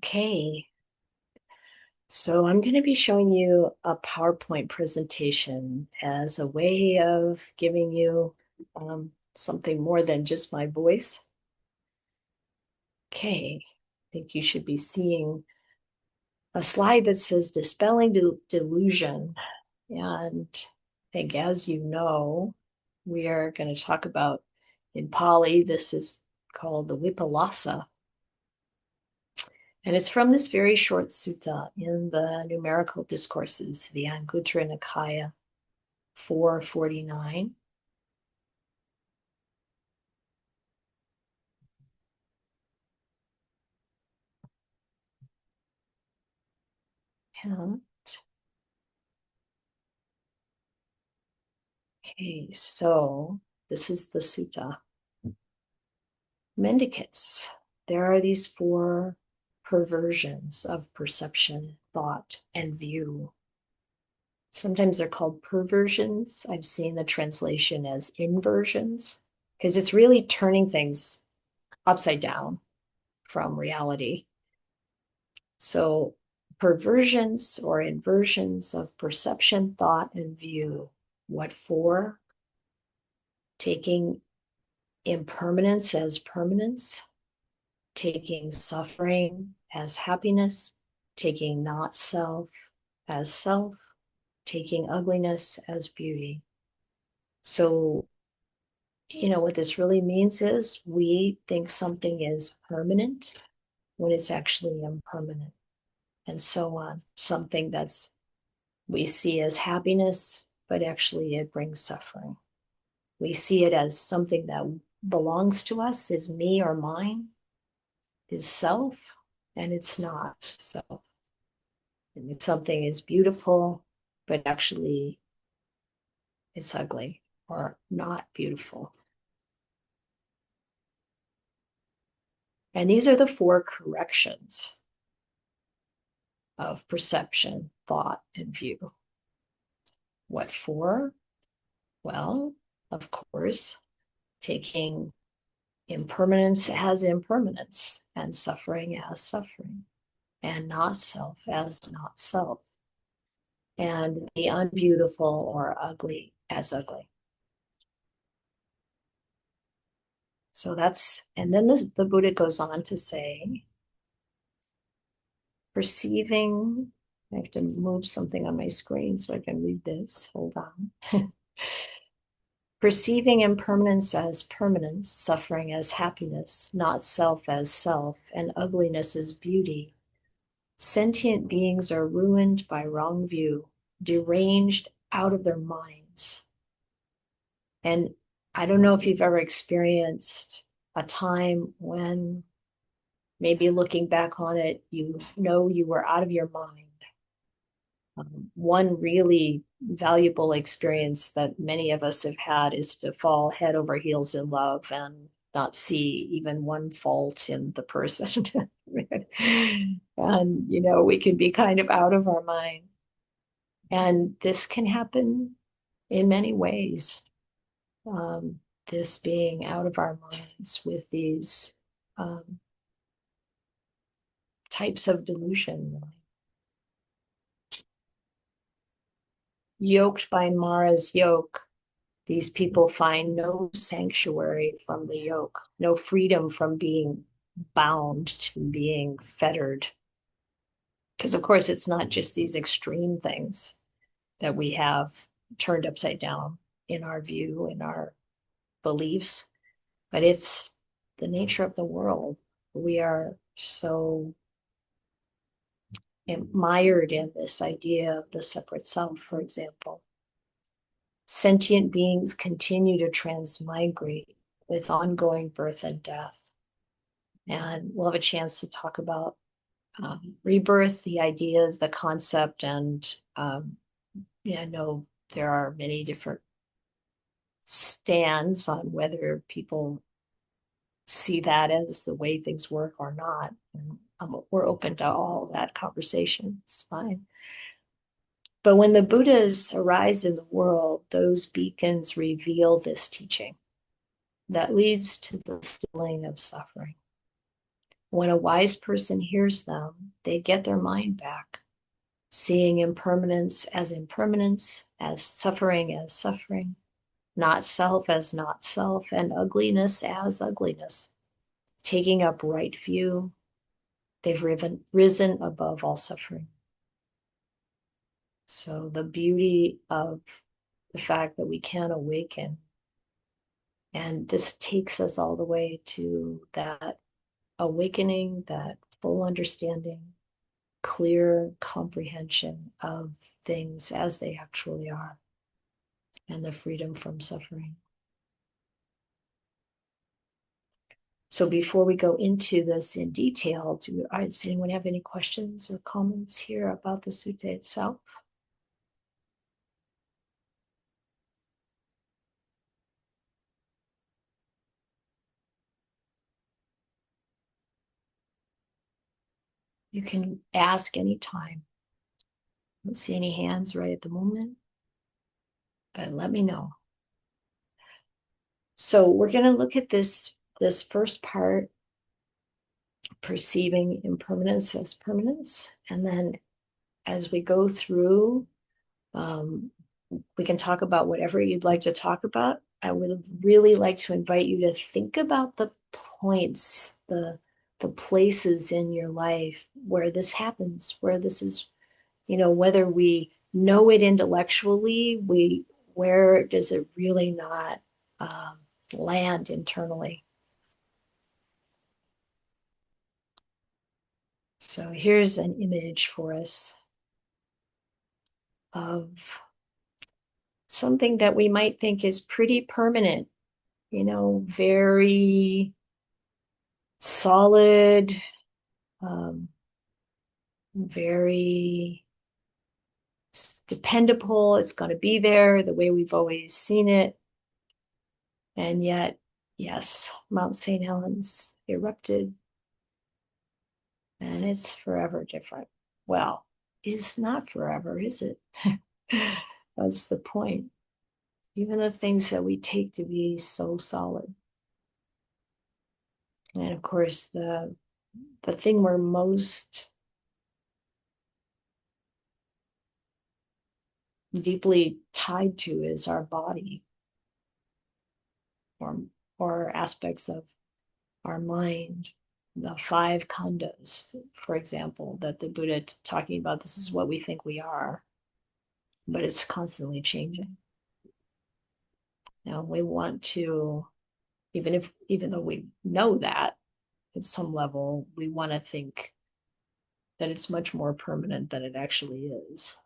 Okay, so I'm going to be showing you a PowerPoint presentation as a way of giving you something more than just my voice. Okay, I think you should be seeing a slide that says Dispelling Delusion. And I think, as you know, we are going to talk about, in Pali, this is called the Vipallāsa. And it's from this very short sutta in the numerical discourses, the Anguttara Nikaya 449. And okay, so this is the sutta. Mendicants, there are these four perversions of perception, thought, and view. Sometimes they're called perversions. I've seen the translation as inversions because it's really turning things upside down from reality. So perversions or inversions of perception, thought, and view. What for? Taking impermanence as permanence, taking suffering as happiness, taking not self as self, taking ugliness as beauty. So, what this really means is we think something is permanent when it's actually impermanent, and so on. Something that's we see as happiness, but actually it brings suffering. We see it as something that belongs to us, is me or mine, is self, and it's not self. And something is beautiful, but actually it's ugly or not beautiful. And these are the four corrections of perception, thought, and view. What for? Well, of course, taking impermanence as impermanence, and suffering as suffering, and not self as not self, and the unbeautiful or ugly as ugly. So that's, and then the Buddha goes on to say, perceiving, I have to move something on my screen so I can read this. Hold on. Perceiving impermanence as permanence, suffering as happiness, not self as self, and ugliness as beauty, sentient beings are ruined by wrong view, deranged out of their minds. And I don't know if you've ever experienced a time when maybe looking back on it, you were out of your mind. One really valuable experience that many of us have had is to fall head over heels in love and not see even one fault in the person. And, we can be kind of out of our mind. And this can happen in many ways. This being out of our minds with these types of delusion. Yoked by Mara's yoke, these people find no sanctuary from the yoke, no freedom from being bound to being fettered. Because, of course, it's not just these extreme things that we have turned upside down in our view, in our beliefs, but it's the nature of the world. We are so mired in this idea of the separate self, for example. Sentient beings continue to transmigrate with ongoing birth and death. And we'll have a chance to talk about rebirth, the ideas, the concept, and I know there are many different stands on whether people see that as the way things work or not. And we're open to all of that conversation. It's fine. But when the Buddhas arise in the world, those beacons reveal this teaching that leads to the stilling of suffering. When a wise person hears them, they get their mind back, seeing impermanence, as suffering, not self as not self, and ugliness as ugliness. Taking up right view, they've risen above all suffering. So the beauty of the fact that we can awaken, and this takes us all the way to that awakening, that full understanding, clear comprehension of things as they actually are, and the freedom from suffering. So before we go into this in detail, does anyone have any questions or comments here about the sutta itself? You can ask anytime. I don't see any hands right at the moment, but let me know. So we're going to look at this first part, perceiving impermanence as permanence. And then as we go through, we can talk about whatever you'd like to talk about. I would really like to invite you to think about the points, the places in your life where this happens, where this is, whether we know it intellectually, where does it really not land internally? So here's an image for us of something that we might think is pretty permanent, very solid, very dependable. It's going to be there the way we've always seen it. And yet, yes, Mount St. Helens erupted, and it's forever different. Well, it's not forever, is it? That's the point. Even the things that we take to be so solid. And of course, the thing we're most deeply tied to is our body, or aspects of our mind. The five khandhas, for example, that the Buddha talking about, this is what we think we are, but it's constantly changing. Now we want to, even though we know that at some level, we want to think that it's much more permanent than it actually is.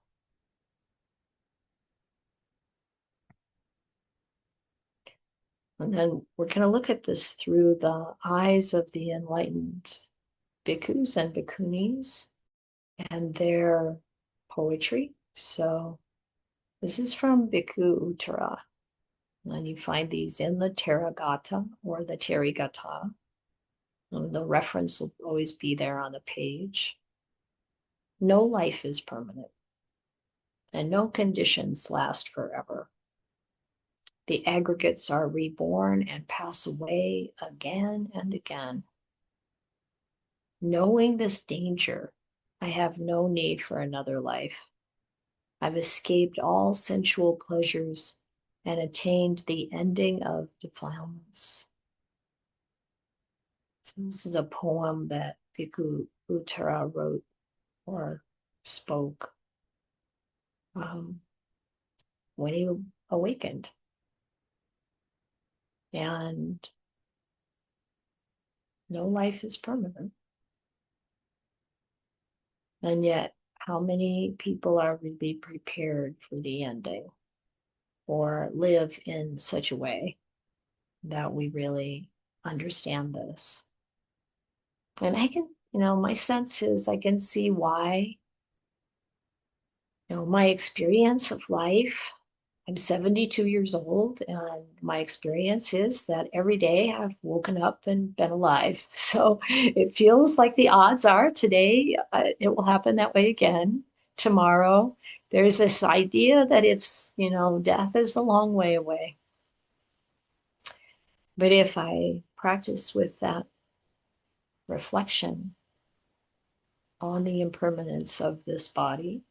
And then we're going to look at this through the eyes of the enlightened bhikkhus and bhikkhunis and their poetry. So this is from Bhikkhu Uttara. And you find these in the Therigatha or the Therigatha. The reference will always be there on the page. No life is permanent, and no conditions last forever. The aggregates are reborn and pass away again and again. Knowing this danger, I have no need for another life. I've escaped all sensual pleasures and attained the ending of defilements. So this is a poem that Bhikkhu Uttara wrote or spoke when he awakened. And no life is permanent. And yet, how many people are really prepared for the ending or live in such a way that we really understand this? And I can, my sense is I can see why, my experience of life. I'm 72 years old, and my experience is that every day I've woken up and been alive. So it feels like the odds are today it will happen that way again. Tomorrow, there's this idea that it's, death is a long way away. But if I practice with that reflection on the impermanence of this body,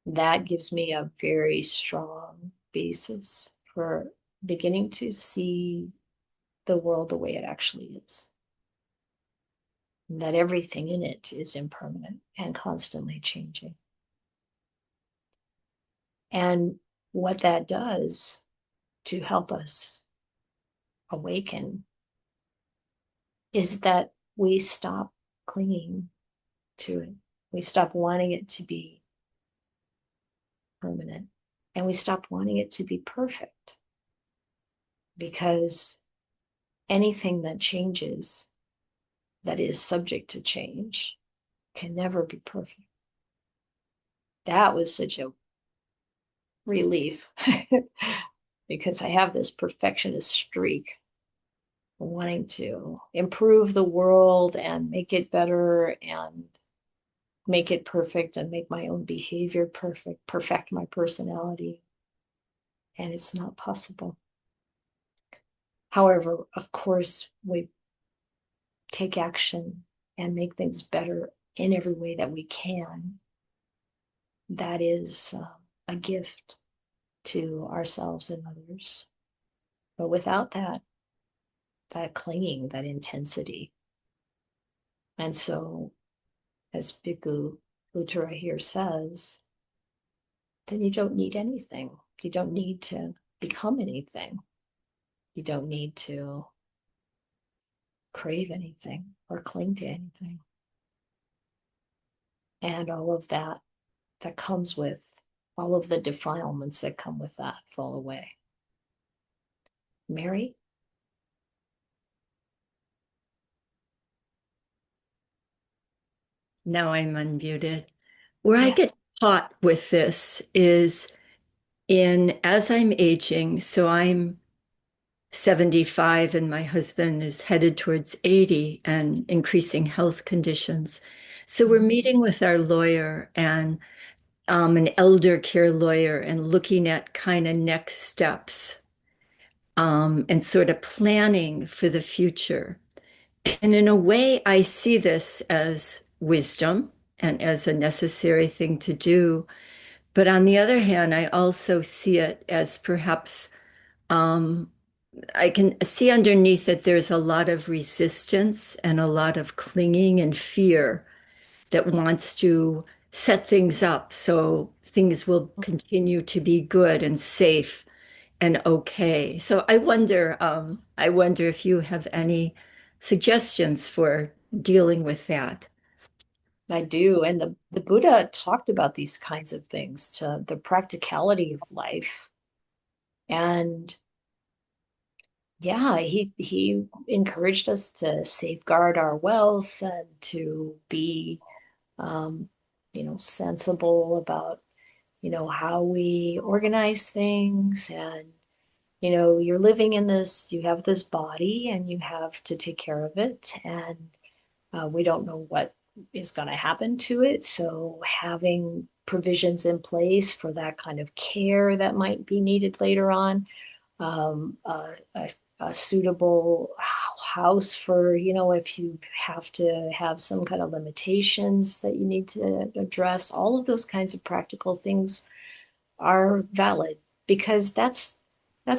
that gives me a very strong basis for beginning to see the world the way it actually is. That everything in it is impermanent and constantly changing. And what that does to help us awaken is that we stop clinging to it. We stop wanting it to be permanent, and we stop wanting it to be perfect, because anything that changes, that is subject to change, can never be perfect. That was such a relief because I have this perfectionist streak, wanting to improve the world and make it better and make it perfect and make my own behavior perfect, perfect my personality. And it's not possible. However, of course, we take action and make things better in every way that we can. That is a gift to ourselves and others. But without that, that clinging, that intensity. And so, as Bhikkhu Uttara here says, then you don't need anything. You don't need to become anything. You don't need to crave anything or cling to anything. And all of that comes with, all of the defilements that come with that fall away. Mary? Now I'm unmuted. Where I Yeah. get caught with this is in as I'm aging, so I'm 75 and my husband is headed towards 80 and increasing health conditions. So we're Mhm. meeting with our lawyer and an elder care lawyer and looking at kind of next steps and sort of planning for the future. And in a way, I see this as wisdom and as a necessary thing to do. But on the other hand, I also see it as perhaps um, I can see underneath it there's a lot of resistance and a lot of clinging and fear that wants to set things up so things will continue to be good and safe and okay. So I wonder if you have any suggestions for dealing with that. I do. And the Buddha talked about these kinds of things, to the practicality of life. And yeah, he encouraged us to safeguard our wealth and to be um, sensible about, how we organize things. And, you're living in this, you have this body and you have to take care of it. And we don't know what is going to happen to it. So having provisions in place for that kind of care that might be needed later on, um, a, a, a suitable house for, if you have to have some kind of limitations that you need to address, all of those kinds of practical things are valid, because that's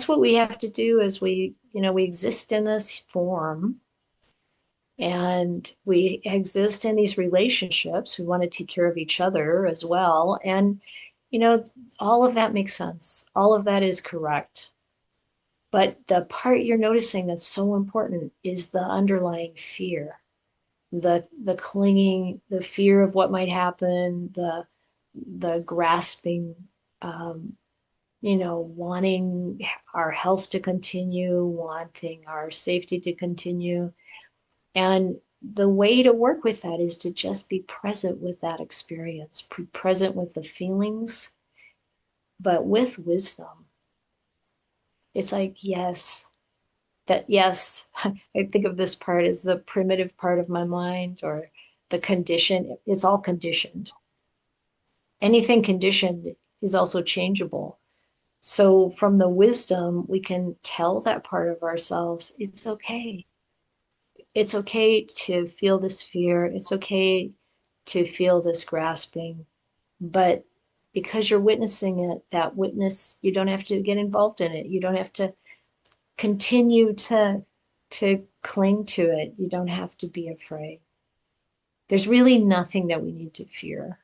what we have to do as we exist in this form, and we exist in these relationships. We want to take care of each other as well. And, you know, all of that makes sense. All of that is correct. But the part you're noticing that's so important is the underlying fear, the clinging, the fear of what might happen, the grasping, um, wanting our health to continue, wanting our safety to continue. And the way to work with that is to just be present with that experience, be present with the feelings, but with wisdom. It's like, yes, yes, I think of this part as the primitive part of my mind, or the condition. It's all conditioned. Anything conditioned is also changeable. So from the wisdom, we can tell that part of ourselves, it's okay. it's okay to feel this fear. It's okay to feel this grasping, but because you're witnessing it, that witness, you don't have to get involved in it. You don't have to continue to cling to it. You don't have to be afraid. There's really nothing that we need to fear.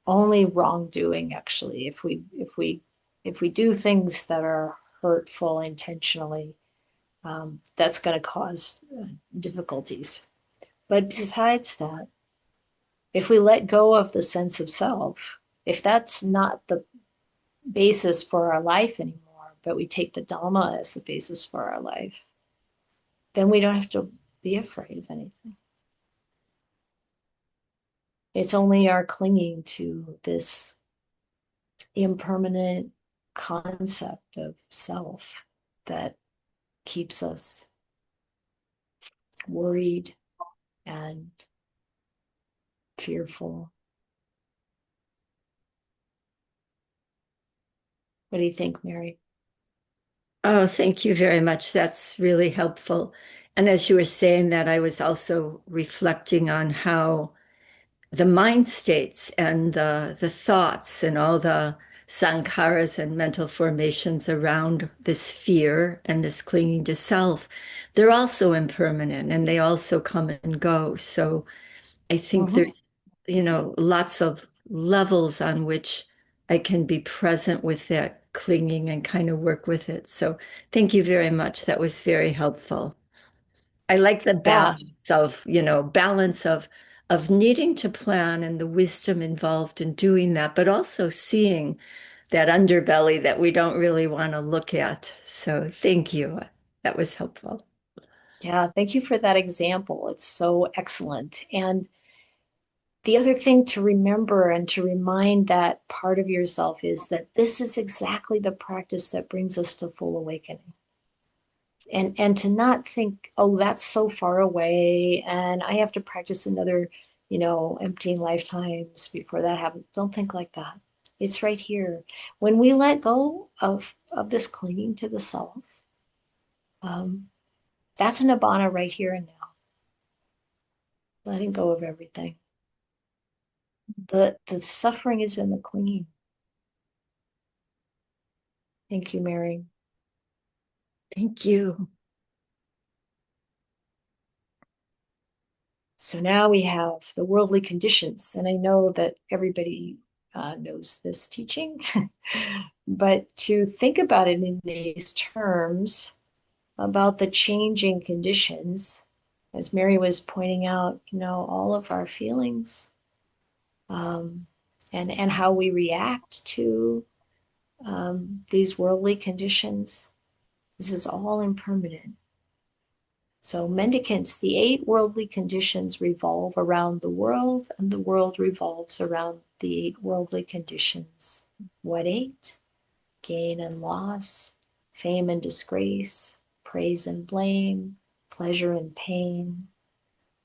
Only wrongdoing, actually. If we do things that are hurtful intentionally, that's going to cause difficulties. But besides that, if we let go of the sense of self, if that's not the basis for our life anymore, but we take the Dhamma as the basis for our life, then we don't have to be afraid of anything. It's only our clinging to this impermanent concept of self that keeps us worried and fearful. What do you think, Mary? Oh, thank you very much. That's really helpful. And as you were saying that, I was also reflecting on how the mind states and the thoughts and all the sankharas and mental formations around this fear and this clinging to self, they're also impermanent and they also come and go. So I think Mm-hmm. there's, lots of levels on which I can be present with it, clinging and kind of work with it. So thank you very much. That was very helpful. I like the Yeah, balance of needing to plan and the wisdom involved in doing that, but also seeing that underbelly that we don't really want to look at. So thank you. That was helpful. yeah. Thank you for that example. It's so excellent. And the other thing to remember and to remind that part of yourself is that this is exactly the practice that brings us to full awakening. And to not think, oh, that's so far away and I have to practice another, emptying lifetimes before that happens. Don't think like that. It's right here. When we let go of this clinging to the self, um, that's a nibbana right here and now. Letting go of everything. The suffering is in the clinging. Thank you, Mary. Thank you. So now we have the worldly conditions, and I know that everybody knows this teaching, but to think about it in these terms about the changing conditions, as Mary was pointing out, all of our feelings, um, and how we react to these worldly conditions. This is all impermanent. So, mendicants, the 8 worldly conditions revolve around the world, and the world revolves around the 8 worldly conditions. What 8? Gain and loss, fame and disgrace, praise and blame, pleasure and pain.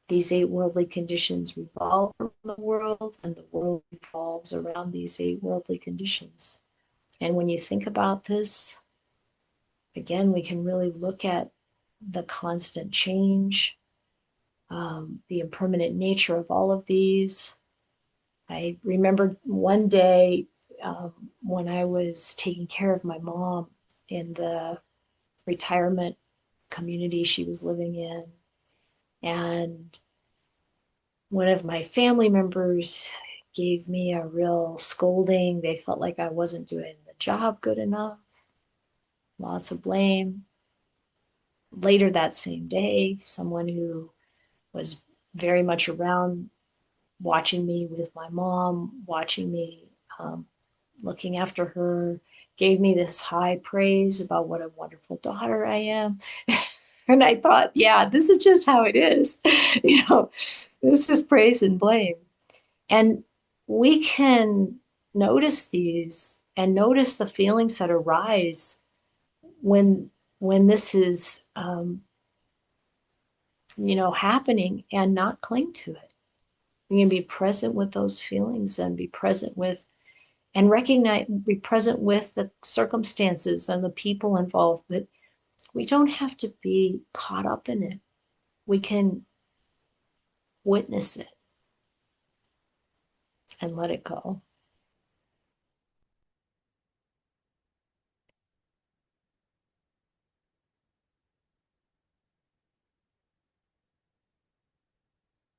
These 8 worldly conditions revolve around the world, and the world revolves around these 8 worldly conditions. And when you think about this, again, we can really look at the constant change, the impermanent nature of all of these. I remember one day when I was taking care of my mom in the retirement community she was living in, and one of my family members gave me a real scolding. They felt like I wasn't doing the job good enough, lots of blame. Later that same day, someone who was very much around, watching me with my mom, watching me, looking after her, gave me this high praise about what a wonderful daughter I am. And I thought, yeah, this is just how it is. you know, this is praise and blame. And we can notice these and notice the feelings that arise when this is happening, and not cling to it. We can be present with those feelings and be present with and recognize, be present with the circumstances and the people involved, but we don't have to be caught up in it. we can witness it and let it go.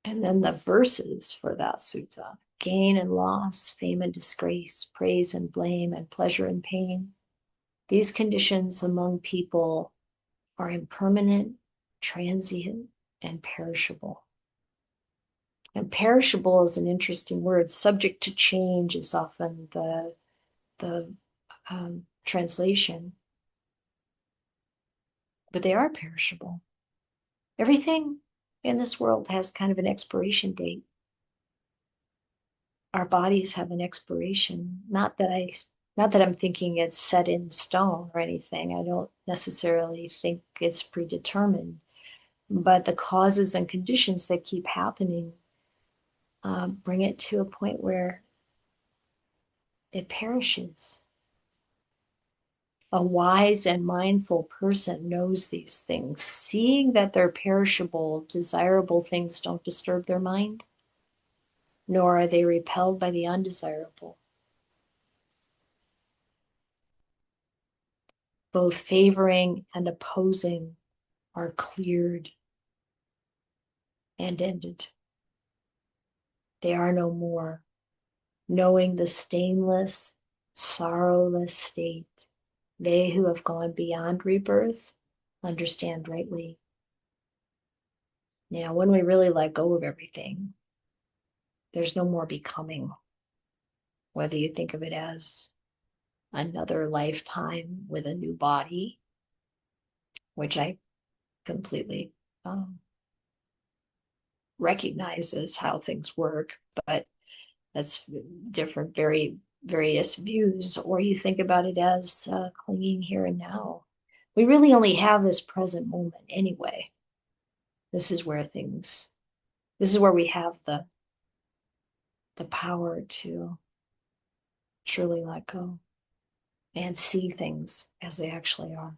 And then the verses for that sutta: gain and loss, fame and disgrace, praise and blame, and pleasure and pain. These conditions among people are impermanent, transient, and perishable. And perishable is an interesting word. Subject to change is often the translation, but they are perishable. Everything in this world has kind of an expiration date. Our bodies have an expiration. Not that I'm thinking it's set in stone or anything. I don't necessarily think it's predetermined, but the causes and conditions that keep happening bring it to a point where it perishes. A wise and mindful person knows these things, seeing that they're perishable, desirable things don't disturb their mind, nor are they repelled by the undesirable. Both favoring and opposing are cleared and ended. They are no more. Knowing the stainless, sorrowless state, they who have gone beyond rebirth understand rightly. Now, when we really let go of everything, there's no more becoming. Whether you think of it as another lifetime with a new body, which I completely recognize as how things work, but that's different, various views, or you think about it as clinging here and now. We really only have this present moment anyway. This is where we have the power to truly let go and see things as they actually are.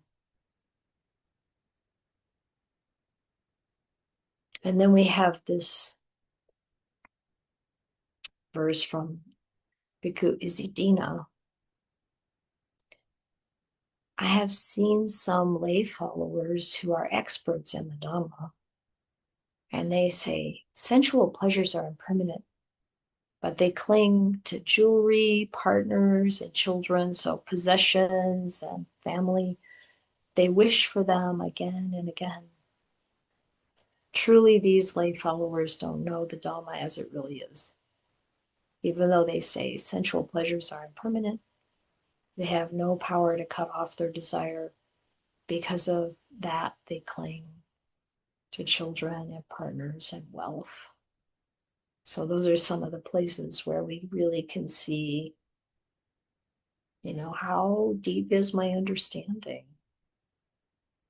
And then we have this verse from Bhikkhu Isidina. I have seen some lay followers who are experts in the Dhamma, and they say sensual pleasures are impermanent, but they cling to jewelry, partners, and children, so possessions and family. They wish for them again and again. Truly, these lay followers don't know the Dhamma as it really is. Even though they say sensual pleasures are impermanent, they have no power to cut off their desire. Because of that, they cling to children and partners and wealth. So those are some of the places where we really can see, how deep is my understanding?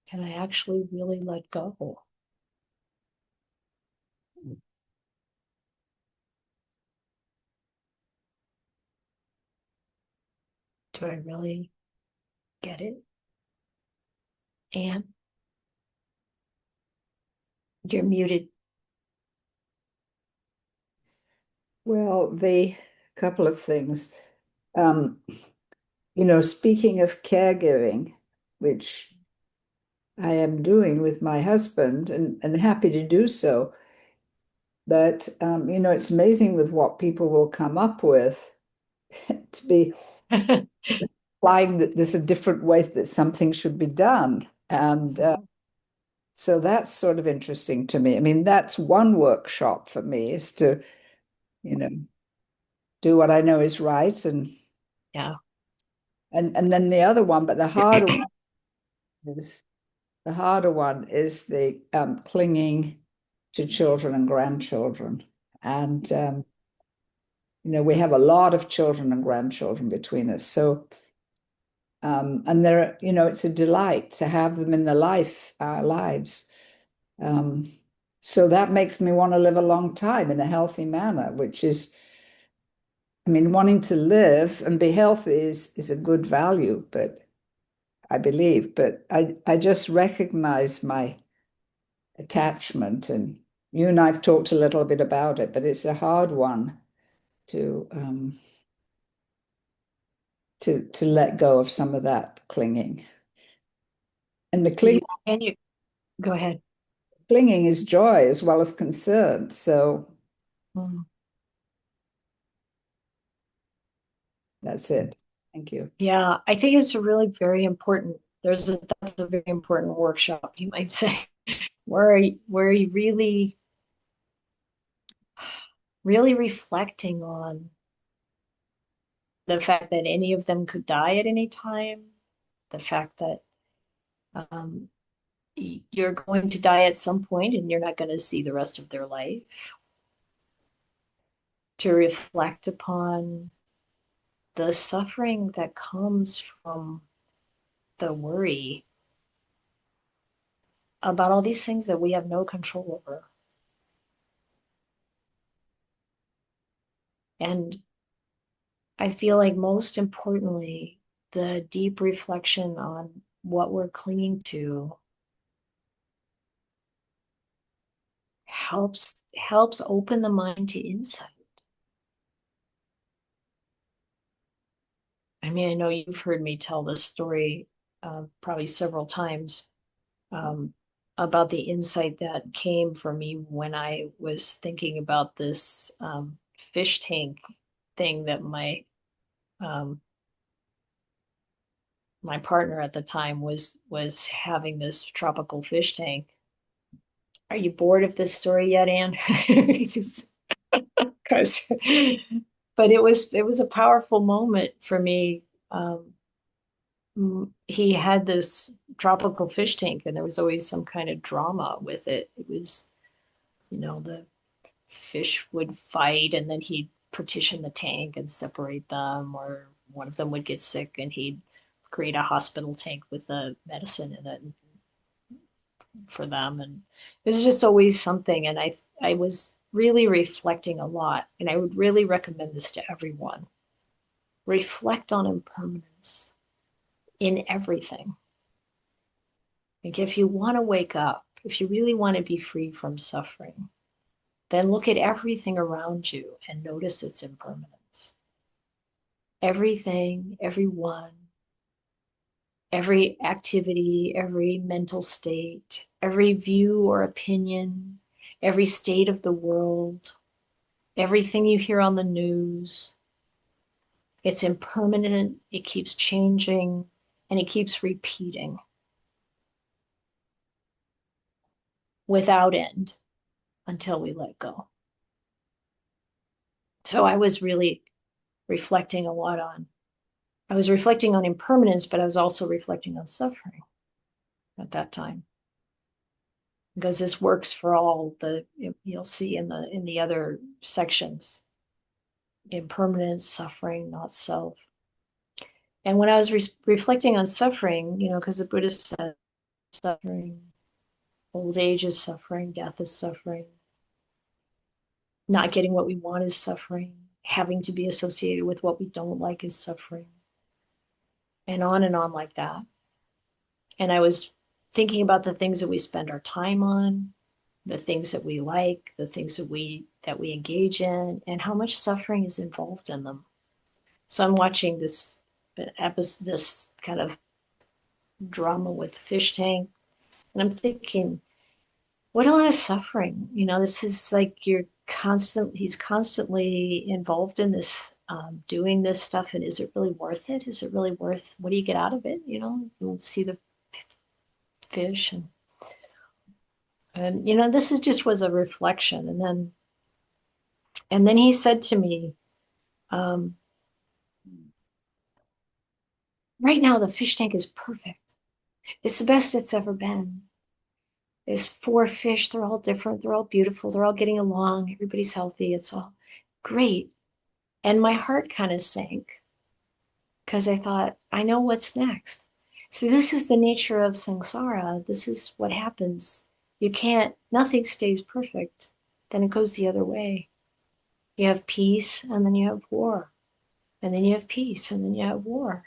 Can I actually really let go? Do I really get it? And you're muted. Well, the couple of things. Speaking of caregiving, which I am doing with my husband and happy to do so. But, it's amazing with what people will come up with to be implying that there's a different way that something should be done. And so that's sort of interesting to me. I mean, that's one workshop for me, is to, you know, do what I know is right. Yeah. And then the other one, but the harder one is the clinging to children and grandchildren. And we have a lot of children and grandchildren between us. So and it's a delight to have them in our lives. So that makes me want to live a long time in a healthy manner, which is, I mean, wanting to live and be healthy is a good value, but I believe, but I just recognize my attachment. And you and I've talked a little bit about it, but it's a hard one to let go of some of that clinging. And the Can you go ahead? clinging is joy as well as concern. So Mm. that's it. Thank you. Yeah, I think it's a really very important. That's a very important workshop, you might say, where you really reflecting on the fact that any of them could die at any time, the fact that um, you're going to die at some point and you're not going to see the rest of their life. To reflect upon the suffering that comes from the worry about all these things that we have no control over. And I feel like most importantly, the deep reflection on what we're clinging to helps open the mind to insight. I mean, I know you've heard me tell this story probably several times um, about the insight that came for me when I was thinking about this fish tank thing that um, my partner at the time was having, this tropical fish tank. Are you bored of this story yet, Anne? Because, but it was a powerful moment for me. He had this tropical fish tank, and there was always some kind of drama with it. It was, the fish would fight, and then he'd partition the tank and separate them, or one of them would get sick, and he'd create a hospital tank with the medicine in it for them. And it was just always something. And I was really reflecting a lot, and I would really recommend this to everyone. Reflect on impermanence in everything. Like, if you want to wake up, if you really want to be free from suffering, then look at everything around you and notice its impermanence. Everything, everyone, every activity, every mental state, every view or opinion, every state of the world, everything you hear on the news, it's impermanent, it keeps changing, and it keeps repeating without end until we let go. So I was really reflecting a lot on, I was reflecting on impermanence, but I was also reflecting on suffering at that time. Because this works for all the, you'll see in the other sections, impermanence, suffering, not self. And when I was reflecting on suffering, because the Buddhist said suffering, old age is suffering, death is suffering, not getting what we want is suffering, having to be associated with what we don't like is suffering, and on like that. And I was thinking about the things that we spend our time on, the things that we like, the things that we engage in, and how much suffering is involved in them. So I'm watching this episode, this kind of drama with fish tank, and I'm thinking, what a lot of suffering. This is like he's constantly involved in this, doing this stuff. And is it really worth it? Is it really worth, what do you get out of it? You'll see the fish, and this was a reflection. And then he said to me, um, right now the fish tank is perfect. It's the best it's ever been. There's 4 fish. They're all different. They're all beautiful. They're all getting along. Everybody's healthy. It's all great. And my heart kind of sank because I thought, I know what's next. See, this is the nature of samsara. This is what happens. Nothing stays perfect. Then it goes the other way. You have peace, and then you have war. And then you have peace, and then you have war.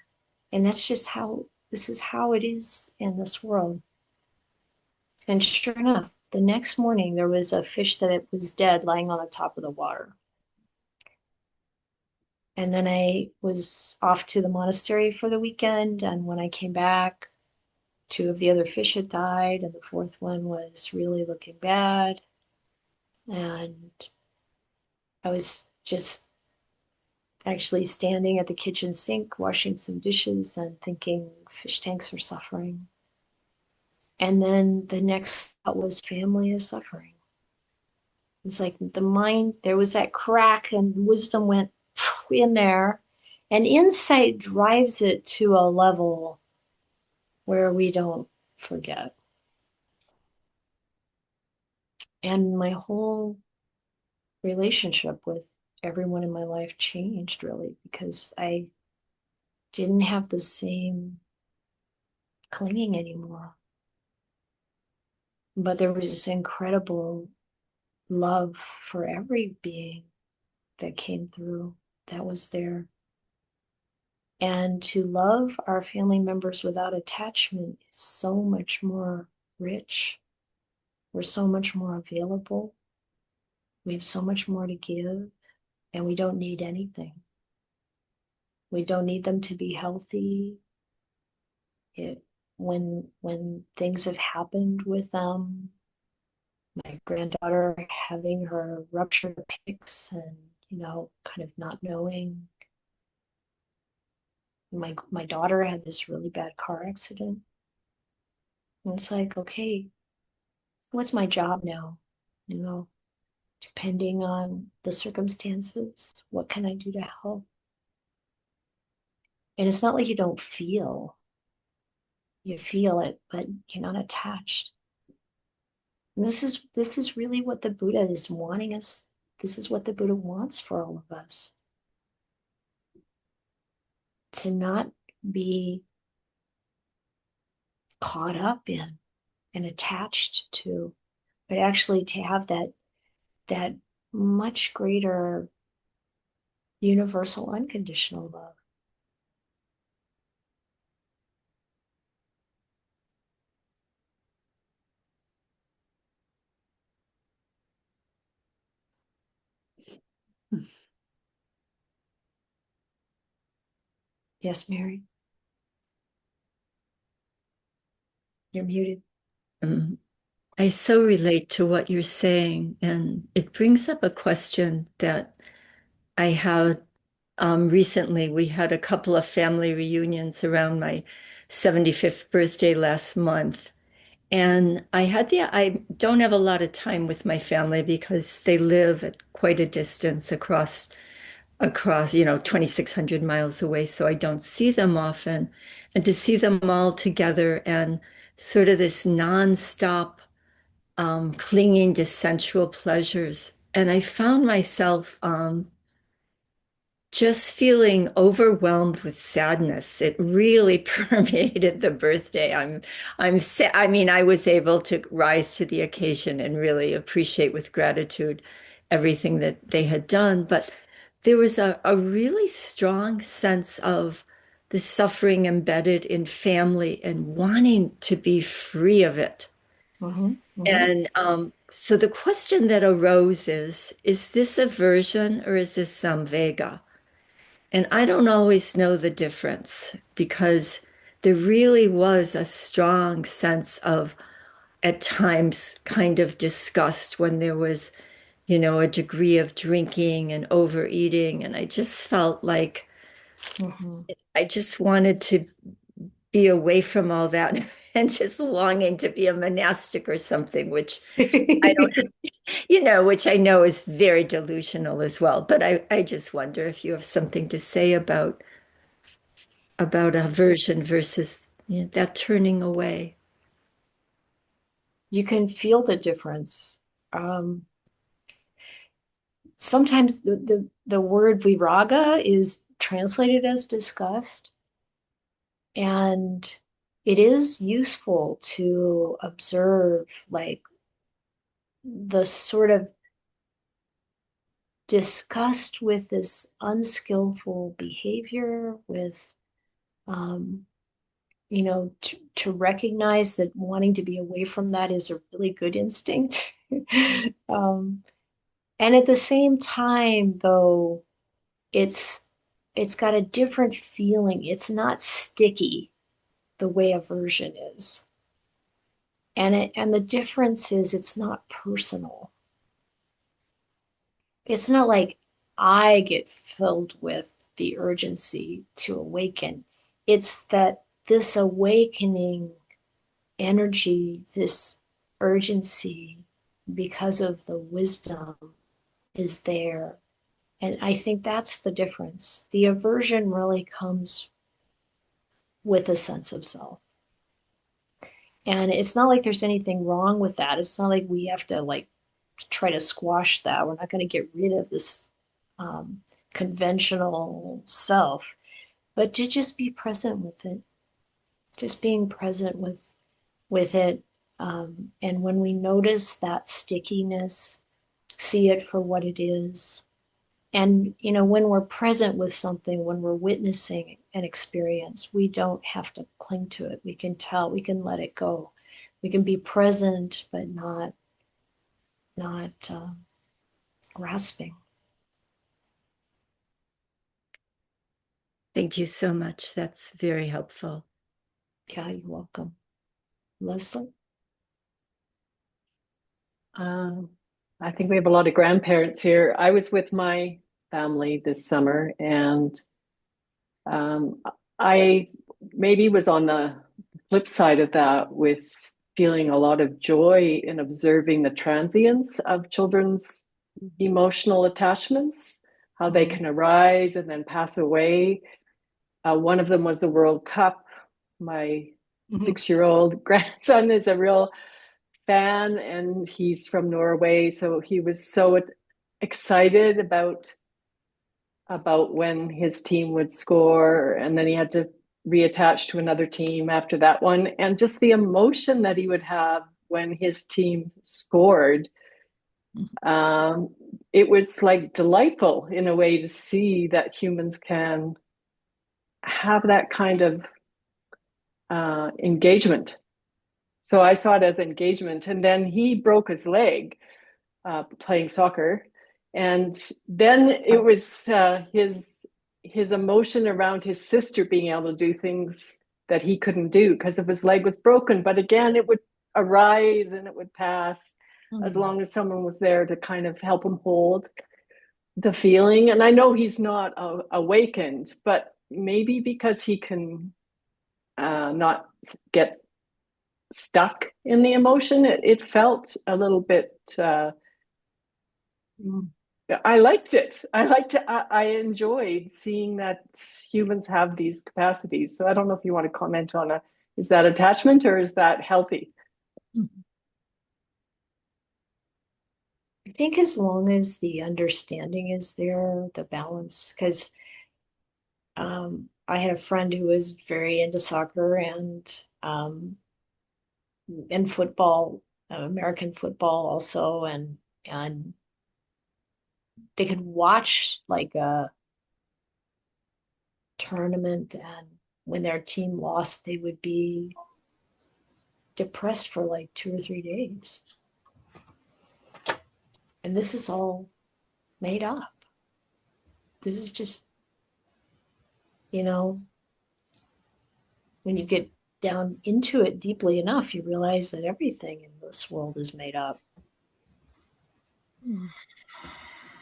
And that's just this is how it is in this world. And sure enough, the next morning, there was a fish that it was dead lying on the top of the water. And then I was off to the monastery for the weekend. And when I came back, two of the other fish had died, and the fourth one was really looking bad. And I was just actually standing at the kitchen sink, washing some dishes and thinking fish tanks are suffering. And then the next thought was family is suffering. It's like the mind, there was that crack and wisdom went in there, and insight drives it to a level where we don't forget. And my whole relationship with everyone in my life changed really because I didn't have the same clinging anymore. But there was this incredible love for every being that came through, that was there. And to love our family members without attachment is so much more rich. We're so much more available. We have so much more to give, and we don't need anything. We don't need them to be healthy. When things have happened with them, my granddaughter having her ruptured appendix and, kind of not knowing. My daughter had this really bad car accident. And it's like, okay, what's my job now? Depending on the circumstances, what can I do to help? And it's not like you don't feel. You feel it, but you're not attached. And this is really what the Buddha is wanting us. This is what the Buddha wants for all of us. To not be caught up in and attached to, but actually to have that much greater universal unconditional love. Yes, Mary. You're muted. I so relate to what you're saying, and it brings up a question that I had recently. We had a couple of family reunions around my 75th birthday last month. And I don't have a lot of time with my family because they live at quite a distance across 2,600 miles away. So I don't see them often. And to see them all together and sort of this nonstop clinging to sensual pleasures. And I found myself just feeling overwhelmed with sadness. It really permeated the birthday. I mean, I was able to rise to the occasion and really appreciate with gratitude everything that they had done. But there was a really strong sense of the suffering embedded in family and wanting to be free of it. Mm-hmm, mm-hmm. And so the question that arose is this aversion or is this samvega? And I don't always know the difference because there really was a strong sense of, at times, kind of disgust when there was, a degree of drinking and overeating. And I just felt like Mm-hmm. I just wanted to be away from all that and just longing to be a monastic or something, which I don't, which I know is very delusional as well. But I just wonder if you have something to say about aversion versus that turning away. You can feel the difference. Sometimes the word viraga is translated as disgust, and it is useful to observe like the sort of disgust with this unskillful behavior, with you know, to recognize that wanting to be away from that is a really good instinct. um, and at the same time, though, it's got a different feeling. It's not sticky the way aversion is. And the difference is it's not personal. It's not like I get filled with the urgency to awaken. It's that this awakening energy, this urgency, because of the wisdom, is there. And I think that's the difference. The aversion really comes with a sense of self. And it's not like there's anything wrong with that. It's not like we have to like try to squash that. We're not going to get rid of this um, conventional self, but to just be present with it, just being present with it. And when we notice that stickiness, see it for what it is. And, you know, when we're present with something, when we're witnessing an experience, we don't have to cling to it. We can tell, we can let it go. We can be present, but not grasping. Thank you so much. That's very helpful. Yeah, you're welcome. Leslie? I think we have a lot of grandparents here. I was with my family this summer, and I maybe was on the flip side of that with feeling a lot of joy in observing the transience of children's emotional attachments, how they can arise and then pass away. One of them was the World Cup. My 6-year-old grandson is a real fan, and he's from Norway, so he was so excited about when his team would score, and then he had to reattach to another team after that one, and just the emotion that he would have when his team scored. It was like delightful in a way to see that humans can have that kind of engagement. So I saw it as engagement. And then he broke his leg playing soccer. And then it was his emotion around his sister being able to do things that he couldn't do because of his leg was broken. But again, it would arise and it would pass as long as someone was there to kind of help him hold the feeling. And I know he's not awakened, but maybe because he can not get stuck in the emotion, it felt a little bit I liked it. I enjoyed seeing that humans have these capacities. So I don't know if you want to comment on is that attachment or is that healthy? I think as long as the understanding is there, the balance, because I had a friend who was very into soccer and football, American football also, and they could watch like a tournament, and when their team lost, they would be depressed for like 2 or 3 days. And this is all made up. This is just, you know, when you get down into it deeply enough, you realize that everything in this world is made up.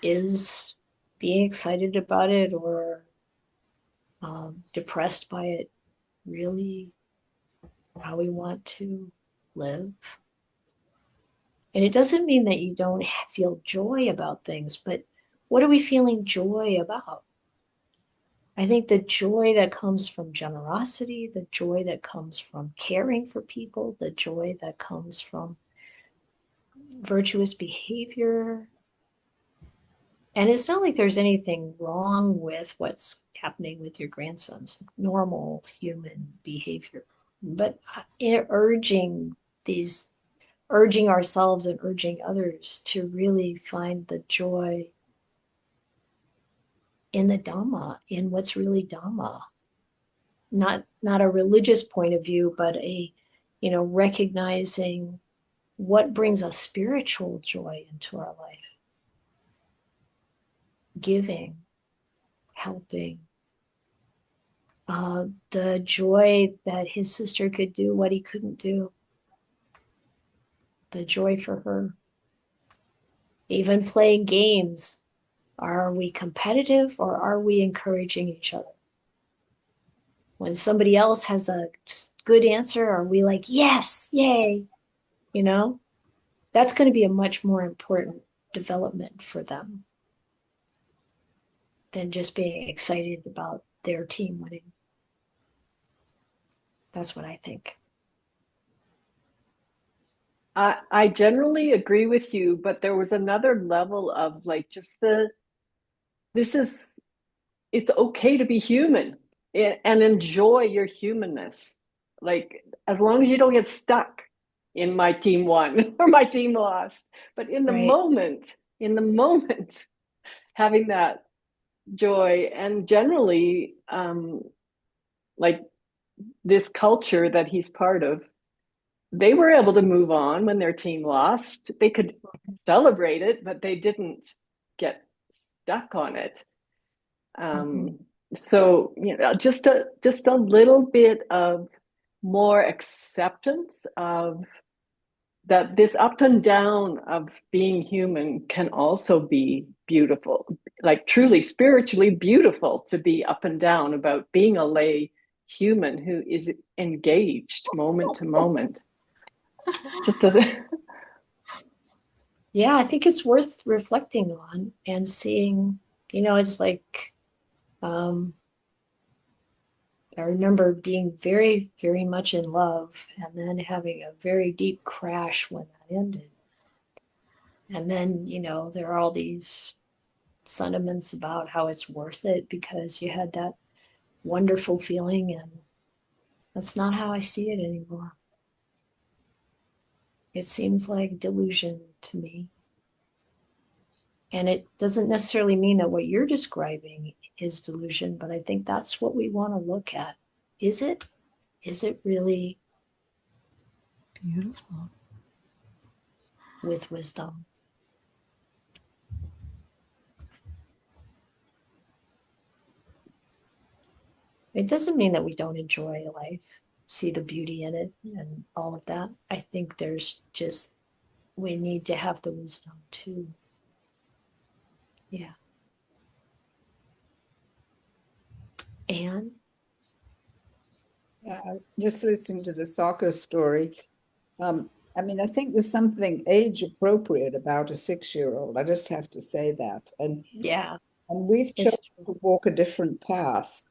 Is being excited about it or depressed by it really how we want to live? And it doesn't mean that you don't feel joy about things, but what are we feeling joy about? I think the joy that comes from generosity, the joy that comes from caring for people, the joy that comes from virtuous behavior. And it's not like there's anything wrong with what's happening with your grandson's normal human behavior. But urging ourselves and urging others to really find the joy in the Dhamma, in what's really Dhamma, not a religious point of view, but a, recognizing what brings a spiritual joy into our life. Giving, helping, the joy that his sister could do what he couldn't do, the joy for her. Even playing games. Are we competitive or are we encouraging each other? When somebody else has a good answer, are we like, yes, yay? That's going to be a much more important development for them than just being excited about their team winning. That's what I think. I generally agree with you, but there was another level of like just it's okay to be human and enjoy your humanness. Like, as long as you don't get stuck in my team won or my team lost, but in the moment, having that joy. And generally, like this culture that he's part of, they were able to move on when their team lost. They could celebrate it, but they didn't get stuck on it. So, just a little bit of more acceptance of that this up and down of being human can also be beautiful, like truly spiritually beautiful, to be up and down about being a lay human who is engaged moment to moment. Yeah, I think it's worth reflecting on and seeing, it's like, I remember being very, very much in love and then having a very deep crash when that ended. And then, there are all these sentiments about how it's worth it because you had that wonderful feeling, and that's not how I see it anymore. It seems like delusion to me. And it doesn't necessarily mean that what you're describing is delusion, but I think that's what we want to look at. Is it really Beautiful. with wisdom? It doesn't mean that we don't enjoy life, see the beauty in it and all of that. I think we need to have the wisdom too. Yeah. Anne? Yeah, just listening to the soccer story. I think there's something age appropriate about a 6-year-old. I just have to say that. And Yeah. we've chosen to walk a different path.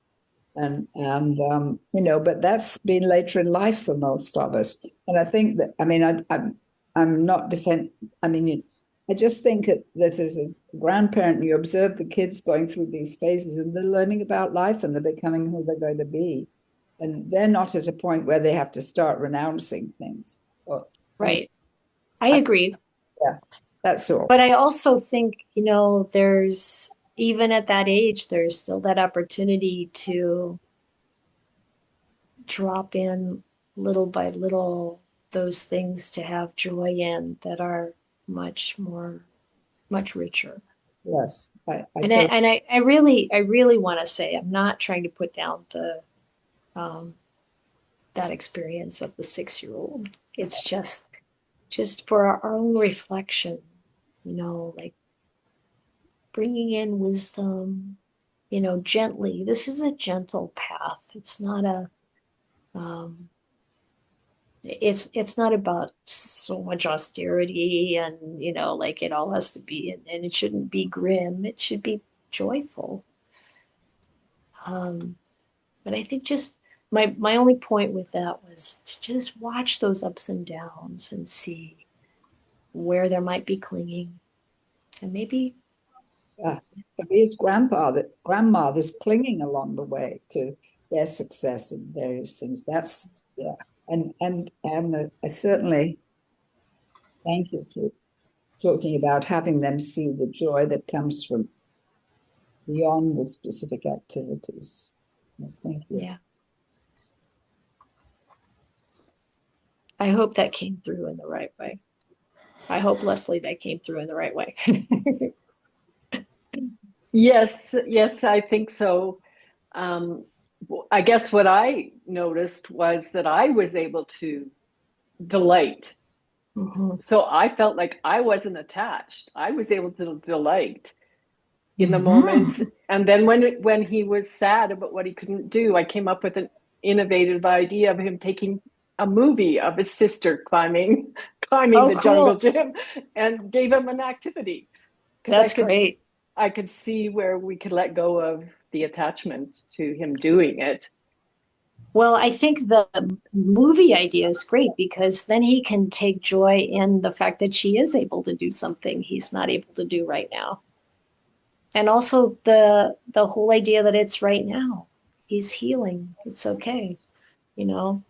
And but that's been later in life for most of us. And I think that, I'm not I just think that as a grandparent, you observe the kids going through these phases and they're learning about life and they're becoming who they're going to be. And they're not at a point where they have to start renouncing things. Right. I agree. Yeah, that's all. But I also think, there's, even at that age, there's still that opportunity to drop in little by little those things to have joy in that are much richer. Yes. I really want to say, I'm not trying to put down that experience of the 6-year-old. It's just for our own reflection, like bringing in wisdom, gently. This is a gentle path. It's not it's not about so much austerity and, like it all has to be, and it shouldn't be grim. It should be joyful. But I think just my only point with that was to just watch those ups and downs and see where there might be clinging, and maybe for me, it's grandmothers clinging along the way to their success in various things. That's and I certainly thank you for talking about having them see the joy that comes from beyond the specific activities. So thank you. Yeah. I hope that came through in the right way. I hope, Leslie, that came through in the right way. Yes, yes, I think so. Um, I guess what I noticed was that I was able to delight. Mhm. So I felt like I wasn't attached. I was able to delight in the moment. Mhm. And then when he was sad about what he couldn't do, I came up with an innovative idea of him taking a movie of his sister climbing Oh, the jungle cool. gym, and gave him an activity because That's great. I could see where we could let go of the attachment to him doing it. Well, I think the movie idea is great because then he can take joy in the fact that she is able to do something he's not able to do right now. And also the whole idea that it's right now. He's healing. It's okay. You know,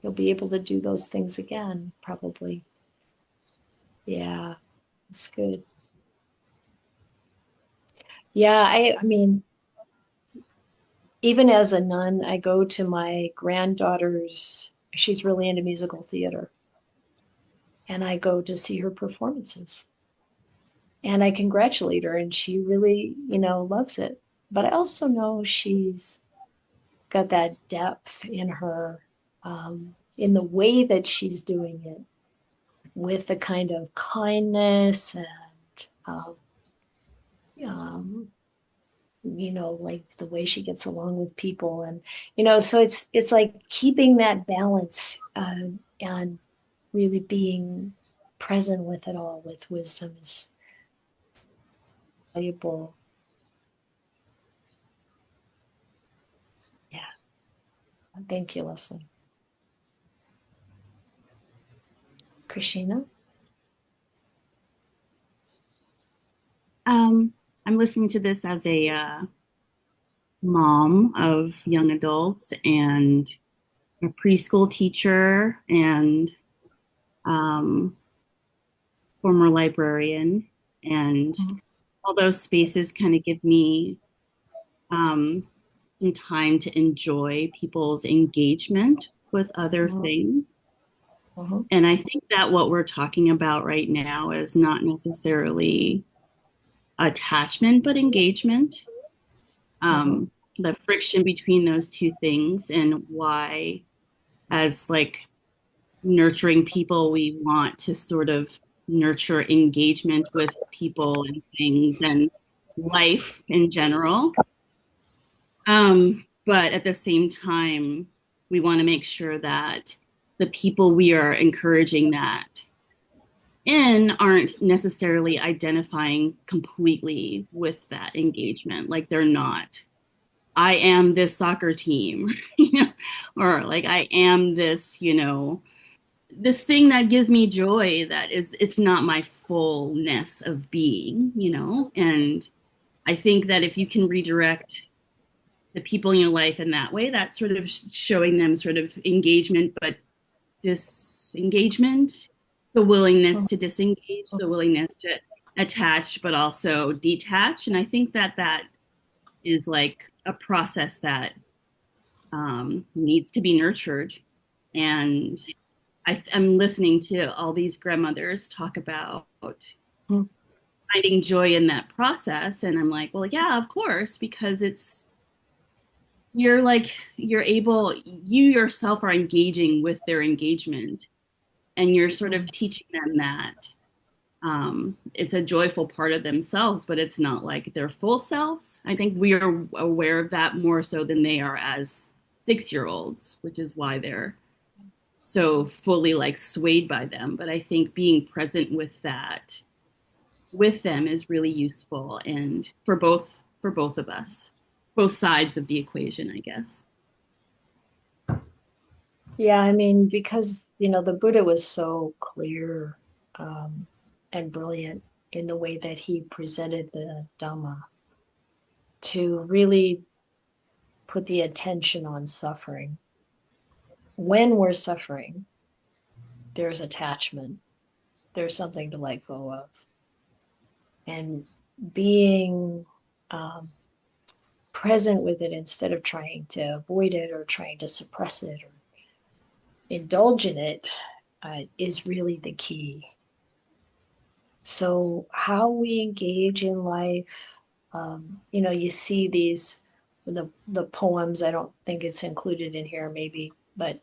he'll be able to do those things again, probably. Yeah, it's good. Yeah, I mean, even as a nun, I go to my granddaughter's, she's really into musical theater, and I go to see her performances. And I congratulate her, and she really, loves it. But I also know she's got that depth in her, in the way that she's doing it, with the kind of kindness and, um, like the way she gets along with people, and so it's like keeping that balance, and really being present with it all with wisdom is valuable. Yeah, thank you, Leslie. Krishina. I'm listening to this as a mom of young adults and a preschool teacher and um, former librarian. And all those spaces kind of give me um, some time to enjoy people's engagement with other Mhm, things. mhm, And I think that what we're talking about right now is not necessarily attachment, but engagement. mhm, The friction between those two things and why, as like nurturing people, we want to sort of nurture engagement with people and things and life in general. But at the same time, we want to make sure that the people we are encouraging that in aren't necessarily identifying completely with that engagement. Like they're not. I am this soccer team, or like I am this, this thing that gives me joy that is, it's not my fullness of being. And I think that if you can redirect the people in your life in that way, that's sort of showing them sort of engagement, but disengagement, the willingness mhm, to disengage, the willingness to attach, but also detach. And I think that that is like a process that needs to be nurtured. And I'm listening to all these grandmothers talk about mhm, finding joy in that process. And I'm like, well, yeah, of course, because you're able, you yourself are engaging with their engagement and you're sort mhm. of teaching them that it's a joyful part of themselves, but it's not like their full selves. I think we are aware of that more so than they are as 6 year olds, which is why they're so fully like swayed by them. But I think being present with that with them is really useful and for both of us, both sides of the equation, I guess. Yeah, I mean, because, the Buddha was so clear, and brilliant in the way that he presented the Dhamma, to really put the attention on suffering. When we're suffering, there's attachment, there's something to let go of. And being, um, present with it instead of trying to avoid it or trying to suppress it, or indulge in it is really the key. So how we engage in life, you see the poems. I don't think it's included in here, maybe, but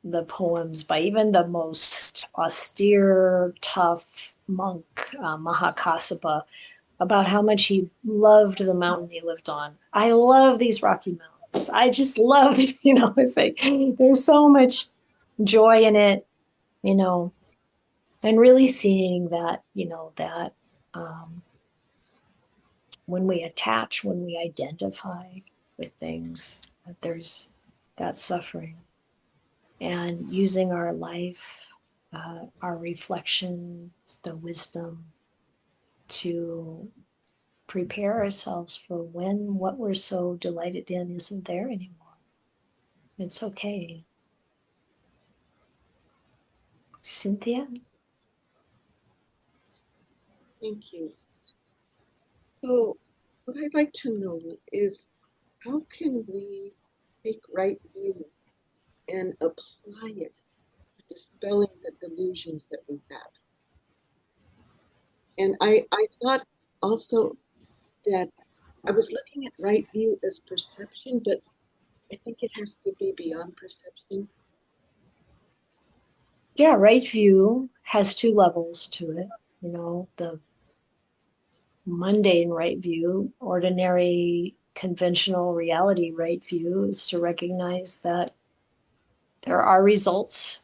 the poems by even the most austere, tough monk, Mahakassapa, about how much he loved the mountain he lived on. I love these Rocky Mountains. I just love, it's like there's so much joy in it, and really seeing that, that when we attach, when we identify with things, that there's that suffering, and using our life, our reflections, the wisdom to prepare ourselves for when what we're so delighted in isn't there anymore. It's okay. Cynthia? Thank you. So, what I'd like to know is how can we take right view and apply it to dispelling the delusions that we have? And I thought also that I was looking at right view as perception, but I think it has to be beyond perception. Yeah, right view has two levels to it. The mundane right view, ordinary, conventional reality right view is to recognize that there are results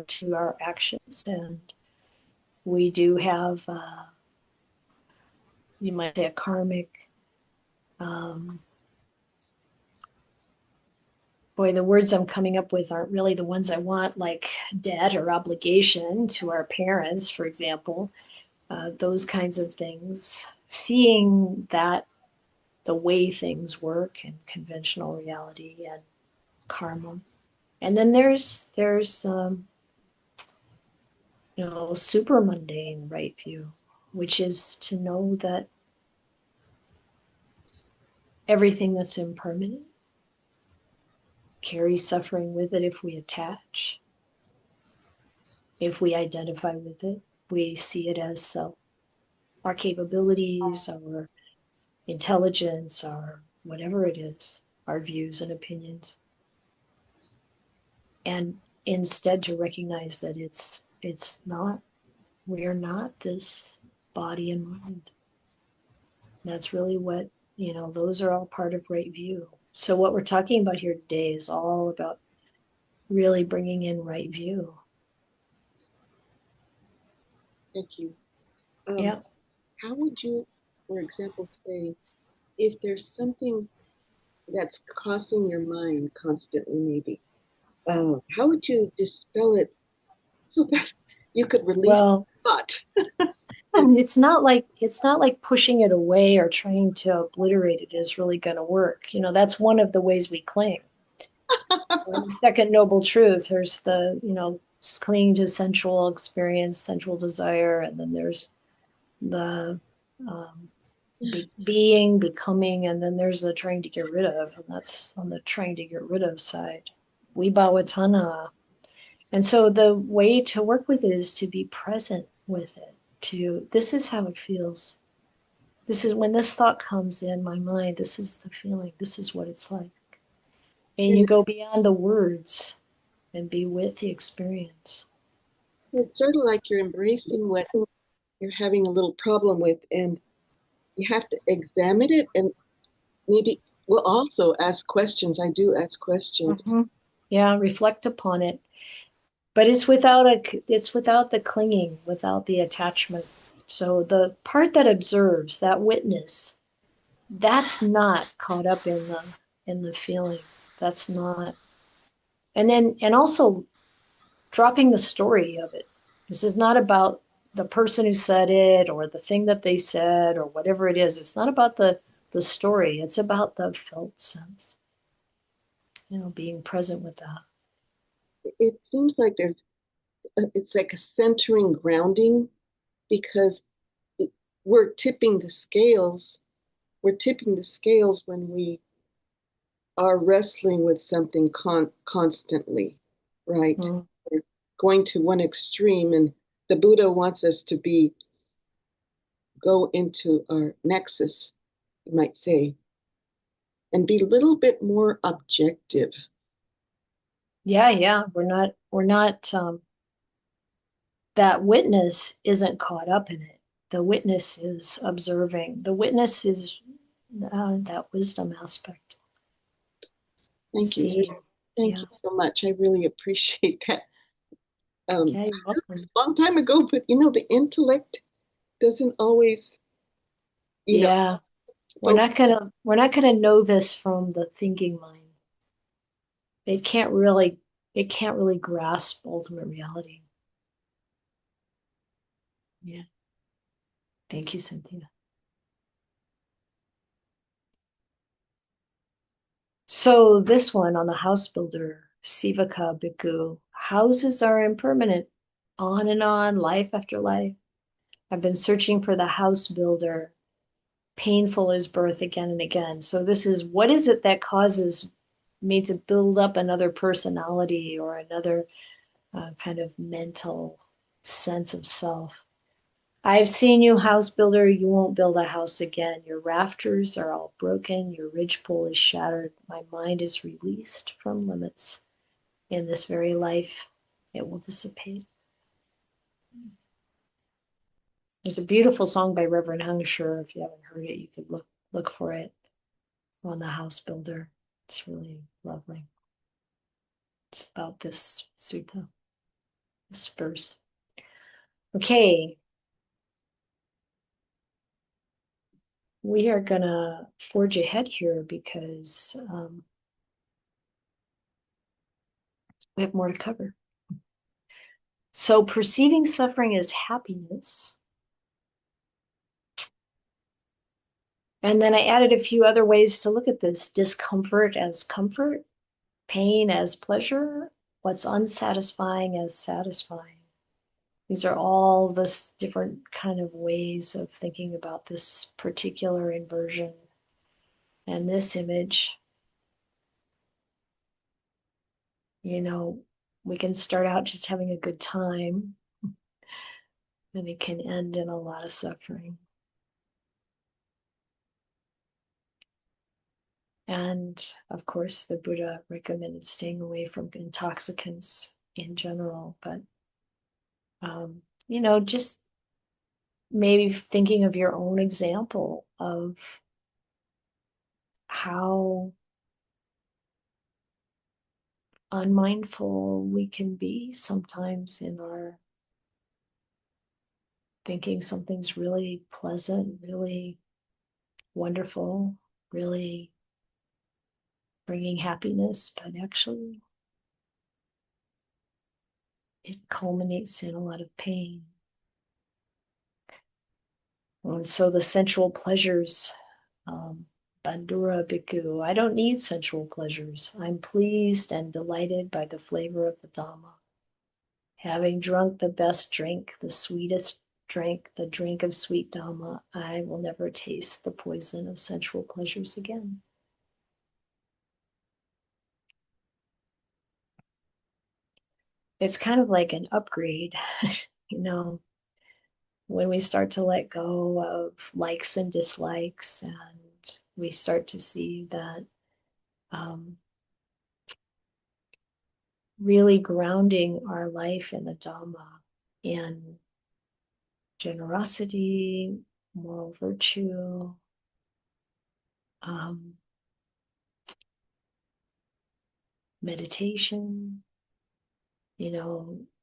to our actions, and we do have, you might say, a karmic. Boy, the words I'm coming up with aren't really the ones I want, like debt or obligation to our parents, for example. Those kinds of things. Seeing that the way things work in conventional reality and karma. And then there's super mundane right view, which is to know that everything that's impermanent carries suffering with it if we attach. If we identify with it, we see it as self. Our capabilities, our intelligence, our whatever it is, our views and opinions. And instead to recognize that it's not, we are not this body and mind. That's really what, those are all part of right view. So what we're talking about here today is all about really bringing in right view. Thank you. Yeah. How would you, for example, say if there's something that's crossing your mind constantly, maybe, how would you dispel it so that you could release Well, the thought? it's not like pushing it away or trying to obliterate it is really going to work. That's one of the ways we cling. The second noble truth, there's the, clinging to sensual experience, sensual desire, and then there's the being, becoming, and then there's the trying to get rid of, and that's on the trying to get rid of side. Vipallāsas. And so the way to work with it is to be present with it. This is how it feels. This is when this thought comes in my mind, this is the feeling, this is what it's like. And you go beyond the words and be with the experience. It's sort of like you're embracing what you're having a little problem with, and you have to examine it and maybe we'll also ask questions. I do ask questions. Mm-hmm. Yeah, reflect upon it. But it's without the clinging, without the attachment. So the part that observes, that witness, that's not caught up in the feeling. That's not. And also dropping the story of it. This is not about the person who said it or the thing that they said or whatever it is. It's not about the story. It's about the felt sense. Being present with that. It seems like it's like a centering grounding because we're tipping the scales. We're tipping the scales when we are wrestling with something constantly. right? Mm. We're going to one extreme, and the Buddha wants us to go into our nexus, you might say, and be a little bit more objective. Yeah. We're not that witness isn't caught up in it. The witness is observing. The witness is that wisdom aspect. Thank you. See, Thank you so much. I really appreciate that. yeah, you're It welcome. was a long time ago, but the intellect doesn't always, Yeah, we're not gonna know this from the thinking mind. It can't really grasp ultimate reality. Yeah. Thank you, Cynthia. So this one on the house builder, Sivaka Bhikkhu, houses are impermanent, on and on, life after life. I've been searching for the house builder. Painful is birth again and again. So this is, what is it that causes me to build up another personality or another kind of mental sense of self? I've seen you, house builder. You won't build a house again. Your rafters are all broken. Your ridgepole is shattered. My mind is released from limits. In this very life, it will dissipate. There's a beautiful song by Reverend Hung Sure. If you haven't heard it, you could look for it on the house builder. It's really lovely. It's about this sutta, this verse. Okay, we are gonna forge ahead here because we have more to cover. So perceiving suffering as happiness. And then I added a few other ways to look at this: discomfort as comfort, pain as pleasure, what's unsatisfying as satisfying. These are all this different kind of ways of thinking about this particular inversion and this image. We can start out just having a good time, and it can end in a lot of suffering. And of course, the Buddha recommended staying away from intoxicants in general, but just maybe thinking of your own example of how unmindful we can be sometimes in our thinking something's really pleasant, really wonderful, really bringing happiness, but actually it culminates in a lot of pain. And so the sensual pleasures, Bandura Bhikkhu, I don't need sensual pleasures. I'm pleased and delighted by the flavor of the Dhamma. Having drunk the best drink, the sweetest drink, the drink of sweet Dhamma, I will never taste the poison of sensual pleasures again. It's kind of like an upgrade, when we start to let go of likes and dislikes, and we start to see that really grounding our life in the Dhamma, in generosity, moral virtue, meditation,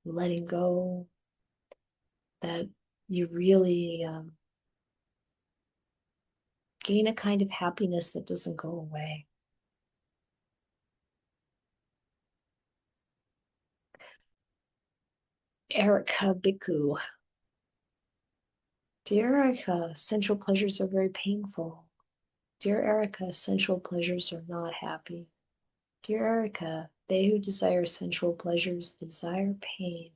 letting go, that you really gain a kind of happiness that doesn't go away. Erica Bhikkhu. Dear Erica, sensual pleasures are very painful. Dear Erica, sensual pleasures are not happy. Dear Erica, they who desire sensual pleasures desire pain.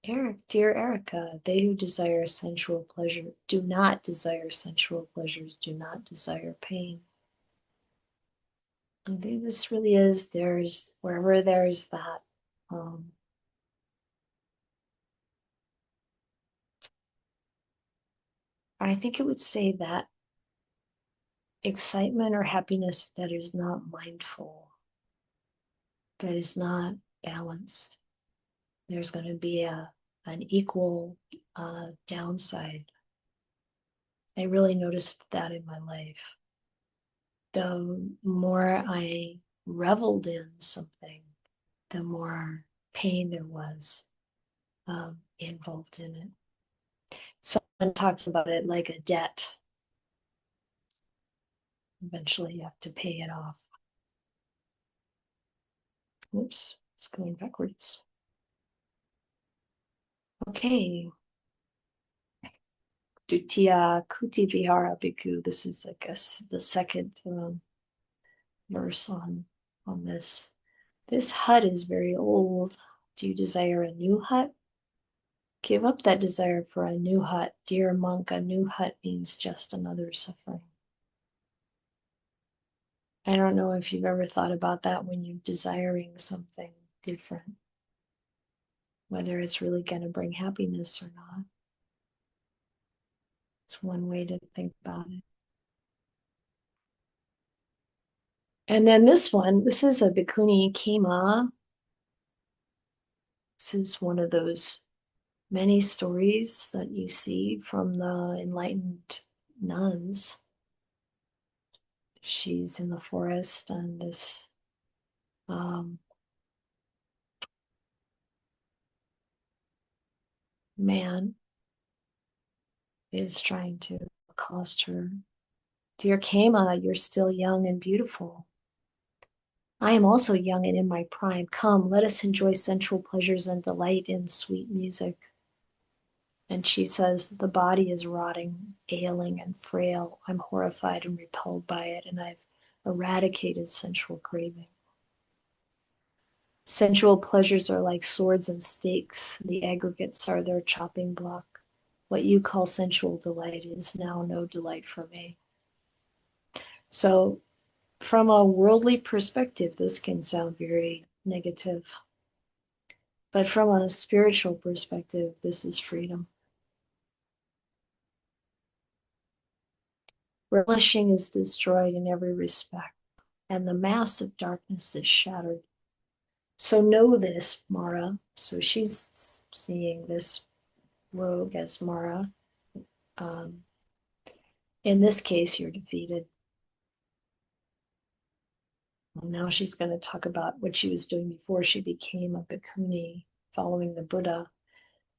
Dear Erica, they who desire sensual pleasure do not desire sensual pleasures, do not desire pain. I think this really is, wherever there's that I think it would say that excitement or happiness that is not mindful, that is not balanced, there's going to be an equal downside. I really noticed that in my life. The more I reveled in something, the more pain there was involved in it. Someone talked about it like a debt. Eventually, you have to pay it off. Oops, it's going backwards. Okay. Dutiya Kuti Vihara Bhikkhu. This is, I guess, the second verse on this. This hut is very old. Do you desire a new hut? Give up that desire for a new hut. Dear monk, a new hut means just another suffering. I don't know if you've ever thought about that when you're desiring something different, whether it's really going to bring happiness or not. It's one way to think about it. And then this one, this is a Bhikkhuni Kema. This is one of those many stories that you see from the enlightened nuns. She's in the forest, and this man is trying to accost her. Dear Kema, you're still young and beautiful. I am also young and in my prime. Come, let us enjoy sensual pleasures and delight in sweet music. And she says, the body is rotting, ailing, and frail. I'm horrified and repelled by it, and I've eradicated sensual craving. Sensual pleasures are like swords and stakes. The aggregates are their chopping block. What you call sensual delight is now no delight for me. So, from a worldly perspective, this can sound very negative. But from a spiritual perspective, this is freedom. Relishing is destroyed in every respect, and the mass of darkness is shattered. So know this, Mara. So she's seeing this rogue as Mara. In this case, you're defeated. And now she's going to talk about what she was doing before she became a bhikkhuni, following the Buddha,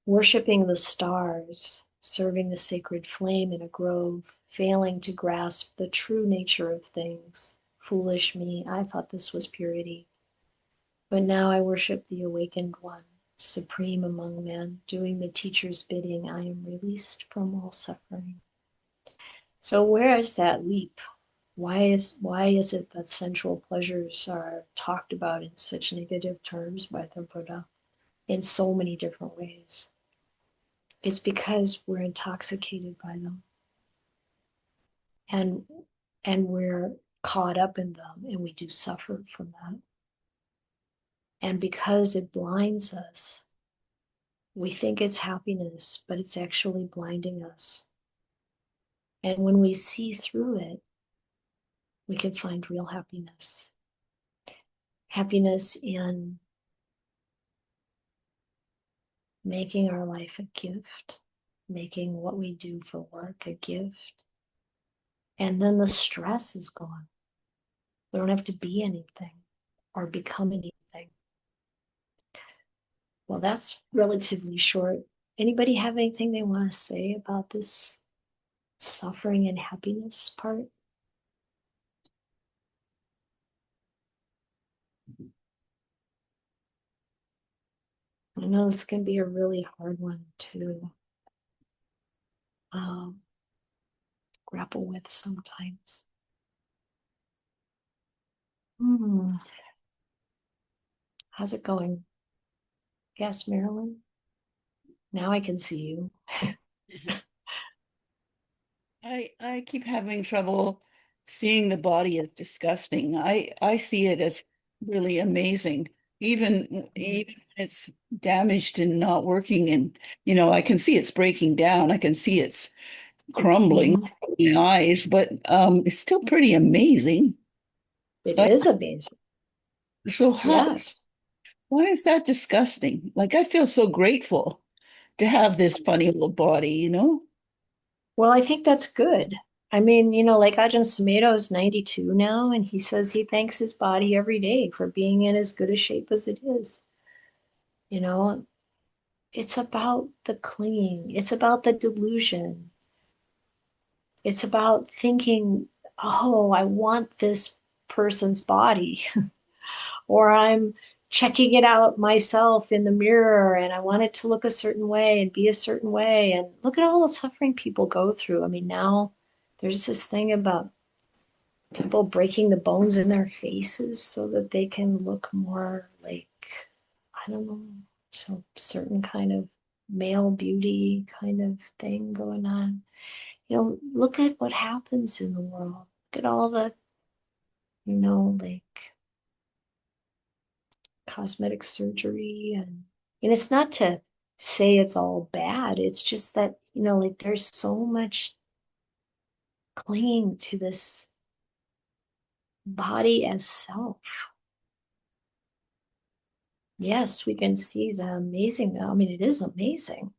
worshipping the stars, serving the sacred flame in a grove, failing to grasp the true nature of things. Foolish me, I thought this was purity. But now I worship the awakened one, supreme among men, doing the teacher's bidding. I am released from all suffering. So where is that leap? Why is it that sensual pleasures are talked about in such negative terms by the Buddha in so many different ways? It's because we're intoxicated by them. And we're caught up in them, and we do suffer from that. And because it blinds us, we think it's happiness, but it's actually blinding us. And when we see through it, we can find real happiness. Happiness in making our life a gift, making what we do for work a gift. And then the stress is gone. We don't have to be anything or become anything. Well, that's relatively short. Anybody have anything they want to say about this suffering and happiness part? I know this can be a really hard one to grapple with sometimes. How's it going? Yes, Marilyn? Now I can see you. I keep having trouble seeing the body as disgusting. I see it as really amazing. Even when it's damaged and not working, and I can see it's breaking down. I can see it's crumbling in my eyes, but it's still pretty amazing. It Like, is amazing. so Yes. why is that disgusting? Like, I feel so grateful to have this funny little body. Well, I think that's good. I mean, like Ajahn Sumedho is 92 now, and he says he thanks his body every day for being in as good a shape as it is. It's about the clinging, it's about the delusion. It's about thinking, oh, I want this person's body, or I'm checking it out myself in the mirror and I want it to look a certain way and be a certain way. And look at all the suffering people go through. I mean, now there's this thing about people breaking the bones in their faces so that they can look more like, I don't know, some certain kind of male beauty kind of thing going on. Look at what happens in the world. Look at all the, like cosmetic surgery and it's not to say it's all bad. It's just that, like there's so much clinging to this body as self. Yes, we can see the amazing, I mean, it is amazing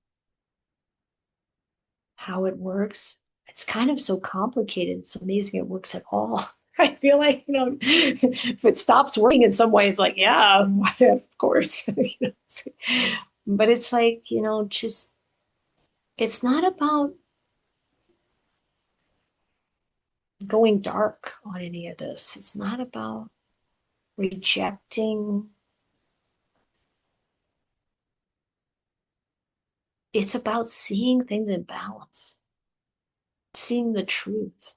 how it works. It's kind of so complicated. It's amazing it works at all. I feel like, if it stops working in some ways, like, yeah, of course. But it's like, just, it's not about going dark on any of this. It's not about rejecting. It's about seeing things in balance, seeing the truth.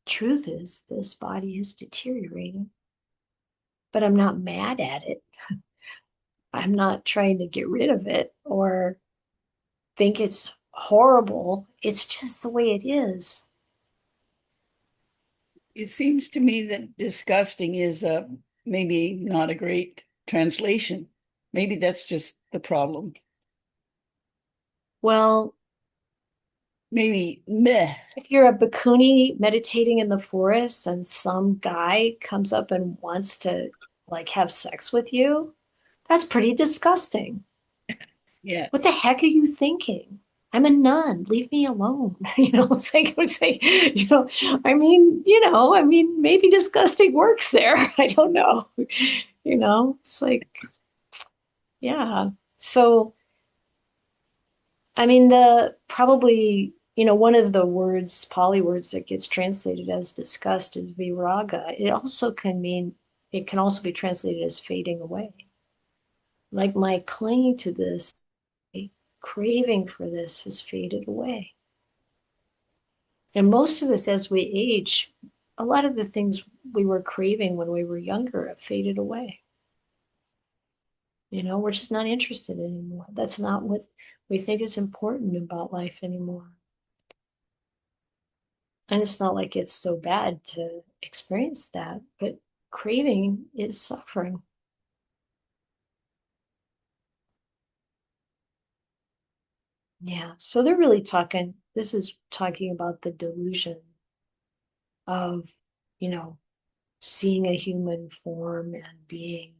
Truth is this body is deteriorating, but I'm not mad at it. I'm not trying to get rid of it or think it's horrible. It's just the way it is. It seems to me that disgusting is maybe not a great translation. Maybe that's just the problem. Well, Maybe meh. if you're a bhikkhuni meditating in the forest and some guy comes up and wants to like have sex with you, that's pretty disgusting. Yeah. What the heck are you thinking? I'm a nun. Leave me alone. It's like, I mean, maybe disgusting works there. I don't know. It's like, yeah. So, I mean, one of the words, Pali words that gets translated as disgust is viraga. It can also be translated as fading away. Like my clinging to this, craving for this has faded away. And most of us, as we age, a lot of the things we were craving when we were younger have faded away. We're just not interested anymore. That's not what we think is important about life anymore. And it's not like it's so bad to experience that, but craving is suffering. Yeah. So this is talking about the delusion of, seeing a human form and being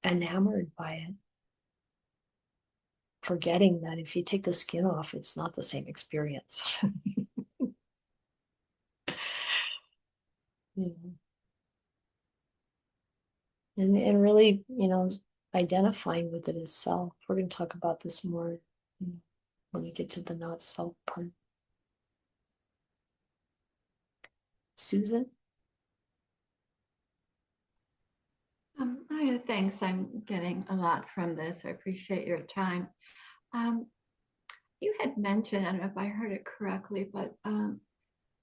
enamored by it, forgetting that if you take the skin off, it's not the same experience. And really, identifying with it as self. We're going to talk about this more when we get to the not self part. Susan? Thanks. I'm getting a lot from this. I appreciate your time. You had mentioned, I don't know if I heard it correctly, but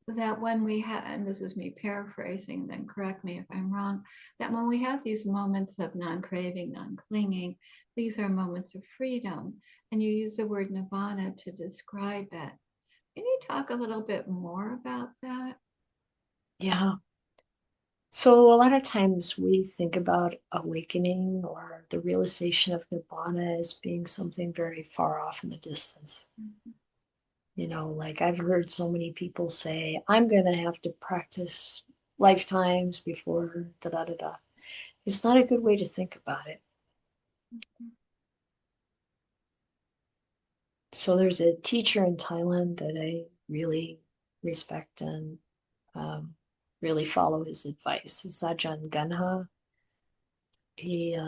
that when we have, and this is me paraphrasing, then correct me if I'm wrong, that when we have these moments of non-craving, non-clinging, these are moments of freedom. And you use the word nirvana to describe it. Can you talk a little bit more about that? Yeah. So a lot of times we think about awakening or the realization of Nibbana as being something very far off in the distance. You know, like I've heard so many people say, I'm going to have to practice lifetimes before da da da da. It's not a good way to think about it. So there's a teacher in Thailand that I really respect and really follow his advice. It's Ajahn Ganha. He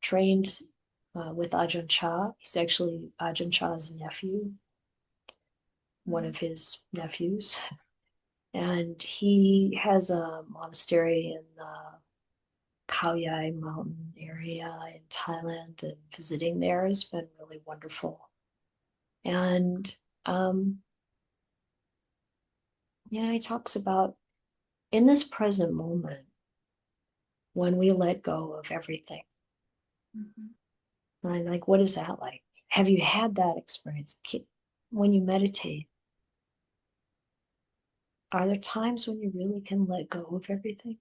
trained with Ajahn Chah. He's actually Ajahn Chah's nephew, one of his nephews. And he has a monastery in the Khao Yai mountain area in Thailand, and visiting there has been really wonderful. And he talks about in this present moment, when we let go of everything. And I'm like, what is that like? Have you had that experience? When you meditate, are there times when you really can let go of everything?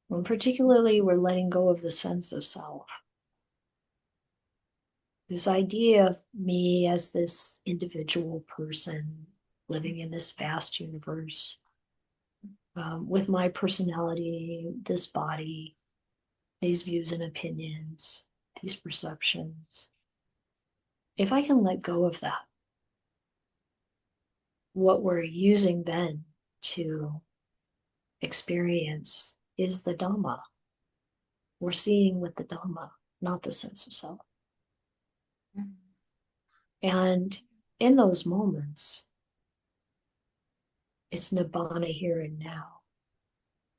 When particularly we're letting go of the sense of self. This idea of me as this individual person living in this vast universe, with my personality, this body, these views and opinions, these perceptions. If I can let go of that, what we're using then to experience is the Dhamma. We're seeing with the Dhamma, not the sense of self. And in those moments, it's Nibbana here and now.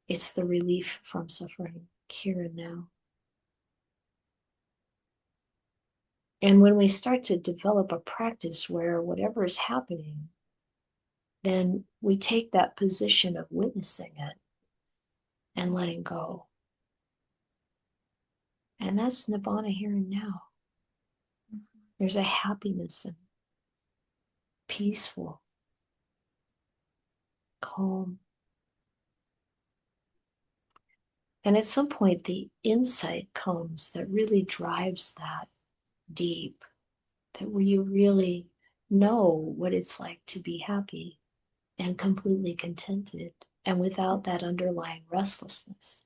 It's the relief from suffering here and now. And when we start to develop a practice where whatever is happening, then we take that position of witnessing it and letting go. And that's Nibbana here and now. There's a happiness and peaceful, calm. And at some point, the insight comes that really drives that deep, that where you really know what it's like to be happy and completely contented and without that underlying restlessness.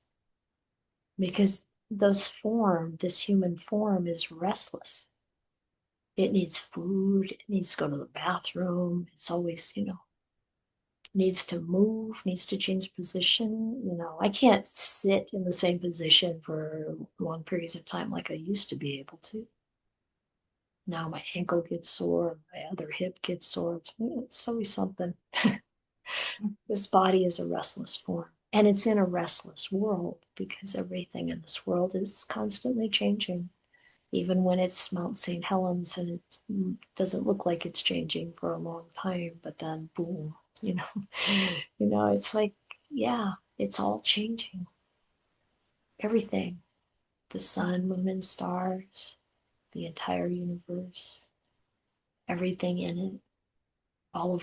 Because this human form is restless. It needs food, it needs to go to the bathroom, it's always, needs to move, needs to change position. I can't sit in the same position for long periods of time like I used to be able to. Now my ankle gets sore, my other hip gets sore. It's always something. This body is a restless form, and it's in a restless world because everything in this world is constantly changing. Even when it's Mount St. Helens and it doesn't look like it's changing for a long time, but then boom, it's like, yeah, it's all changing. Everything, the sun, moon, and stars, the entire universe, everything in it, all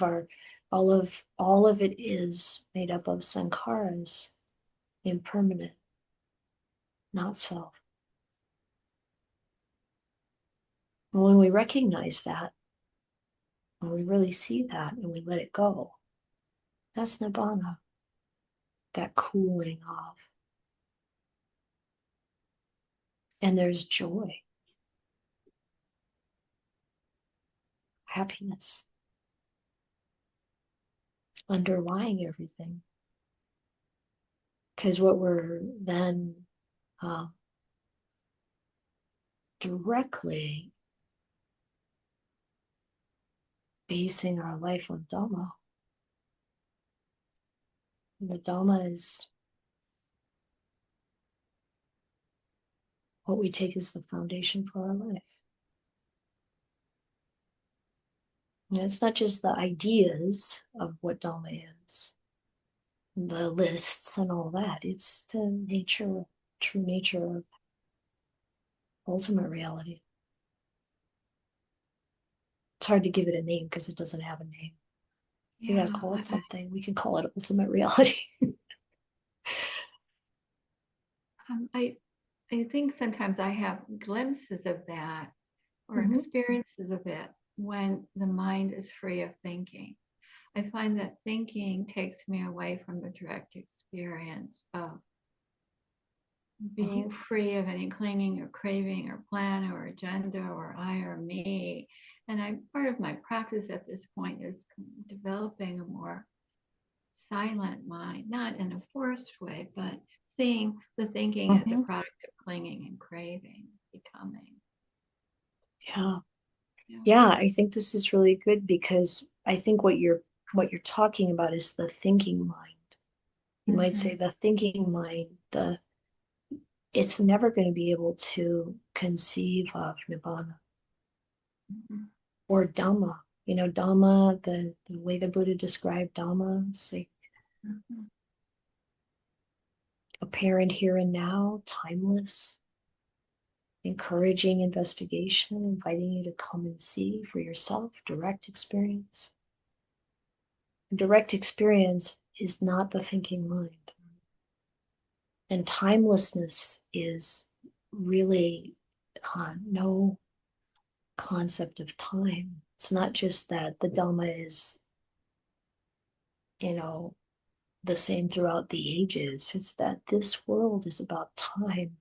of it is made up of sankharas, impermanent, not self. And when we recognize that, when we really see that and we let it go, that's Nibbana, that cooling off. And there's joy, happiness underlying everything. Because what we're then directly basing our life on Dhamma. And the Dhamma is what we take as the foundation for our life. And it's not just the ideas of what Dhamma is, the lists and all that. It's the nature, true nature of ultimate reality. It's hard to give it a name because it doesn't have a name. You gotta call it something. We can call it ultimate reality. I think sometimes I have glimpses of that or Mhm. experiences of it when the mind is free of thinking. I find that thinking takes me away from the direct experience of being free of any clinging or craving or plan or agenda or I or me. And part of my practice at this point is developing a more silent mind, not in a forced way, but seeing the thinking as a Mhm. product of clinging and craving, becoming. Yeah. Yeah. Yeah, I think this is really good because I think what you're talking about is the thinking mind. You might say the thinking mind, it's never going to be able to conceive of nibbana or dhamma. You know, dhamma, the way the Buddha described dhamma, it's like apparent here and now, timeless, encouraging investigation, inviting you to come and see for yourself, direct experience. Direct experience is not the thinking mind. And timelessness is really no concept of time. It's not just that the Dhamma is, the same throughout the ages. It's that this world is about time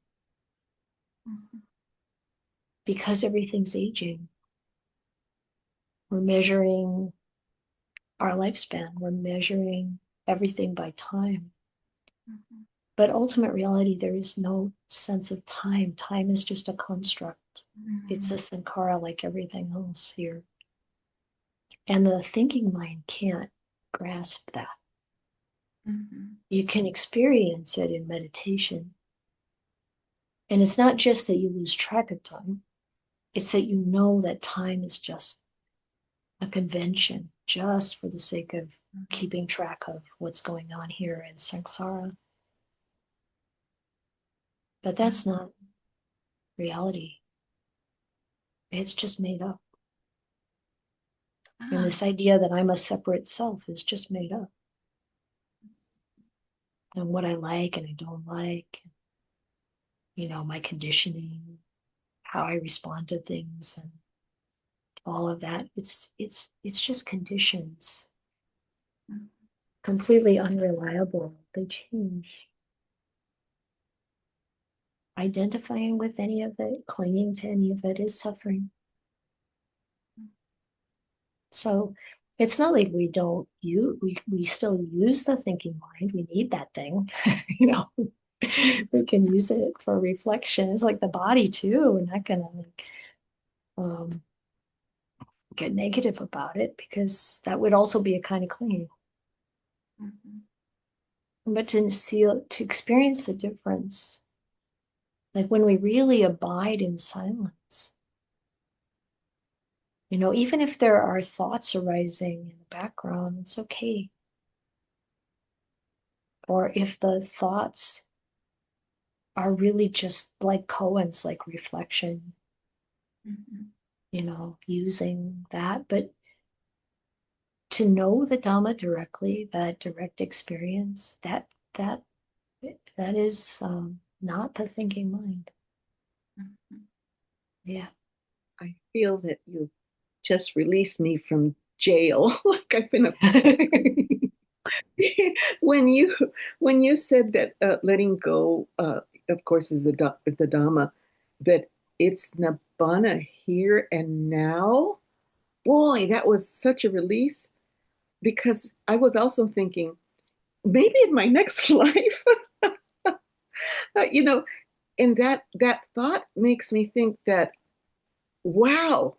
because everything's aging. We're measuring our lifespan, we're measuring everything by time. But ultimate reality, there is no sense of time. Time is just a construct. It's a sankhara like everything else here. And the thinking mind can't grasp that. You can experience it in meditation. And it's not just that you lose track of time, it's that you know that time is just a convention, just for the sake of keeping track of what's going on here in samsara. But that's not reality. It's just made up. And this idea that I'm a separate self is just made up. And what I like and I don't like, my conditioning, how I respond to things and all of that. It's just conditions. Completely unreliable. They change. Identifying with any of it, clinging to any of it is suffering. So it's not like we don't use, we still use the thinking mind. We need that thing, we can use it for reflection. It's like the body too. We're not gonna get negative about it because that would also be a kind of clinging. But to experience the difference, like when we really abide in silence, even if there are thoughts arising in the background, it's okay. Or if the thoughts are really just like koans, like reflection, using that. But to know the Dhamma directly, that direct experience, that is not the thinking mind. Yeah. I feel that you just released me from jail. Like I've been when you said that letting go, of course, is the Dhamma, that it's nibbana here and now. Boy, that was such a release because I was also thinking maybe in my next life, you know, and that thought makes me think that wow,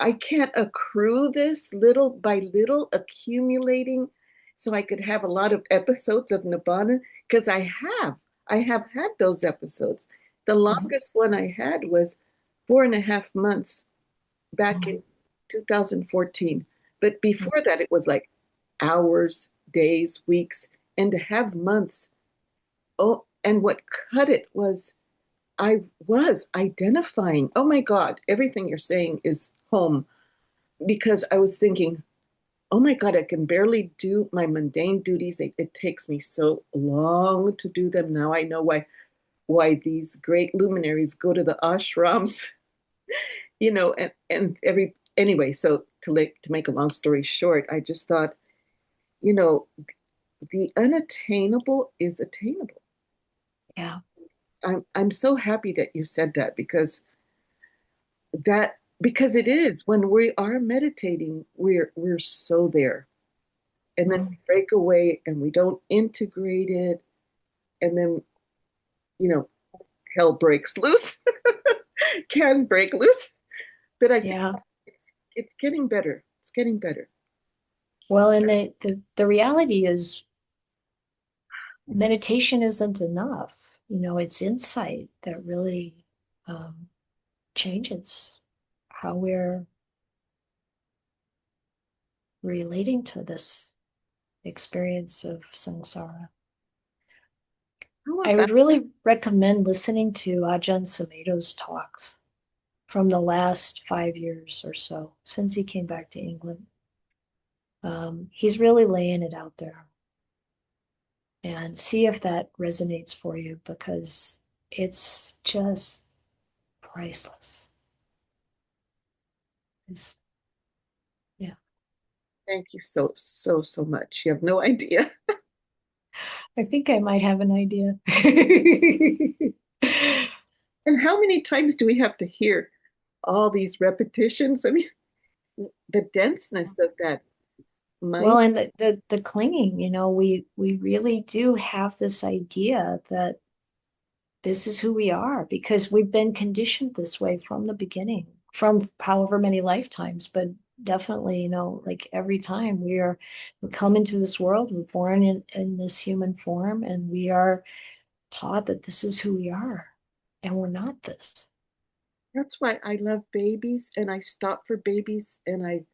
I can't accrue this little by little, accumulating, so I could have a lot of episodes of Nibbana because I have had those episodes. The longest one I had was 4.5 months back in 2014. But before that, it was like hours, days, weeks, and to have months. Oh, and what cut it was I was identifying, oh my God, everything you're saying is home, because I was thinking, oh my God, I can barely do my mundane duties. It takes me so long to do them. Now I know why these great luminaries go to the ashrams, and anyway, so to make a long story short, I just thought, you know, the unattainable is attainable. Yeah. I'm so happy that you said that, because it is, when we are meditating, we're so there. And then we break away and we don't integrate it. And then, hell breaks loose, can break loose. But I think Yeah. it's getting better. It's getting better. Well, and the reality is meditation isn't enough. It's insight that really changes how we're relating to this experience of samsara. I would really recommend listening to Ajahn Sumedho's talks from the last 5 years or so, since he came back to England. He's really laying it out there. And see if that resonates for you, because it's just priceless. Yeah. Thank you so, so, so much. You have no idea. I think I might have an idea. And how many times do we have to hear all these repetitions? I mean, the denseness of that mind. Well, and the clinging, we really do have this idea that this is who we are, because we've been conditioned this way from the beginning, from however many lifetimes, but definitely, like every time we come into this world, we're born in this human form, and we are taught that this is who we are, and we're not this. That's why I love babies, and I stop for babies, and I,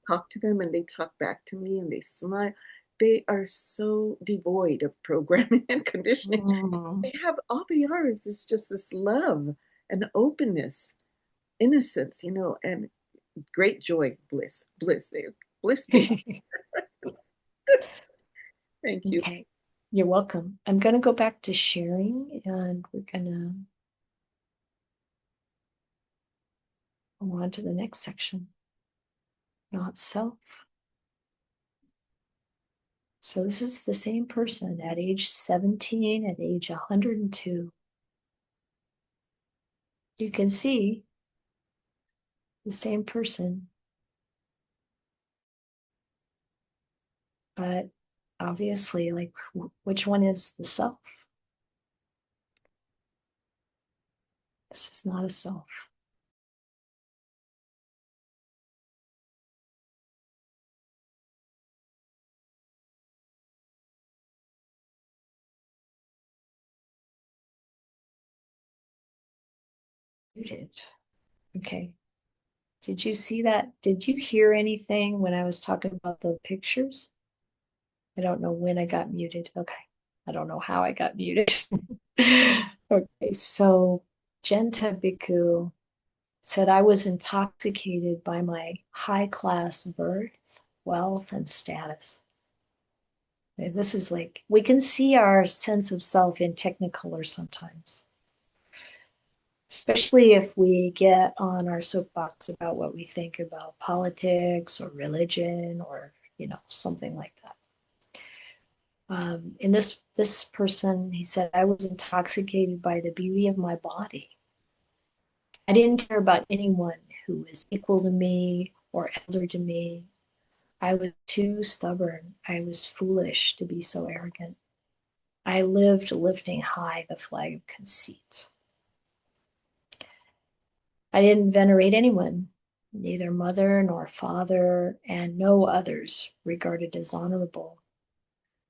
talk to them, and they talk back to me, and they smile. They are so devoid of programming and conditioning. They have, all they are is just this love and openness, innocence, and great joy, bliss. They're bliss babies. Thank you. Okay, you're welcome. I'm going to go back to sharing, and we're going to go on to the next section. Not self. So this is the same person at age 17, at age 102. You can see the same person, but obviously, like, which one is the self? This is not a self. Muted. Okay. Did you see that? Did you hear anything when I was talking about the pictures? I don't know when I got muted. Okay. I don't know how I got muted. Okay, so Genta Bhikkhu said, I was intoxicated by my high-class birth, wealth, and status. And this is like, we can see our sense of self in technicolor sometimes, especially if we get on our soapbox about what we think about politics or religion or, something like that. In this person, he said, I was intoxicated by the beauty of my body. I didn't care about anyone who was equal to me or elder to me. I was too stubborn. I was foolish to be so arrogant. I lived lifting high the flag of conceit. I didn't venerate anyone, neither mother nor father, and no others regarded as honorable.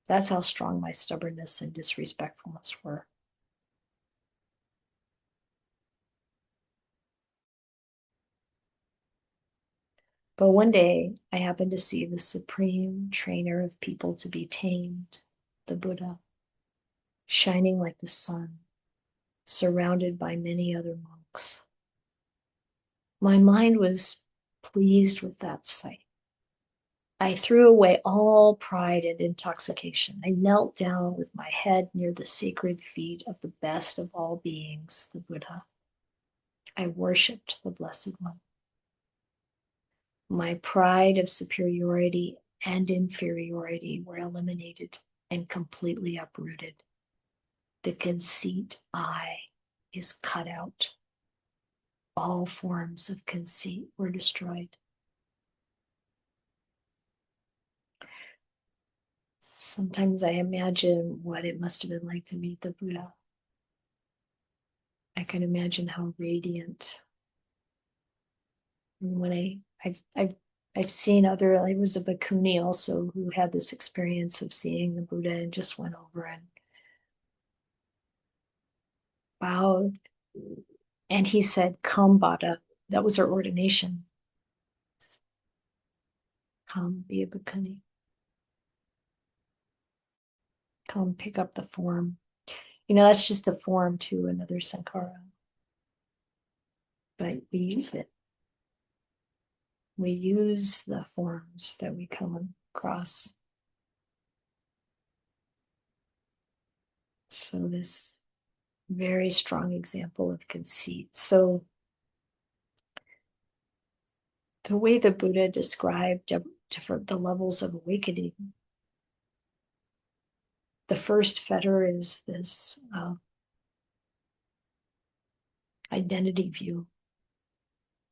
That's how strong my stubbornness and disrespectfulness were. But one day, I happened to see the supreme trainer of people to be tamed, the Buddha, shining like the sun. surrounded by many other monks. My mind was pleased with that sight. I threw away all pride and intoxication. I knelt down with my head near the sacred feet of the best of all beings, the Buddha. I worshipped the Blessed One. My pride of superiority and inferiority were eliminated and completely uprooted. The conceit I is cut out. All forms of conceit were destroyed. Sometimes I imagine what it must have been like to meet the Buddha. I can imagine how radiant. And when I've seen other, I was a bhikkhuni also who had this experience of seeing the Buddha and just went over and bowed. And he said, "Come, Bada." That was our ordination. Come, be a bhikkhuni. Come, pick up the form. You know, that's just a form to another sankhara. But we use it. We use the forms that we come across. So this very strong example of conceit. So the way the Buddha described the levels of awakening, the first fetter is this identity view,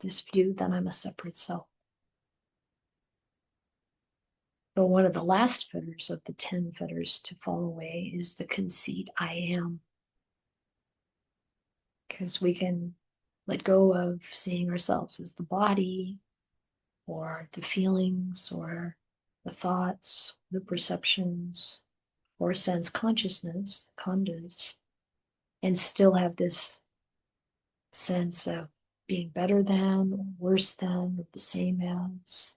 this view that I'm a separate self. But one of the last fetters of the 10 fetters to fall away is the conceit I am. Because we can let go of seeing ourselves as the body or the feelings or the thoughts, the perceptions, or sense consciousness, khandhas, and still have this sense of being better than, or worse than, or the same as.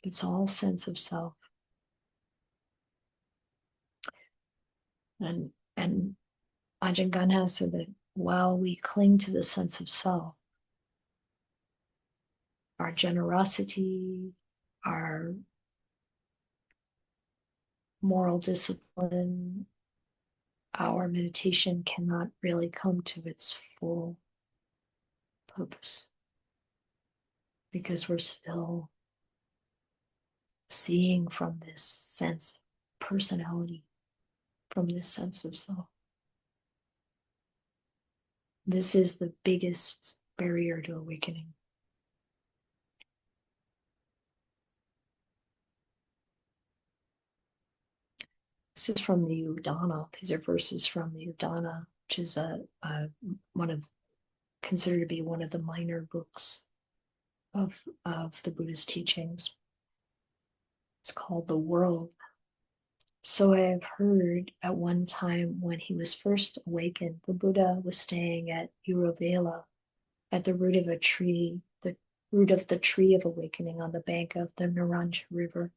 It's all sense of self. And Ajahn Ganha said that while we cling to the sense of self, our generosity, our moral discipline, our meditation cannot really come to its full purpose because we're still seeing from this sense of personality, from this sense of self. This is the biggest barrier to awakening. This is from the Udana. These are verses from the Udana, which is considered to be one of the minor books of the Buddhist teachings. It's called The World. So I have heard at one time when he was first awakened, the Buddha was staying at Uravela at the root of a tree, the root of the tree of awakening on the bank of the Naranja River.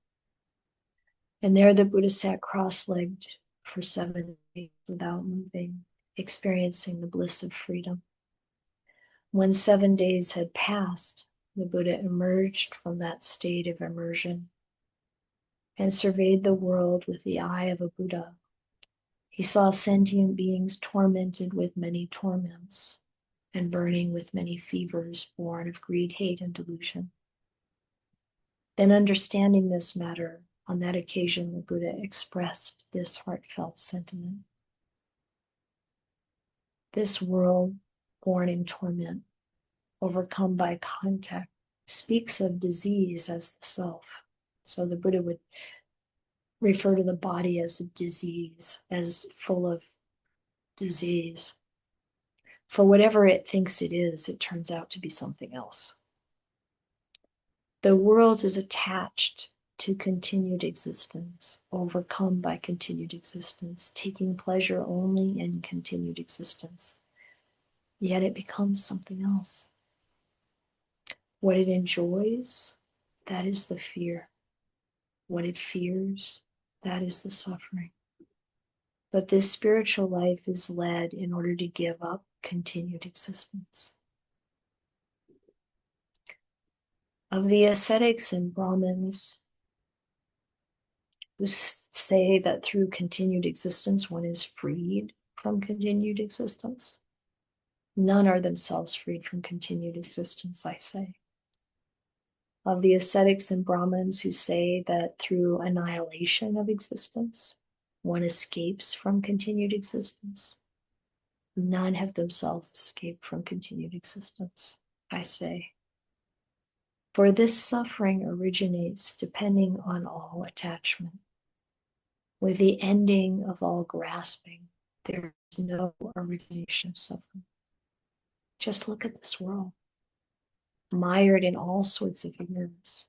And there the Buddha sat cross-legged for 7 days without moving, experiencing the bliss of freedom. When 7 days had passed, the Buddha emerged from that state of immersion and surveyed the world with the eye of a Buddha. He saw sentient beings tormented with many torments and burning with many fevers born of greed, hate, and delusion. Then, understanding this matter, on that occasion, the Buddha expressed this heartfelt sentiment. This world, born in torment, overcome by contact, speaks of disease as the self. So the Buddha would refer to the body as a disease, as full of disease. For whatever it thinks it is, it turns out to be something else. The world is attached to continued existence, overcome by continued existence, taking pleasure only in continued existence. Yet it becomes something else. What it enjoys, that is the fear. What it fears, that is the suffering. But this spiritual life is led in order to give up continued existence. Of the ascetics and Brahmins who say that through continued existence one is freed from continued existence, none are themselves freed from continued existence, I say. Of the ascetics and Brahmins who say that through annihilation of existence, one escapes from continued existence, none have themselves escaped from continued existence, I say. For this suffering originates depending on all attachment. With the ending of all grasping, there is no origination of suffering. Just look at this world, mired in all sorts of ignorance.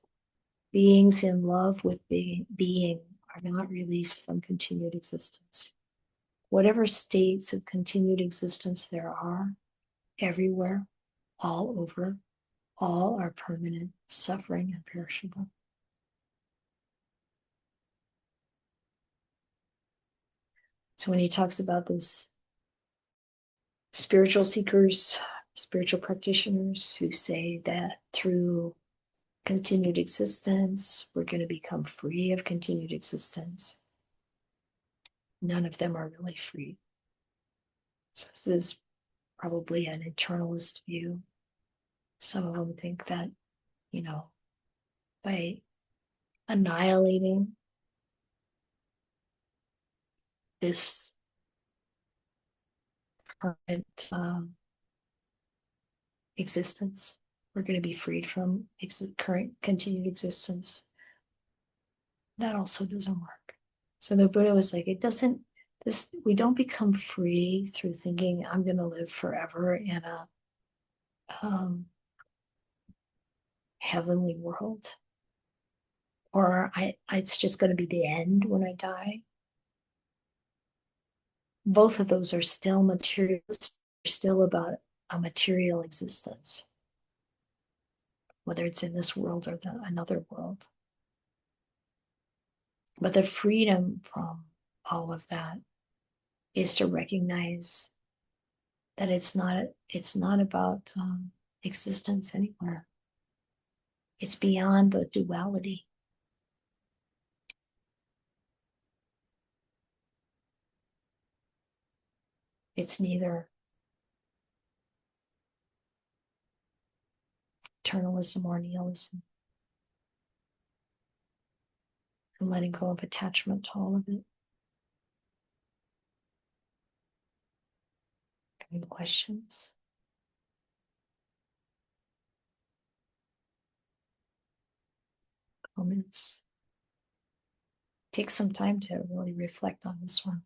Beings in love with being are not released from continued existence. Whatever states of continued existence there are, everywhere, all over, all are permanent, suffering, and perishable. So when he talks about this, spiritual seekers, spiritual practitioners who say that through continued existence, we're going to become free of continued existence, none of them are really free. So this is probably an internalist view. Some of them think that, by annihilating this current existence, we're going to be freed from current continued existence. That also doesn't work. So the Buddha was like, we don't become free through thinking I'm going to live forever in a heavenly world, or it's just going to be the end when I die. Both of those are still materialistic, still about a material existence, whether it's in this world or another world. But the freedom from all of that is to recognize that it's not about existence anywhere. It's beyond the duality. It's neither eternalism or nihilism. And letting go of attachment to all of it. Any questions? Comments? Take some time to really reflect on this one.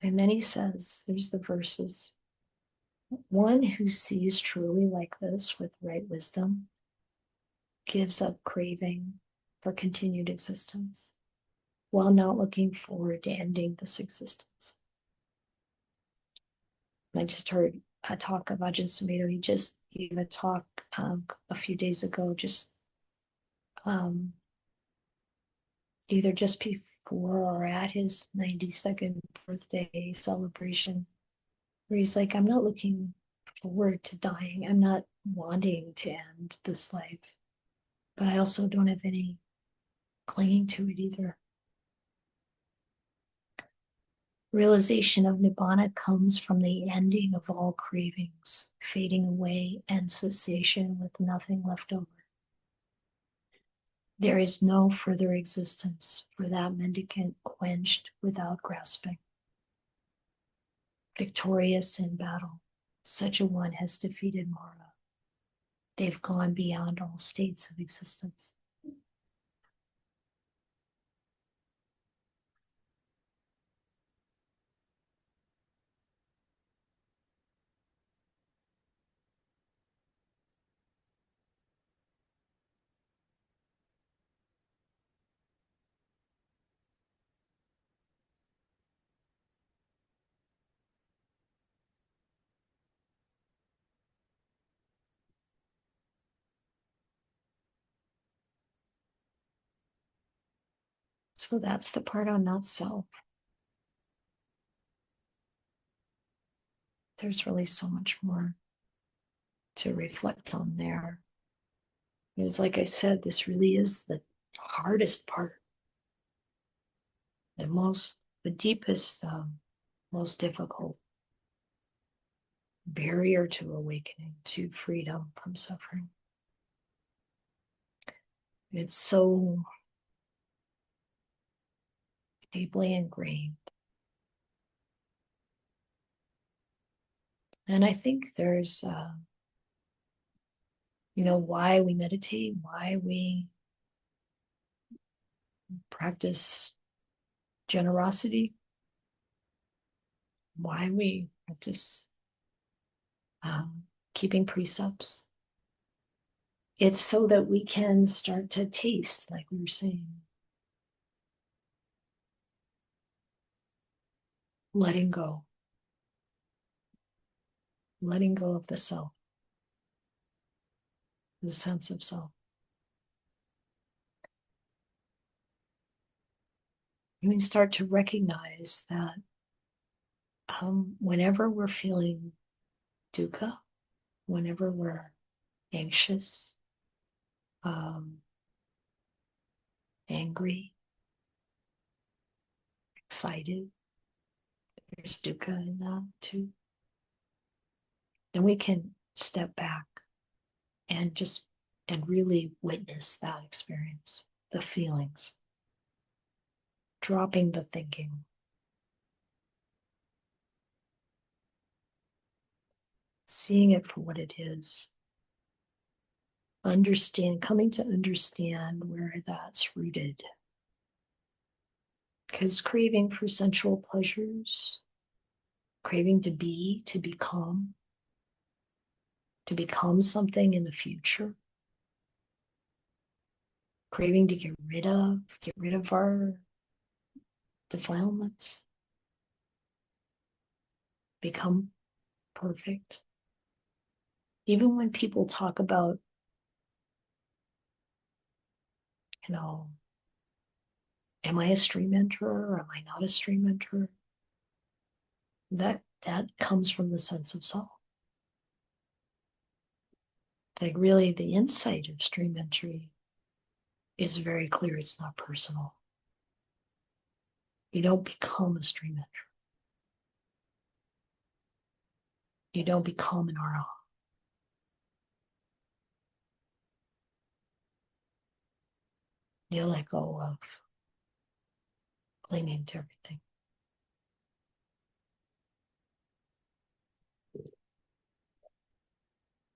And then he says, there's the verses. One who sees truly like this with right wisdom gives up craving for continued existence while not looking forward to ending this existence. I just heard a talk of Ajahn Sumedho. He just gave a talk a few days ago, just either just before or at his 92nd birthday celebration, where he's like, I'm not looking forward to dying. I'm not wanting to end this life, but I also don't have any clinging to it either. Realization of Nibbana comes from the ending of all cravings, fading away, and cessation with nothing left over. There is no further existence for that mendicant quenched without grasping. Victorious in battle, such a one has defeated Mara. They've gone beyond all states of existence. So that's the part on not self. There's really so much more to reflect on there. Because like I said, this really is the hardest part. The deepest, most difficult barrier to awakening, to freedom from suffering. It's so deeply ingrained. And I think there's, why we meditate, why we practice generosity, why we practice keeping precepts. It's so that we can start to taste, like we were saying, letting go of the self, the sense of self. And we start to recognize that whenever we're feeling dukkha, whenever we're anxious, angry, excited, there's dukkha in that too, then we can step back and really witness that experience, the feelings, dropping the thinking. Seeing it for what it is. Coming to understand where that's rooted. Because craving for sensual pleasures, craving to become something in the future, craving to get rid of our defilements, become perfect. Even when people talk about, am I a stream enterer or am I not a stream enterer? That comes from the sense of self. Like really the insight of stream entry is very clear. It's not personal. You don't become a stream enterer. You don't become an arahant. You let go of clinging to everything.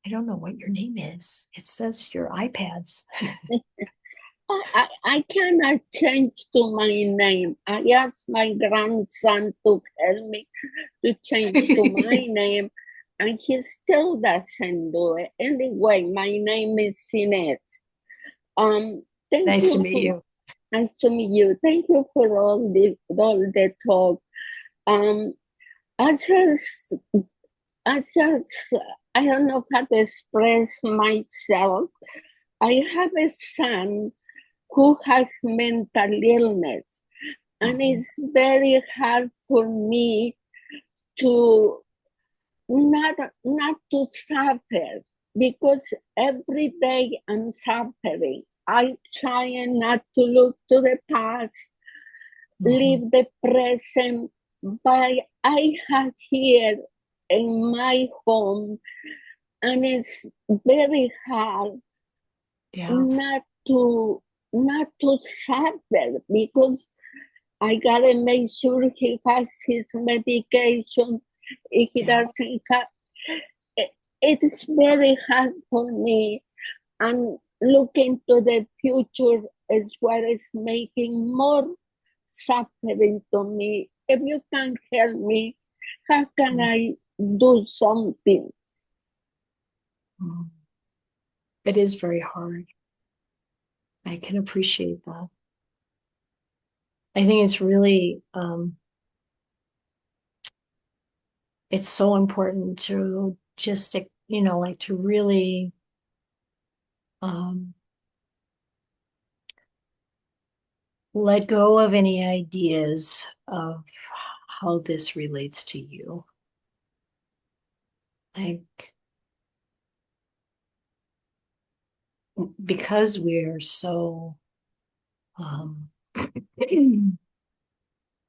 I don't know what your name is. It says your iPads. I cannot change to my name. I asked my grandson to help me to change to my name, and he still doesn't do it. Anyway, my name is Sinette. Nice to meet you. Nice to meet you. Thank you for all the talk. I don't know how to express myself. I have a son who has mental illness, and it's very hard for me to not to suffer, because every day I'm suffering. I try not to look to the past, live the present, but I have here in my home, and it's very hard not to suffer, because I gotta make sure he has his medication. If he doesn't have, it's very hard for me. And looking to the future is what is making more suffering to me. If you can help me, how can I do something? It is very hard. I can appreciate that. I think it's really, it's so important to just, to really let go of any ideas of how this relates to you. Like, because we're so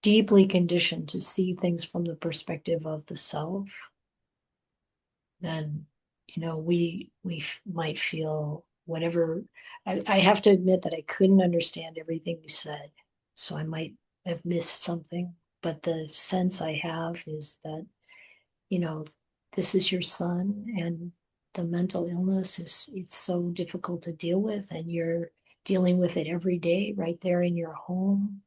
deeply conditioned to see things from the perspective of the self, then, we might feel whatever. I have to admit that I couldn't understand everything you said, so I might have missed something. But the sense I have is that, this is your son, and the mental illness it's so difficult to deal with, and you're dealing with it every day right there in your home.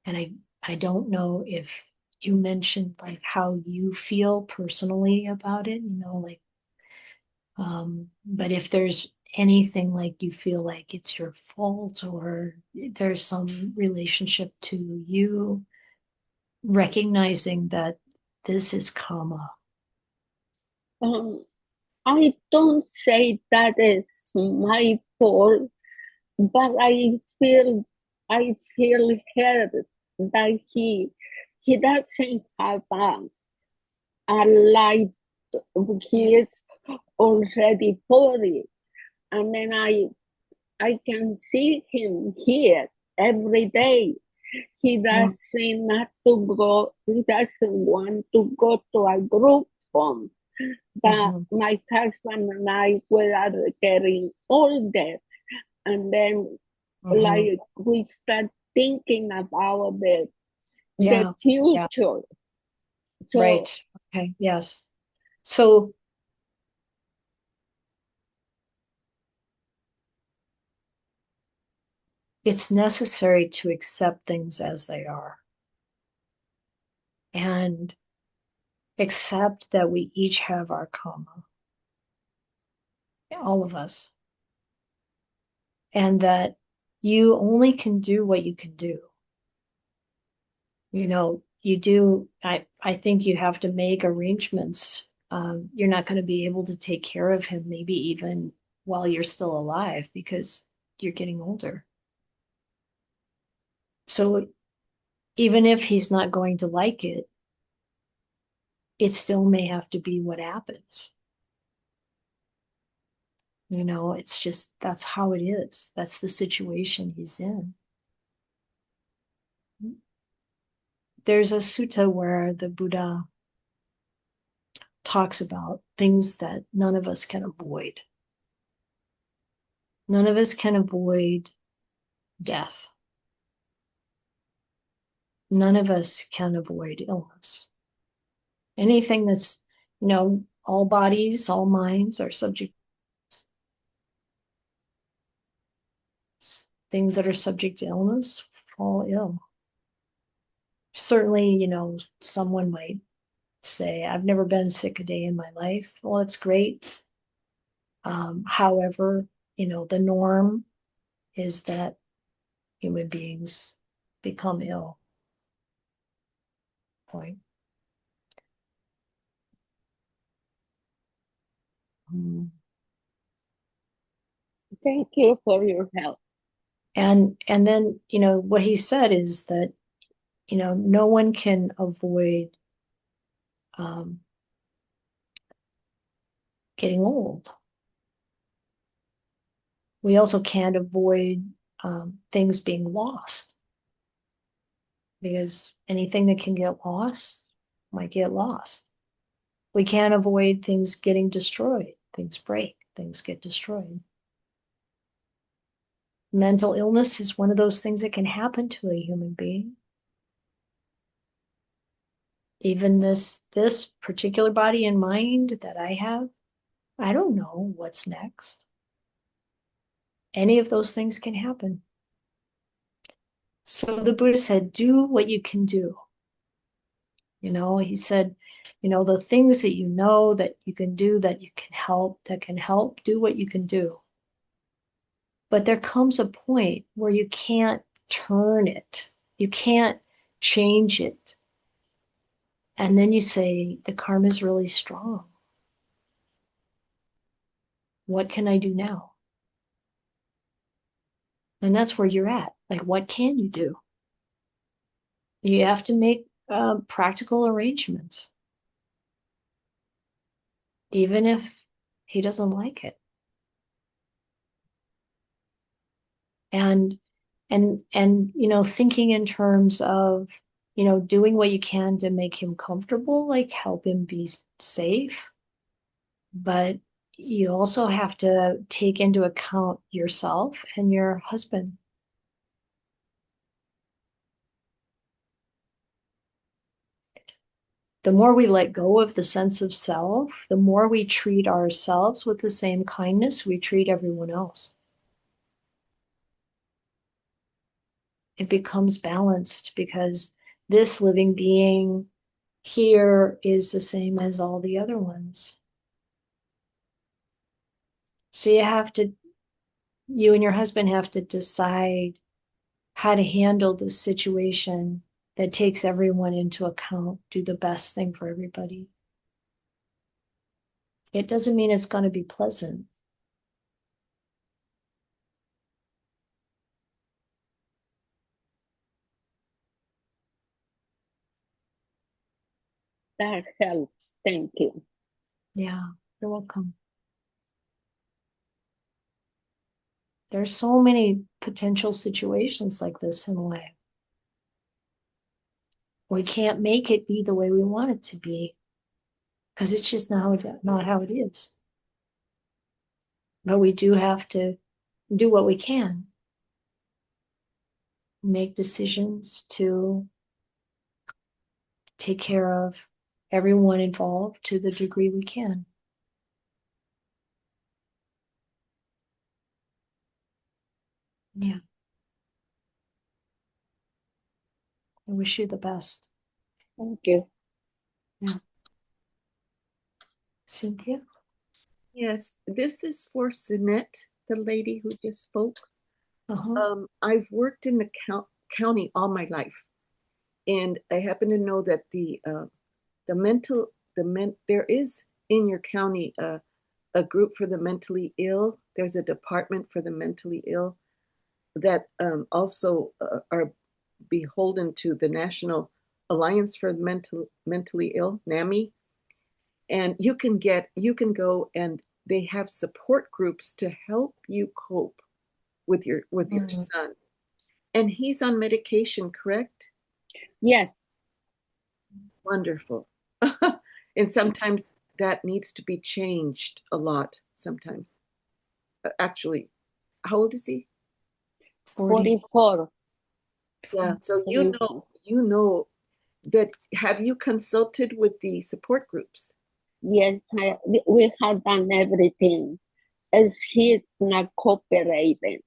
And I don't know if you mentioned like how you feel personally about it, like, but if there's anything like you feel like it's your fault or there's some relationship to you, recognizing that this is karma. Um, I don't say that is my fault, but I feel hurt that he doesn't have a life. He is already 40, and then I can see him here every day. He doesn't not to go. He doesn't want to go to a group home. That my husband and I we are getting older, and then like we start thinking about the future. Yeah. So, right. Okay. Yes. So it's necessary to accept things as they are and accept that we each have our karma, all of us, and that you only can do what you can do. You do, I think you have to make arrangements. You're not going to be able to take care of him, maybe even while you're still alive, because you're getting older. So even if he's not going to like it, it still may have to be what happens. It's just, that's how it is. That's the situation he's in. There's a sutta where the Buddha talks about things that none of us can avoid. None of us can avoid death. None of us can avoid illness. Anything that's, all bodies, all minds are subject. Things that are subject to illness fall ill. Certainly, someone might say, I've never been sick a day in my life. Well, it's great. However, the norm is that human beings become ill. Point. thank you for your help. And then, what he said is that, no one can avoid getting old. We also can't avoid things being lost, because anything that can get lost might get lost. We can't avoid things getting destroyed. Things break, things get destroyed. Mental illness is one of those things that can happen to a human being. Even this particular body and mind that I have, I don't know what's next. Any of those things can happen. So the Buddha said, do what you can do. He said, the things that that you can do, that can help, do what you can do. But there comes a point where you can't turn it. You can't change it. And then you say, the karma is really strong. What can I do now? And that's where you're at. Like, what can you do? You have to make practical arrangements, even if he doesn't like it. And thinking in terms of, doing what you can to make him comfortable, like help him be safe. But you also have to take into account yourself and your husband. The more we let go of the sense of self, the more we treat ourselves with the same kindness we treat everyone else. It becomes balanced because this living being here is the same as all the other ones. So you and your husband have to decide how to handle this situation that takes everyone into account, do the best thing for everybody. It doesn't mean it's going to be pleasant. That helps. Thank you. Yeah, you're welcome. There's so many potential situations like this in life. We can't make it be the way we want it to be because it's just not how it is. But we do have to do what we can. Make decisions to take care of everyone involved to the degree we can. Yeah. I wish you the best. Thank you. Yeah. Cynthia? Yes, this is for Sinette, the lady who just spoke. Uh-huh. I've worked in the county all my life, and I happen to know that there is in your county a group for the mentally ill. There's a department for the mentally ill that also are beholden to the National Alliance for the Mentally Ill, NAMI. And you can go and they have support groups to help you cope with your son. And he's on medication, correct? Yes. Wonderful. And sometimes that needs to be changed a lot sometimes. Actually, how old is he? 44. Yeah, so you know that. Have you consulted with the support groups? Yes, we have done everything. As he's not cooperating.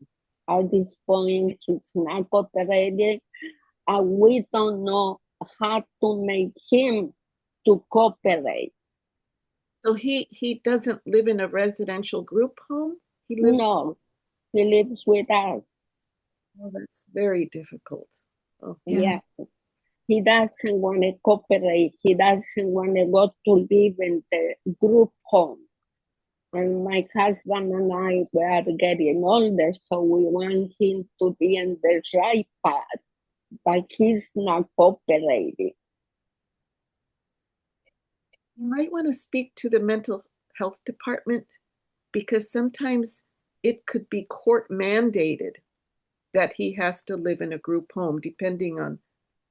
At this point, he's not cooperating. We don't know how to make him to cooperate. So he doesn't live in a residential group home? He lives No, he lives with us. Oh, that's very difficult. Oh, Yeah. He doesn't want to cooperate. He doesn't want to go to live in the group home. And my husband and I, we are getting older, so we want him to be in the right path, but he's not cooperating. you might want to speak to the mental health department because sometimes it could be court mandated that he has to live in a group home depending on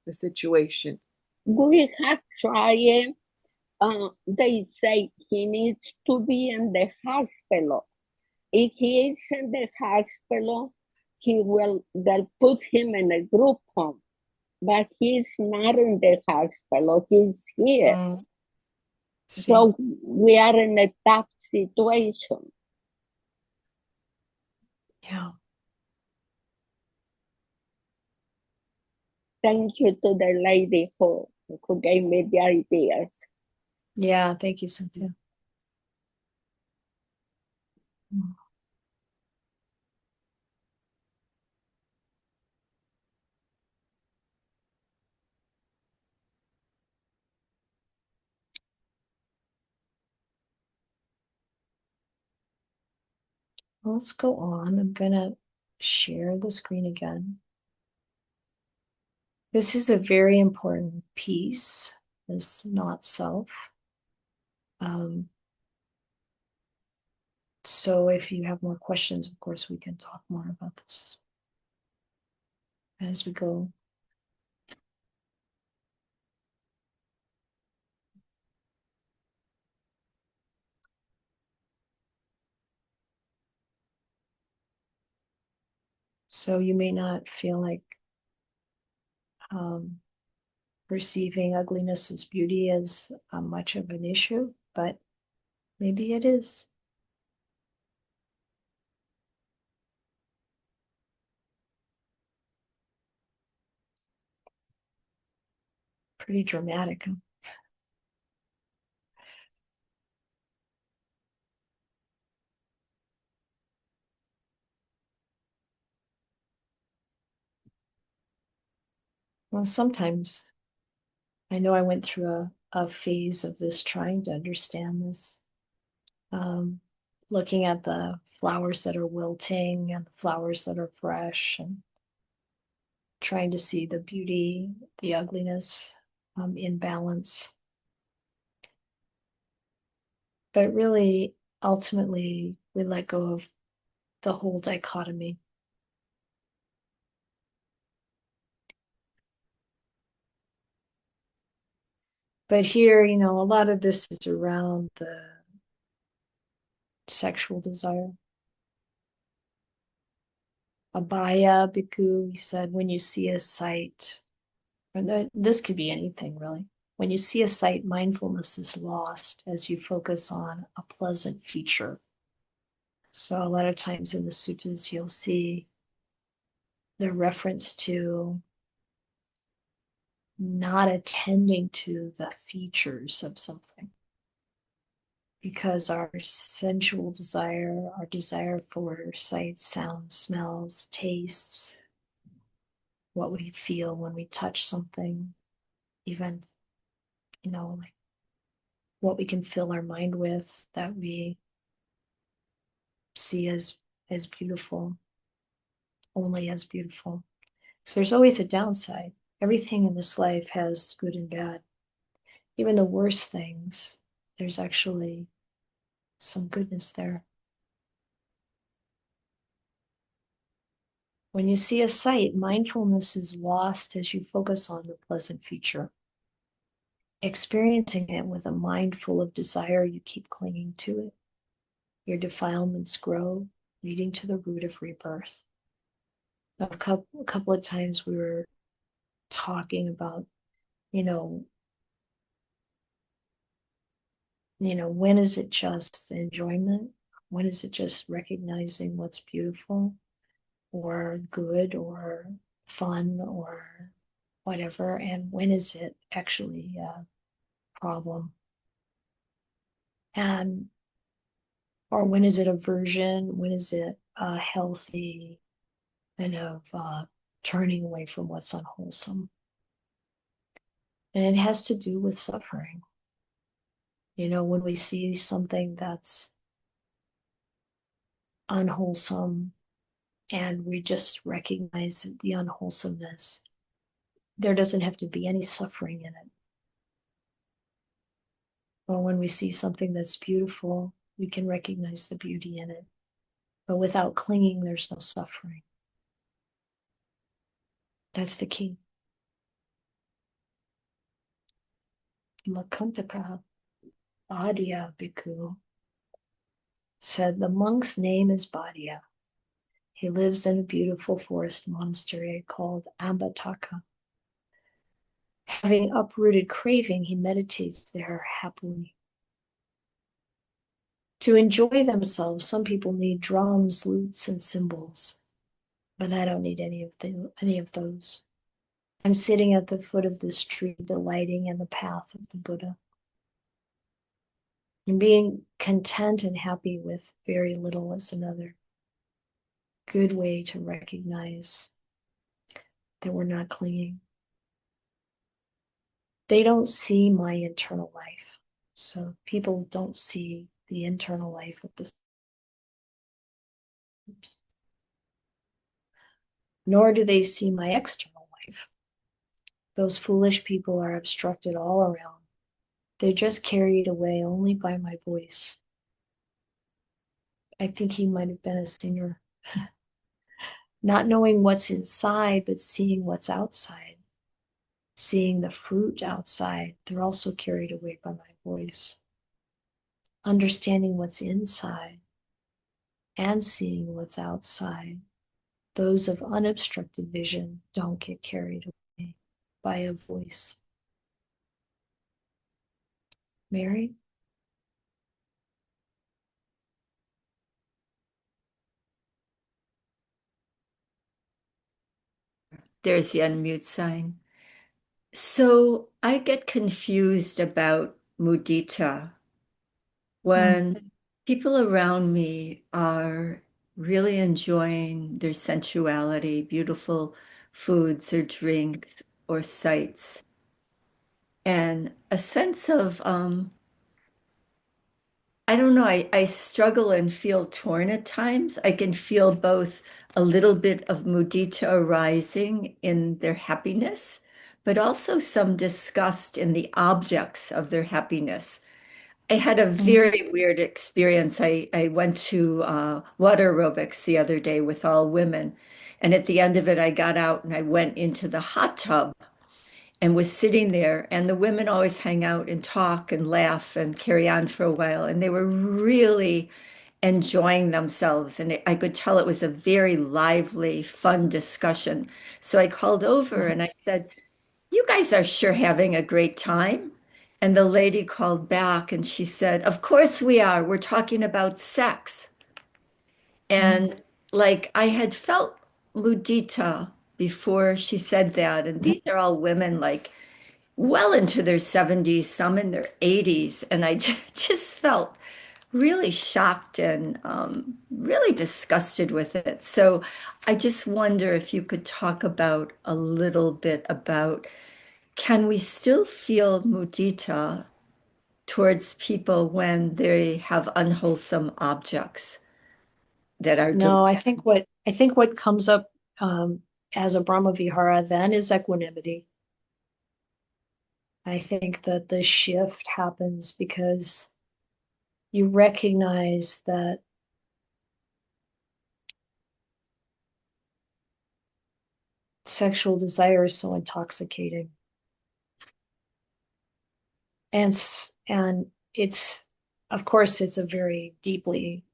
the situation. We have tried. They say he needs to be in the hospital. If he is in the hospital, they'll put him in a group home. But he's not in the hospital, he's here. So we are in a tough situation. Yeah. Thank you to the lady who gave me the ideas. Yeah, thank you, Cynthia. Let's go on. I'm gonna share the screen again. This is a very important piece, this not self. So if you have more questions, of course, we can talk more about this as we go. So you may not feel like perceiving ugliness as beauty is much of an issue, but maybe it is. Pretty dramatic. Huh? Well, sometimes I know I went through a phase of this trying to understand this. Looking at the flowers that are wilting and the flowers that are fresh and trying to see the beauty, the ugliness in balance. But really, ultimately, we let go of the whole dichotomy. But here, a lot of this is around the sexual desire. Abhaya Bhikkhu, he said, when you see a sight, this could be anything really. When you see a sight, mindfulness is lost as you focus on a pleasant feature. So a lot of times in the suttas, you'll see the reference to not attending to the features of something. Because our sensual desire, our desire for sights, sounds, smells, tastes, what we feel when we touch something, even, like what we can fill our mind with that we see as beautiful, only as beautiful. So there's always a downside. Everything in this life has good and bad. Even the worst things, there's actually some goodness there. When you see a sight, mindfulness is lost as you focus on the pleasant feature. Experiencing it with a mind full of desire, you keep clinging to it. Your defilements grow, leading to the root of rebirth. A couple of times we were talking about, when is it just enjoyment? When is it just recognizing what's beautiful or good or fun or whatever? And when is it actually a problem? And or when is it aversion? When is it healthy and of turning away from what's unwholesome? And it has to do with suffering. When we see something that's unwholesome and we just recognize the unwholesomeness, there doesn't have to be any suffering in it. Or when we see something that's beautiful, we can recognize the beauty in it. But without clinging, there's no suffering. That's the key. Makantaka Bhadya Bhikkhu said, the monk's name is Bhadya. He lives in a beautiful forest monastery called Ambataka. Having uprooted craving, he meditates there happily. To enjoy themselves, some people need drums, lutes, and cymbals, but I don't need any of those. I'm sitting at the foot of this tree, delighting in the path of the Buddha. And being content and happy with very little is another good way to recognize that we're not clinging. They don't see my internal life. So people don't see the internal life of this. nor do they see my external life. Those foolish people are obstructed all around. They're just carried away only by my voice. I think he might have been a singer. Not knowing what's inside, but seeing what's outside. Seeing the fruit outside, they're also carried away by my voice. Understanding what's inside and seeing what's outside, those of unobstructed vision don't get carried away by a voice. Mary? There's the unmute sign. So I get confused about mudita when people around me are really enjoying their sensuality, beautiful foods or drinks or sights, and a sense of I don't know, I struggle and feel torn at times. I can feel both a little bit of mudita arising in their happiness, but also some disgust in the objects of their happiness. I had a very weird experience. I went to water aerobics the other day with all women. And at the end of it, I got out and I went into the hot tub and was sitting there. And the women always hang out and talk and laugh and carry on for a while. And they were really enjoying themselves. And I could tell it was a very lively, fun discussion. So I called over and I said, "You guys are sure having a great time." And the lady called back and she said, "Of course we are. We're talking about sex." And like I had felt mudita before she said that. And these are all women like well into their 70s, some in their 80s. And I just felt really shocked and really disgusted with it. So I just wonder if you could talk about a little bit about, can we still feel mudita towards people when they have unwholesome objects that are No, I think what comes up as a Brahma Vihara then is equanimity. I think that the shift happens because you recognize that sexual desire is so intoxicating. And it's, of course, it's a very deeply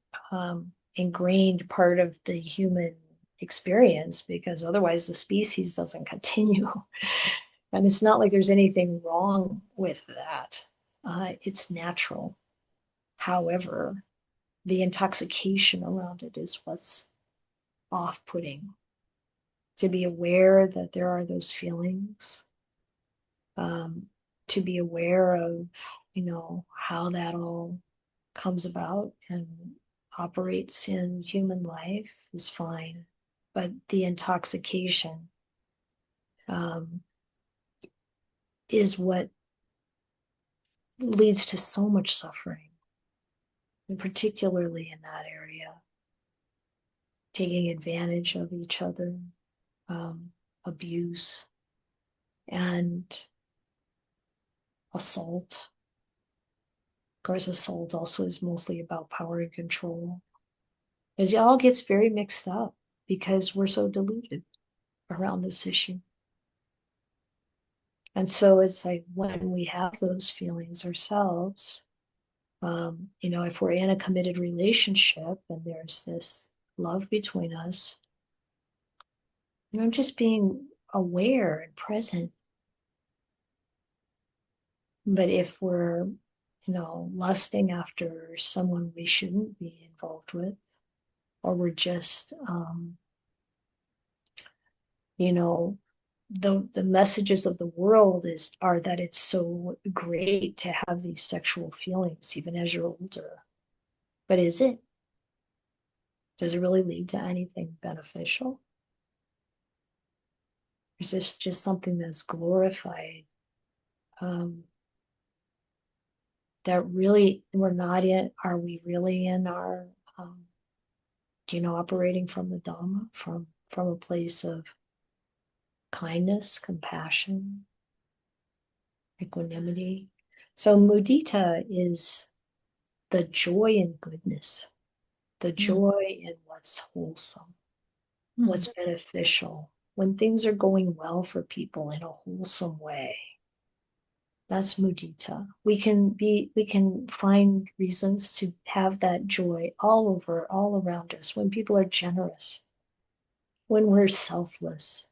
ingrained part of the human experience, because otherwise the species doesn't continue. And it's not like there's anything wrong with that. It's natural. However, the intoxication around it is what's off-putting. To be aware that there are those feelings, to be aware of, how that all comes about and operates in human life is fine. But the intoxication is what leads to so much suffering, and particularly in that area, taking advantage of each other, abuse, and assault. Of course, assault also is mostly about power and control. It all gets very mixed up because we're so deluded around this issue. And so it's like when we have those feelings ourselves, if we're in a committed relationship and there's this love between us, just being aware and present. But if we're, lusting after someone we shouldn't be involved with, or we're just, the messages of the world are that it's so great to have these sexual feelings even as you're older. But is it? Does it really lead to anything beneficial? Or is this just something that's glorified? That really we're not in, are we really in our, operating from the Dhamma, from from a place of kindness, compassion, equanimity. So mudita is the joy in goodness, the joy in what's wholesome, what's beneficial, when things are going well for people in a wholesome way. That's mudita. We can find reasons to have that joy all over, all around us, when people are generous, when we're selfless,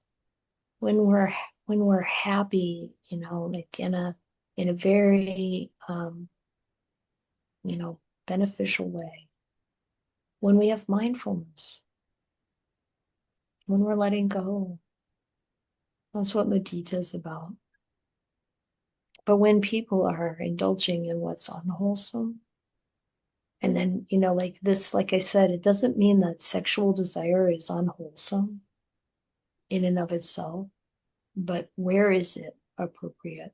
when we're happy, like in a very beneficial way, when we have mindfulness, when we're letting go. That's what mudita is about. But when people are indulging in what's unwholesome, and then, like this, like I said, it doesn't mean that sexual desire is unwholesome in and of itself, but where is it appropriate?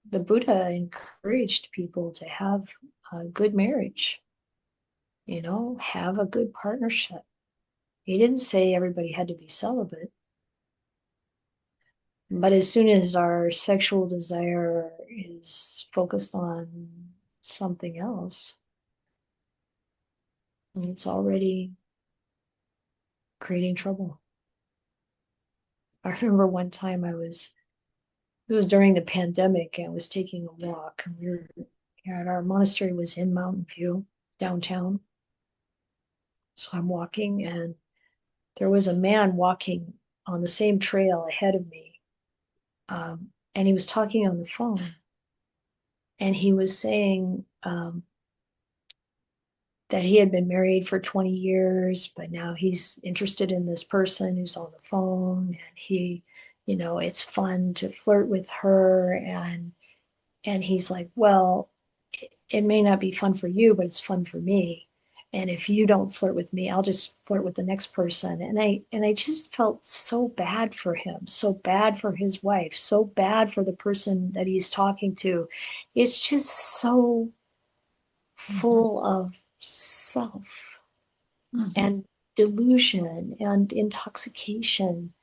The Buddha encouraged people to have a good marriage, have a good partnership. He didn't say everybody had to be celibate. But as soon as our sexual desire is focused on something else, it's already creating trouble. I remember one time it was during the pandemic, and I was taking a walk, and our monastery was in Mountain View, downtown. So I'm walking, and there was a man walking on the same trail ahead of me. And he was talking on the phone, and he was saying that he had been married for 20 years, but now he's interested in this person who's on the phone, and he, it's fun to flirt with her. And he's like, well, it may not be fun for you, but it's fun for me. And if you don't flirt with me, I'll just flirt with the next person. And I just felt so bad for him, so bad for his wife, so bad for the person that he's talking to. It's just so full of self and delusion and intoxication.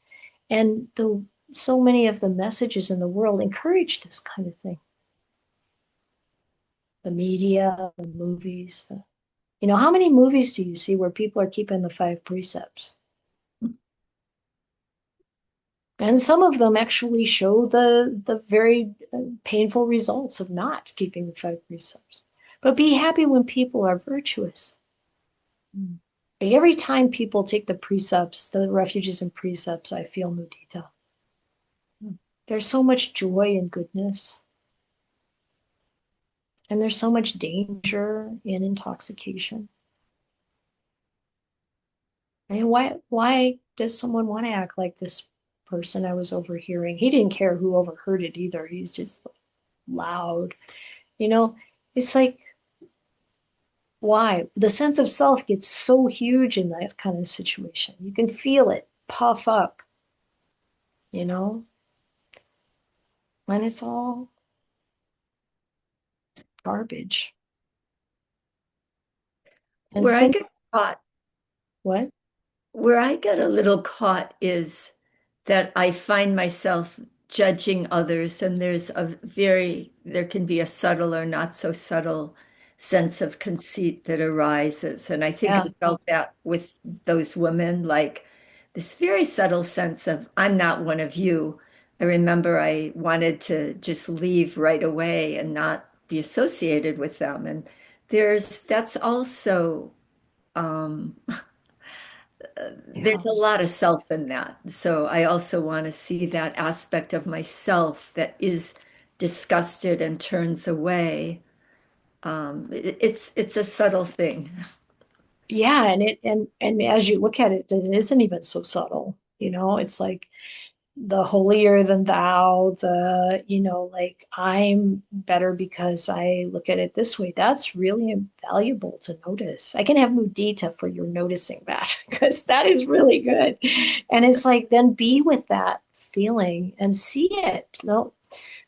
And so many of the messages in the world encourage this kind of thing. The media, the movies, how many movies do you see where people are keeping the 5 precepts? And some of them actually show the very painful results of not keeping the 5 precepts. But be happy when people are virtuous. Like every time people take the precepts, the refuges and precepts, I feel mudita. There's so much joy and goodness. And there's so much danger in intoxication. And why does someone want to act like this person I was overhearing? He didn't care who overheard it either. He's just loud. It's like, why? The sense of self gets so huge in that kind of situation. You can feel it puff up, and it's all garbage. And Where I get caught, what? where I get a little caught is that I find myself judging others, and there can be a subtle or not so subtle sense of conceit that arises. And I think I felt that with those women, like this very subtle sense of, I'm not one of you. I remember I wanted to just leave right away and not be associated with them. And that's also, there's a lot of self in that. So I also want to see that aspect of myself that is disgusted and turns away. It's a subtle thing. Yeah, and as you look at it, it isn't even so subtle. It's like the holier than thou, like I'm better because I look at it this way. That's really valuable to notice. I can have mudita for your noticing that, because that is really good. And it's like, then be with that feeling and see it. No,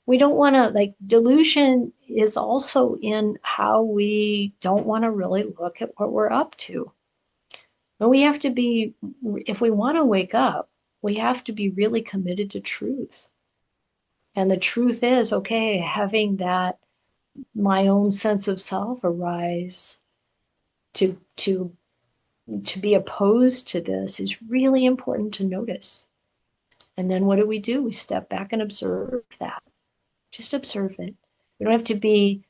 we don't want to, like, delusion is also in how we don't want to really look at what we're up to. But we have to be, if we want to wake up, we have to be really committed to truth. And the truth is, okay, having that my own sense of self arise to be opposed to this is really important to notice. And then what do? We step back and observe that. Just observe it. We don't have to be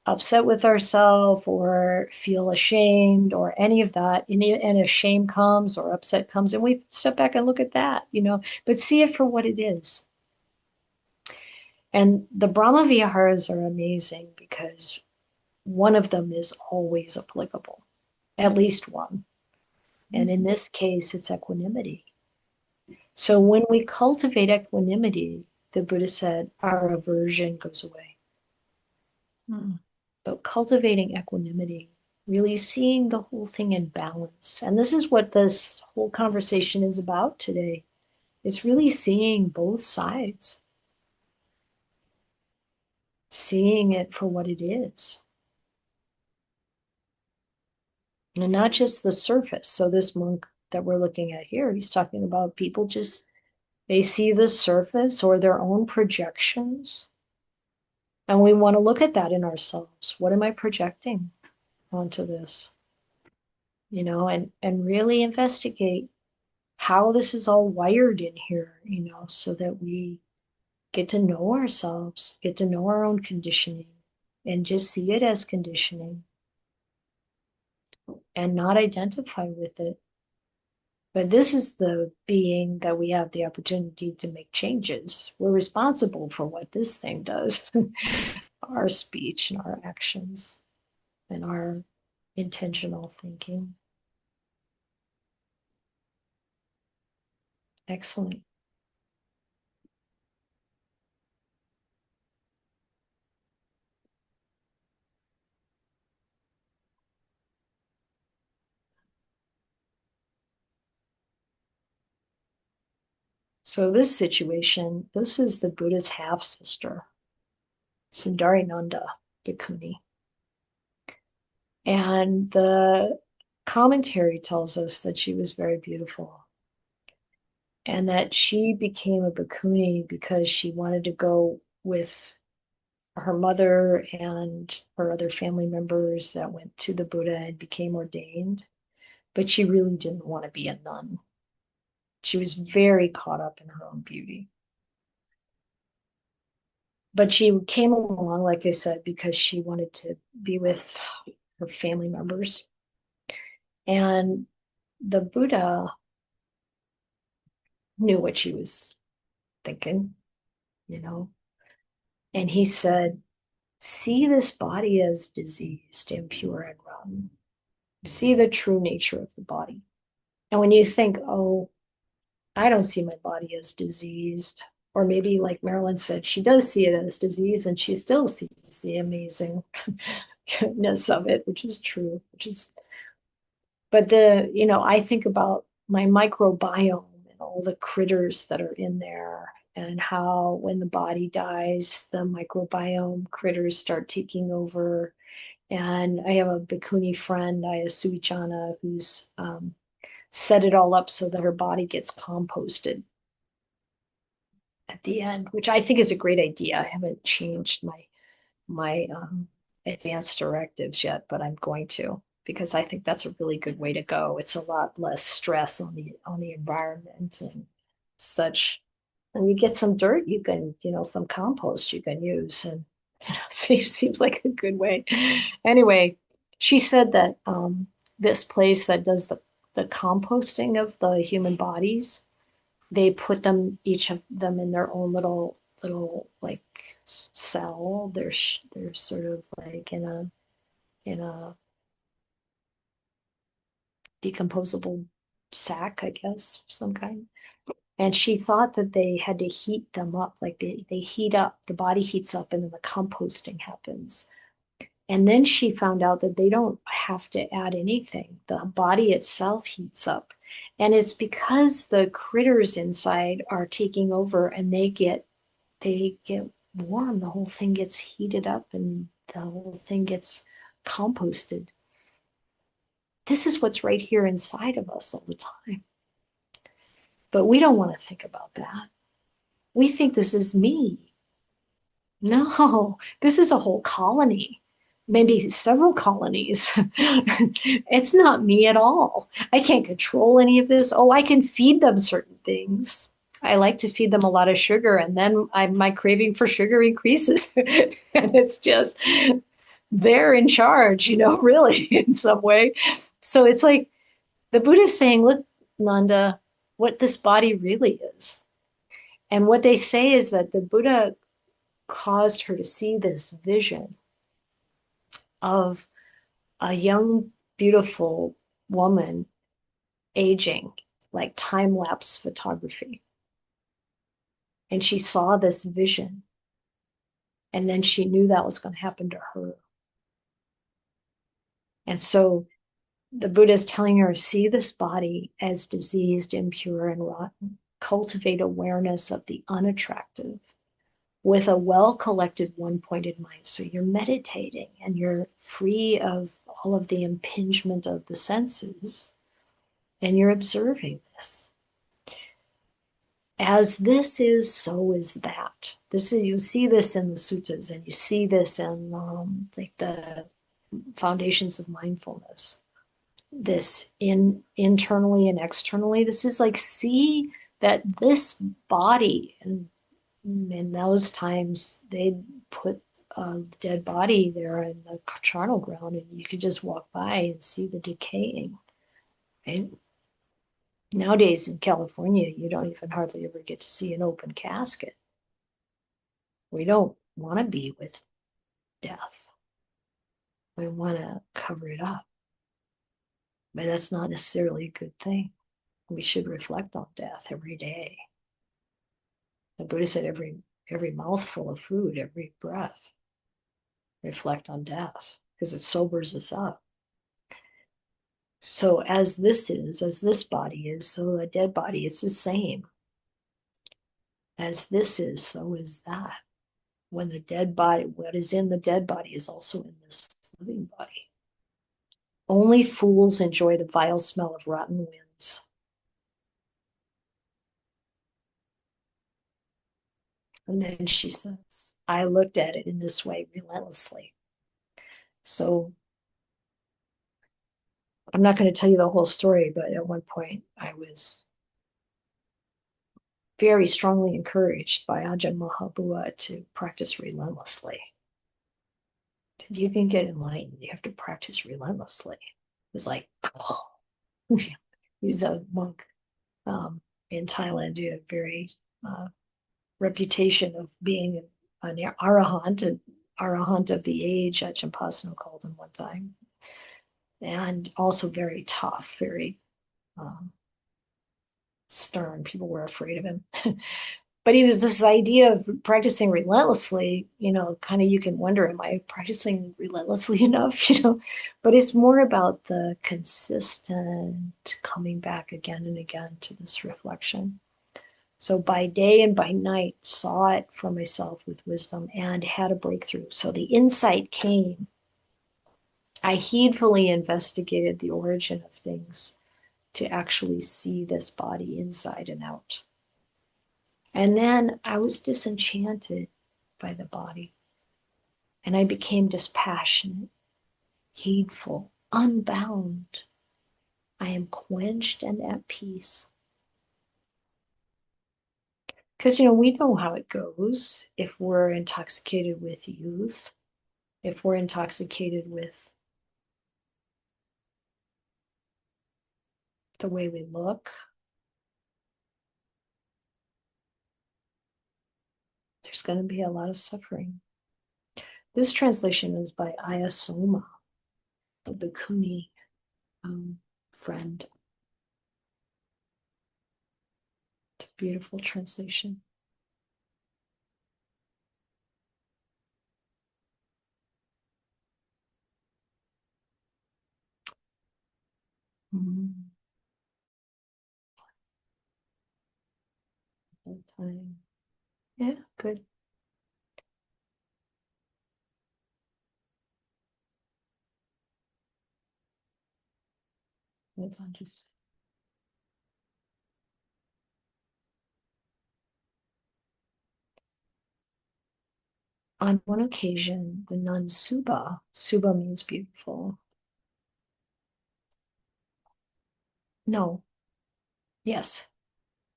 upset with ourselves or feel ashamed or any of that. And if shame comes or upset comes, and we step back and look at that, but see it for what it is. And the Brahma Viharas are amazing because one of them is always applicable, at least one. And in this case, it's equanimity. So when we cultivate equanimity, the Buddha said, our aversion goes away. So cultivating equanimity, really seeing the whole thing in balance. And this is what this whole conversation is about today. It's really seeing both sides, seeing it for what it is. And not just the surface. So this monk that we're looking at here, he's talking about people they see the surface or their own projections. And we want to look at that in ourselves. What am I projecting onto this? And really investigate how this is all wired in here, so that we get to know ourselves, get to know our own conditioning, and just see it as conditioning and not identify with it. But this is the being that we have the opportunity to make changes. We're responsible for what this thing does, our speech and our actions and our intentional thinking. Excellent. So this situation, this is the Buddha's half-sister, Sundarinanda Bhikkhuni. And the commentary tells us that she was very beautiful and that she became a bhikkhuni because she wanted to go with her mother and her other family members that went to the Buddha and became ordained. But she really didn't want to be a nun. She was very caught up in her own beauty. But she came along, like I said, because she wanted to be with her family members. And the Buddha knew what she was thinking, and he said, see this body as diseased, impure, and rotten. See the true nature of the body. And when you think, oh, I don't see my body as diseased, or maybe like Marilyn said, she does see it as disease and she still sees the amazingness of it, which is true, but I think about my microbiome and all the critters that are in there and how when the body dies, the microbiome critters start taking over. And I have a bhikkhuni friend, Ayya Suichana, who's set it all up so that her body gets composted at the end, which I think is a great idea. I haven't changed my advanced directives yet, but I'm going to, because I think that's a really good way to go. It's a lot less stress on the environment and such. And you get some dirt, you can, some compost you can use, and seems like a good way. Anyway, she said that this place that does the composting of the human bodies, they put them, each of them, in their own little like cell. They're sort of like in a decomposable sack, I guess, some kind. And she thought that they had to heat them up, like they heat up, the body heats up, and then the composting happens. And then she found out that they don't have to add anything. The body itself heats up. And it's because the critters inside are taking over and they get warm. The whole thing gets heated up and the whole thing gets composted. This is what's right here inside of us all the time. But we don't want to think about that. We think this is me. No, this is a whole colony, maybe several colonies. It's not me at all. I can't control any of this. Oh, I can feed them certain things. I like to feed them a lot of sugar, and then my craving for sugar increases. And it's just, they're in charge, really, in some way. So it's like the Buddha is saying, look, Nanda, what this body really is. And what they say is that the Buddha caused her to see this vision of a young, beautiful woman aging, like time-lapse photography. And she saw this vision. And then she knew that was going to happen to her. And so the Buddha is telling her, see this body as diseased, impure, and rotten. Cultivate awareness of the unattractive with a well-collected one-pointed mind. So you're meditating and you're free of all of the impingement of the senses, and you're observing this. As this is, so is that. This is, you see this in the suttas, and you see this in like the foundations of mindfulness. This internally and externally. This is like, see that this body, and in those times they'd put a dead body there in the charnel ground, and you could just walk by and see the decaying. Right? Nowadays in California, you don't even hardly ever get to see an open casket. We don't want to be with death. We want to cover it up. But that's not necessarily a good thing. We should reflect on death every day. The Buddha said every mouthful of food, every breath, reflect on death, because it sobers us up. So as this body is, so a dead body is the same. As this is, so is that. When the dead body, what is in the dead body is also in this living body. Only fools enjoy the vile smell of rotten winds. And then she says, I looked at it in this way relentlessly. So I'm not going to tell you the whole story, but at one point I was very strongly encouraged by Ajahn Mahabua to practice relentlessly. If you can get enlightened, you have to practice relentlessly. It was like, oh. He's a monk in Thailand, who had a very reputation of being an arahant of the age, Ajahn Pasno called him one time. And also very tough, very stern. People were afraid of him. But he was this idea of practicing relentlessly, kind of, you can wonder, am I practicing relentlessly enough, But it's more about the consistent coming back again and again to this reflection. So by day and by night, saw it for myself with wisdom and had a breakthrough. So the insight came. I heedfully investigated the origin of things to actually see this body inside and out. And then I was disenchanted by the body. And I became dispassionate, heedful, unbound. I am quenched and at peace. Because, we know how it goes if we're intoxicated with youth, if we're intoxicated with the way we look. There's going to be a lot of suffering. This translation is by Ayya Soma, the Bhikkhuni friend. It's a beautiful translation. Time. Yeah, good. Hold on, just. On one occasion, the nun Suba, Suba means beautiful. No, yes,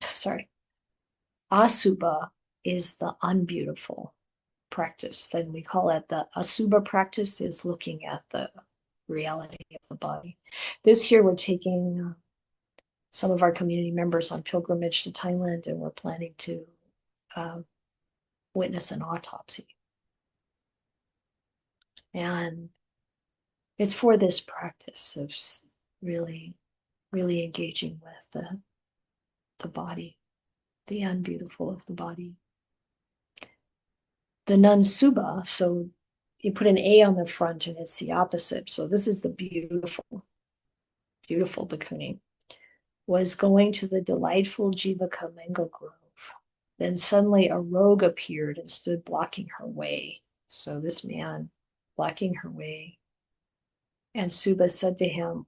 sorry. Asuba is the unbeautiful practice. And we call it the Asuba practice, is looking at the reality of the body. This year, we're taking some of our community members on pilgrimage to Thailand, and we're planning to witness an autopsy. And it's for this practice of really, really engaging with the body, the unbeautiful of the body. The nun Suba, so you put an A on the front and it's the opposite. So this is the beautiful, beautiful bhikkhuni, was going to the delightful Jivaka mango grove. Then suddenly a rogue appeared and stood blocking her way. So this man blocking her way. And Suba said to him,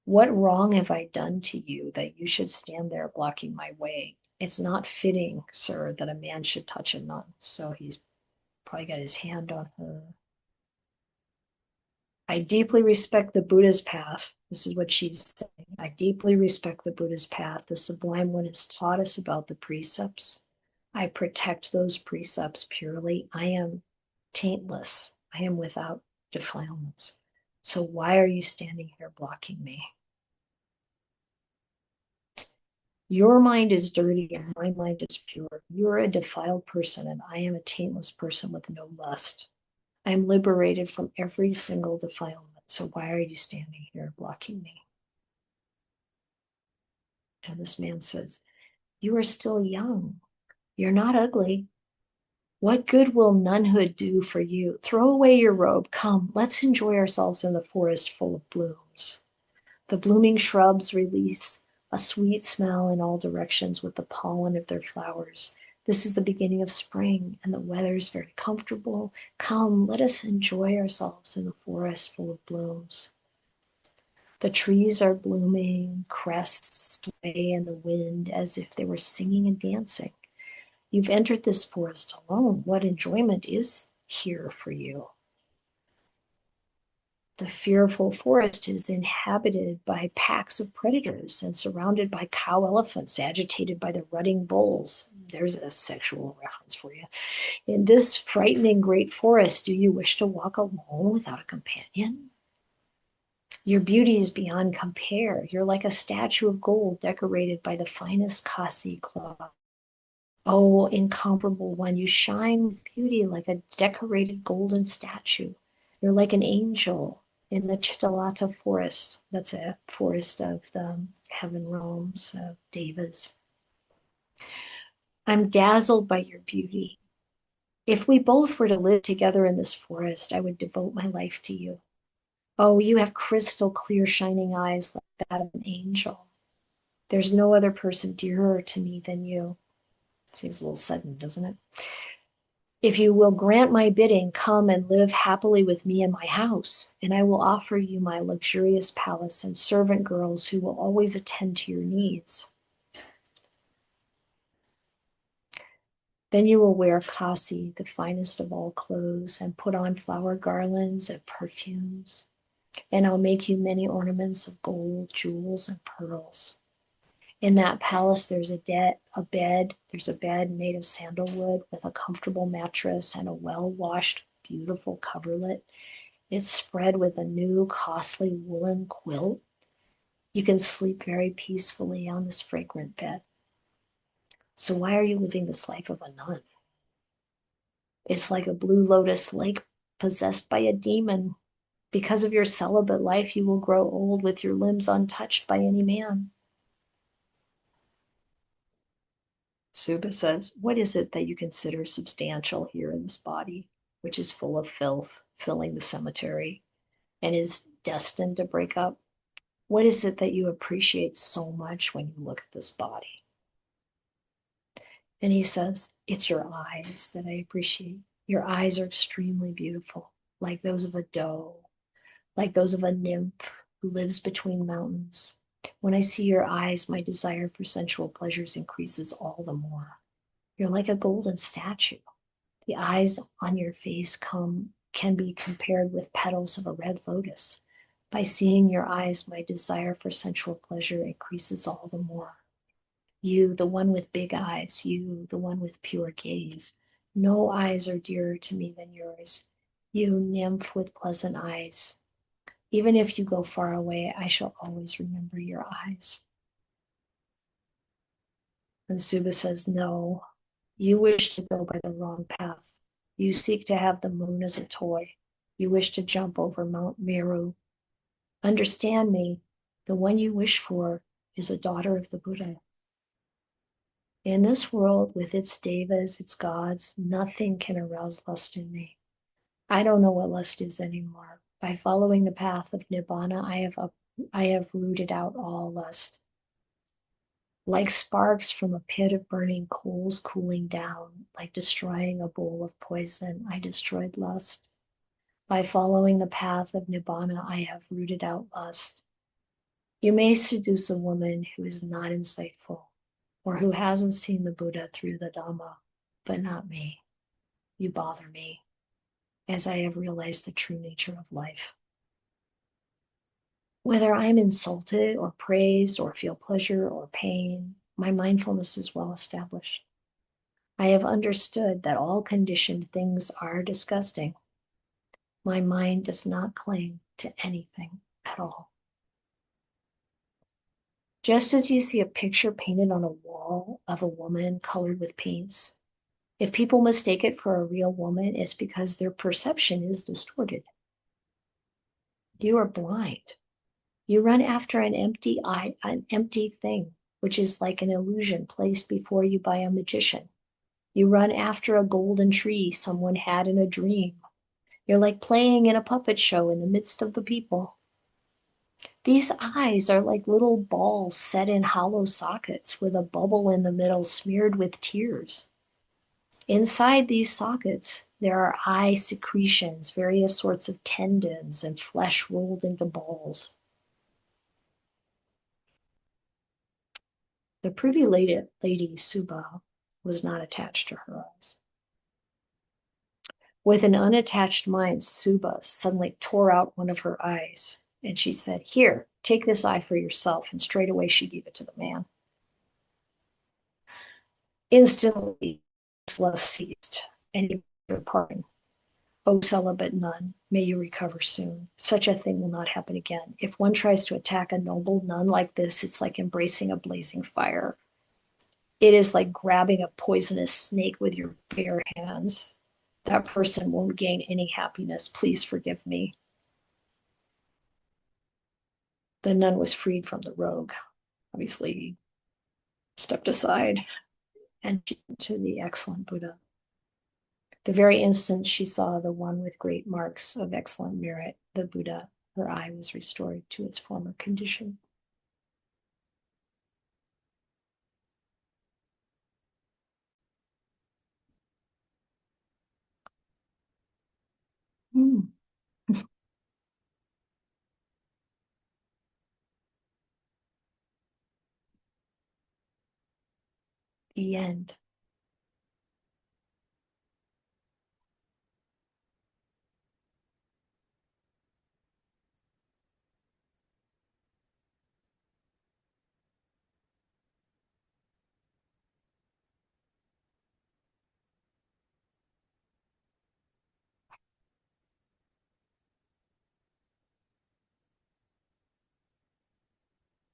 "What wrong have I done to you that you should stand there blocking my way? It's not fitting, sir, that a man should touch a nun." So he's probably got his hand on her. "I deeply respect the Buddha's path." This is what she's saying. "I deeply respect the Buddha's path. The Sublime One has taught us about the precepts. I protect those precepts purely. I am taintless. I am without defilements. So why are you standing here blocking me? Your mind is dirty and my mind is pure. You're a defiled person and I am a taintless person with no lust. I am liberated from every single defilement. So why are you standing here blocking me?" And this man says, "You are still young. You're not ugly. What good will nunhood do for you? Throw away your robe. Come, let's enjoy ourselves in the forest full of blooms. The blooming shrubs release a sweet smell in all directions with the pollen of their flowers. This is the beginning of spring, and the weather is very comfortable. Come, let us enjoy ourselves in the forest full of blooms. The trees are blooming, crests sway in the wind as if they were singing and dancing. You've entered this forest alone. What enjoyment is here for you? The fearful forest is inhabited by packs of predators and surrounded by cow elephants agitated by the rutting bulls." There's a sexual reference for you. "In this frightening great forest, do you wish to walk alone without a companion? Your beauty is beyond compare. You're like a statue of gold decorated by the finest Kasi cloth. Oh, incomparable one, you shine with beauty like a decorated golden statue. You're like an angel in the Chitalata forest. That's a forest of the heaven realms of devas. I'm dazzled by your beauty. If we both were to live together in this forest, I would devote my life to you. Oh, you have crystal clear shining eyes like that of an angel. There's no other person dearer to me than you." Seems a little sudden, doesn't it? "If you will grant my bidding, come and live happily with me in my house, and I will offer you my luxurious palace and servant girls who will always attend to your needs. Then you will wear kasi, the finest of all clothes, and put on flower garlands and perfumes, and I'll make you many ornaments of gold, jewels, and pearls. In that palace, there's a bed made of sandalwood with a comfortable mattress and a well-washed, beautiful coverlet. It's spread with a new, costly woolen quilt. You can sleep very peacefully on this fragrant bed. So why are you living this life of a nun? It's like a blue lotus lake possessed by a demon. Because of your celibate life, you will grow old with your limbs untouched by any man." Suba says, "What is it that you consider substantial here in this body, which is full of filth, filling the cemetery, and is destined to break up? What is it that you appreciate so much when you look at this body?" And he says, "It's your eyes that I appreciate. Your eyes are extremely beautiful, like those of a doe, like those of a nymph, who lives between mountains. When I see your eyes, my desire for sensual pleasures increases all the more. You're like a golden statue. The eyes on your face can be compared with petals of a red lotus. By seeing your eyes, my desire for sensual pleasure increases all the more. You, the one with big eyes, you, the one with pure gaze. No eyes are dearer to me than yours. You, nymph with pleasant eyes. Even if you go far away, I shall always remember your eyes. And Suba says, no, you wish to go by the wrong path. You seek to have the moon as a toy. You wish to jump over Mount Meru. Understand me, the one you wish for is a daughter of the Buddha. In this world, with its devas, its gods, nothing can arouse lust in me. I don't know what lust is anymore. By following the path of Nibbana, I have rooted out all lust. Like sparks from a pit of burning coals cooling down, like destroying a bowl of poison, I destroyed lust. By following the path of Nibbana, I have rooted out lust. You may seduce a woman who is not insightful, or who hasn't seen the Buddha through the Dhamma, but not me. You bother me, as I have realized the true nature of life. Whether I'm insulted or praised or feel pleasure or pain, my mindfulness is well established. I have understood that all conditioned things are disgusting. My mind does not cling to anything at all. Just as you see a picture painted on a wall of a woman colored with paints, if people mistake it for a real woman, it's because their perception is distorted. You are blind. You run after an empty thing, which is like an illusion placed before you by a magician. You run after a golden tree someone had in a dream. You're like playing in a puppet show in the midst of the people. These eyes are like little balls set in hollow sockets with a bubble in the middle smeared with tears. Inside these sockets, there are eye secretions, various sorts of tendons and flesh rolled into balls. The pretty lady Suba was not attached to her eyes. With an unattached mind, Suba suddenly tore out one of her eyes, and she said, "Here, take this eye for yourself," and straightway she gave it to the man. Instantly, his lust ceased, and he begged pardon. O celibate nun, may you recover soon. Such a thing will not happen again. If one tries to attack a noble nun like this, it's like embracing a blazing fire. It is like grabbing a poisonous snake with your bare hands. That person won't gain any happiness. Please forgive me. The nun was freed from the rogue. Obviously, he stepped aside and she went to the excellent Buddha. The very instant she saw the one with great marks of excellent merit, the Buddha, her eye was restored to its former condition. The end.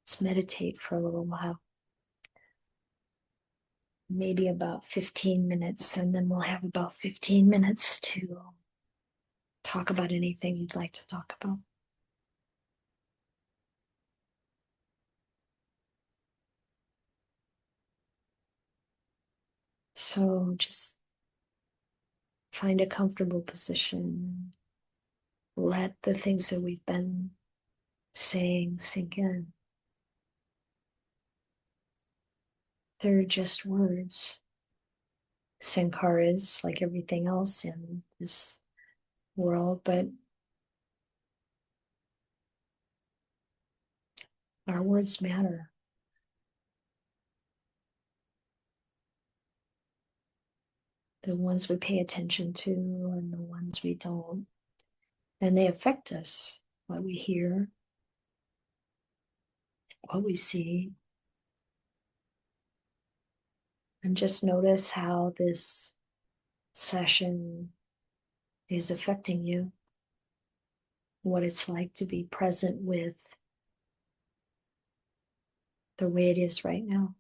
Let's meditate for a little while. Maybe about 15 minutes, and then we'll have about 15 minutes to talk about anything you'd like to talk about. So just find a comfortable position. Let the things that we've been saying sink in. They're just words. Sankharas, like everything else in this world, but Our words matter. The ones we pay attention to and the ones we don't. And they affect us, what we hear, what we see. And just notice how this session is affecting you, what it's like to be present with the way it is right now.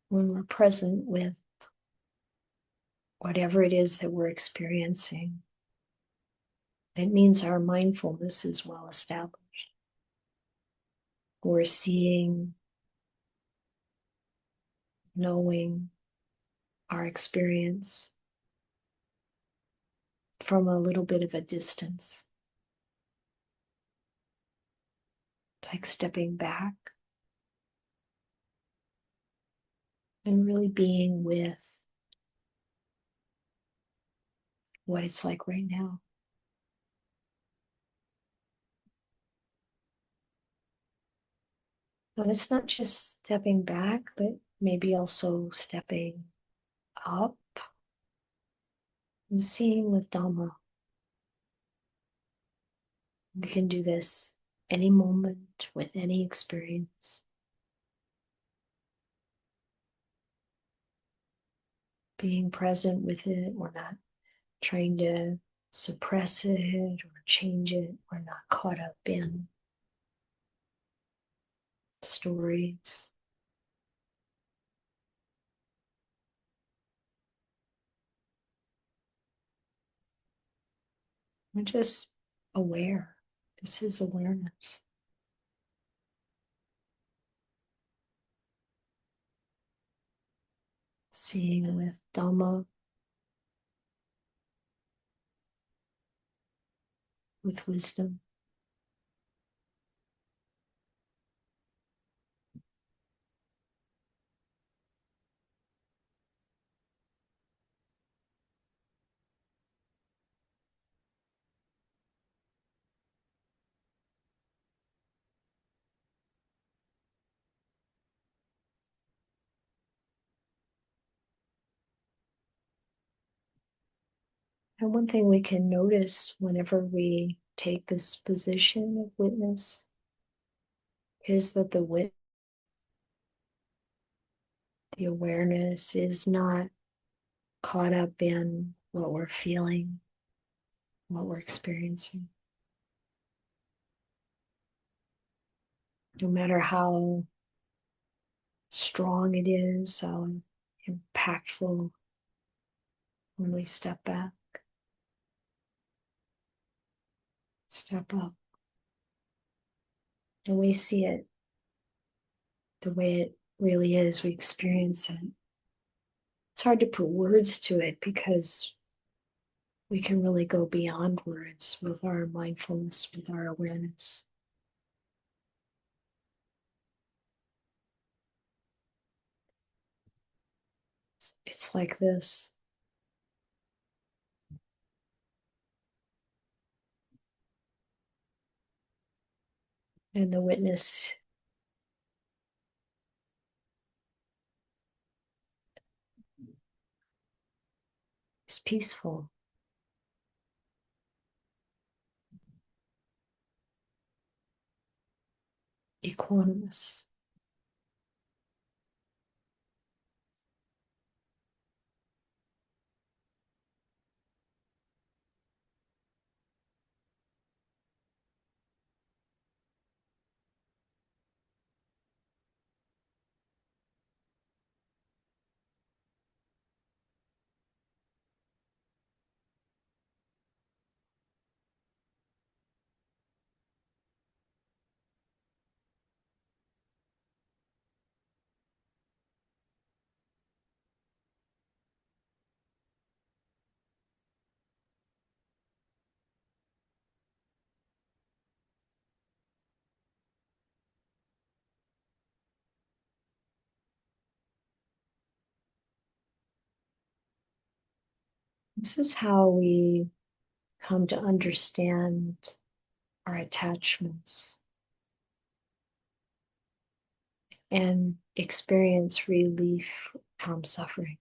When we're present with whatever it is that we're experiencing, it means our mindfulness is well established. We're seeing, knowing our experience from a little bit of a distance. It's like stepping back and really being with what it's like right now. And it's not just stepping back, but maybe also stepping up and seeing with Dhamma. We can do this any moment with any experience. Being present with it, we're not trying to suppress it or change it. We're not caught up in stories. We're just aware. This is awareness. Seeing with Dhamma, with wisdom. And one thing we can notice whenever we take this position of witness is that the awareness is not caught up in what we're feeling, what we're experiencing. No matter how strong it is, how impactful, when we step back, step up, and we see it the way it really is, we experience it. It's hard to put words to it because we can really go beyond words with our mindfulness, with our awareness. It's like this. And the witness is peaceful, equanimous. This is how we come to understand our attachments and experience relief from suffering.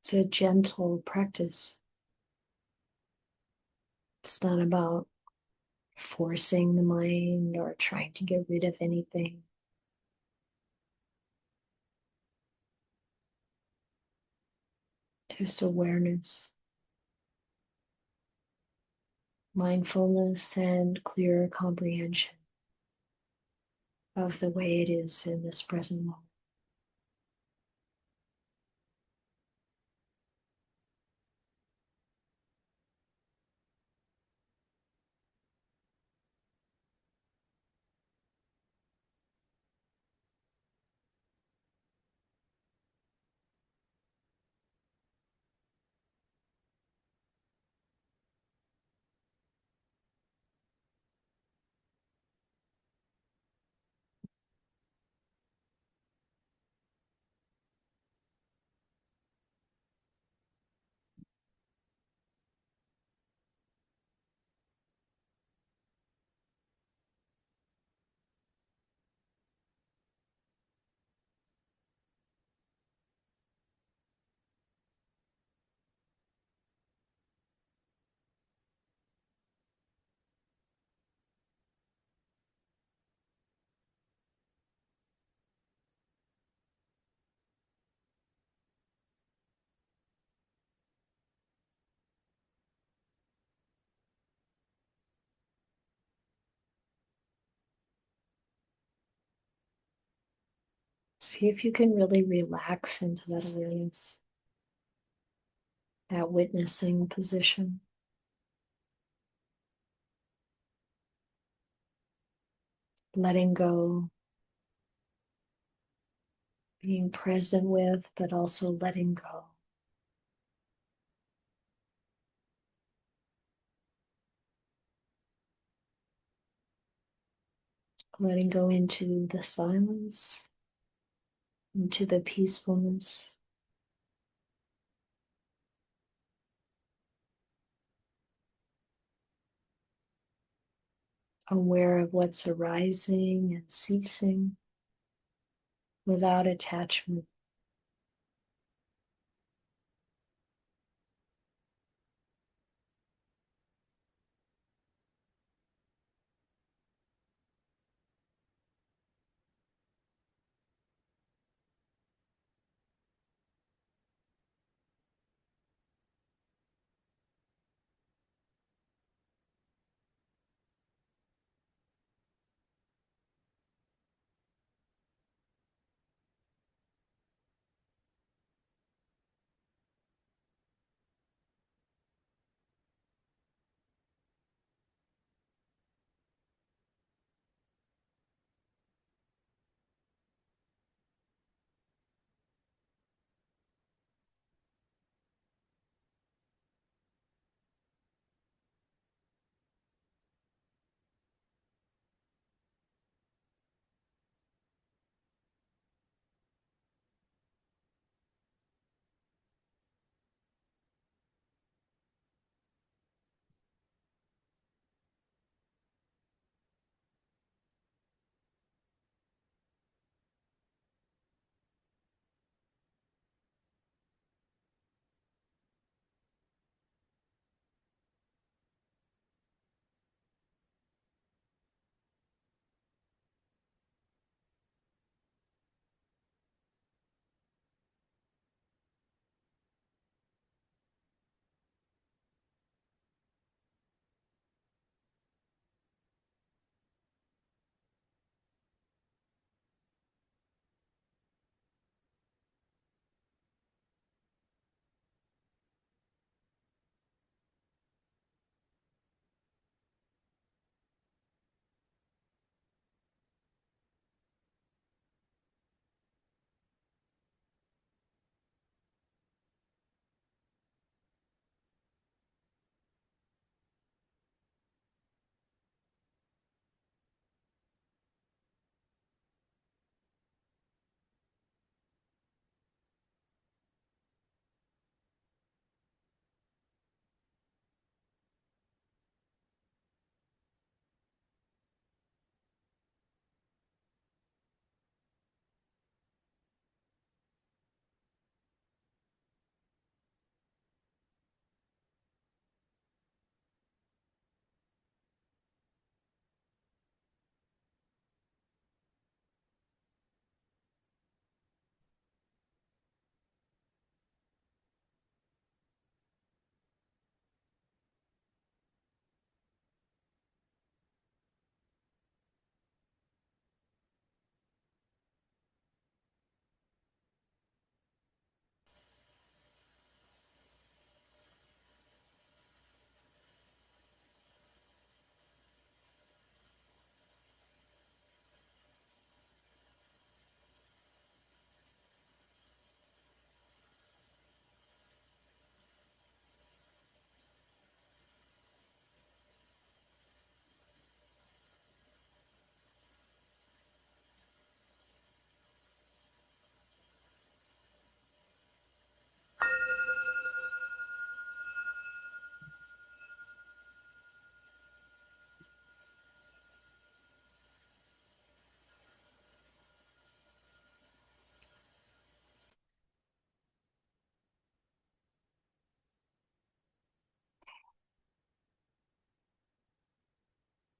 It's a gentle practice. It's not about forcing the mind or trying to get rid of anything. Just awareness, mindfulness, and clear comprehension of the way it is in this present moment. See if you can really relax into that awareness, that witnessing position. Letting go, being present with, but also letting go. Letting go into the silence, into the peacefulness. Aware of what's arising and ceasing without attachment.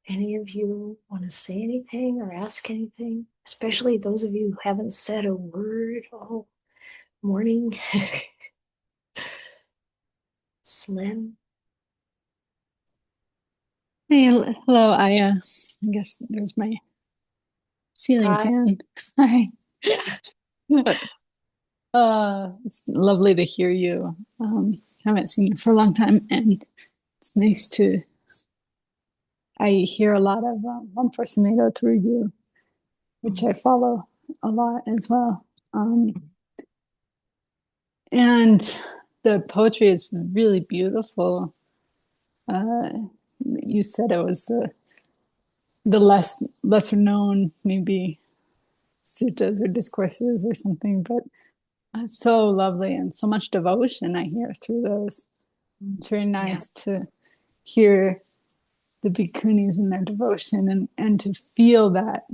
Any of you want to say anything or ask anything? Especially those of you who haven't said a word all morning. Slim. Hey, hello, Ayya. I guess there's my ceiling Hi. fan. Hi. Yeah. It's lovely to hear you. Haven't seen you for a long time, and it's nice to. I hear a lot of One Person Tomato through you, which I follow a lot as well. And the poetry is really beautiful. You said it was the lesser known, maybe suttas or discourses or something, but so lovely and so much devotion I hear through those. It's very nice to hear the bhikkhunis and their devotion and to feel that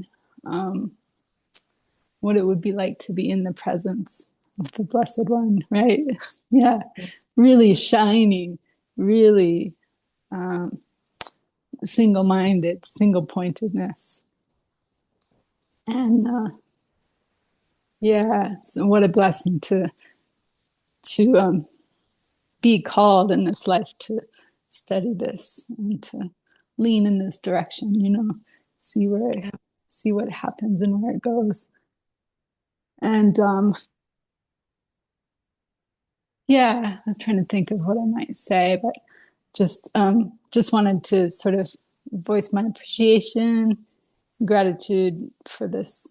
what it would be like to be in the presence of the Blessed One, right? Yeah, really shining, really single-minded, single-pointedness. And yeah, so what a blessing to be called in this life to study this and to lean in this direction, see what happens and where it goes. And yeah, I was trying to think of what I might say, but just wanted to sort of voice my appreciation, gratitude for this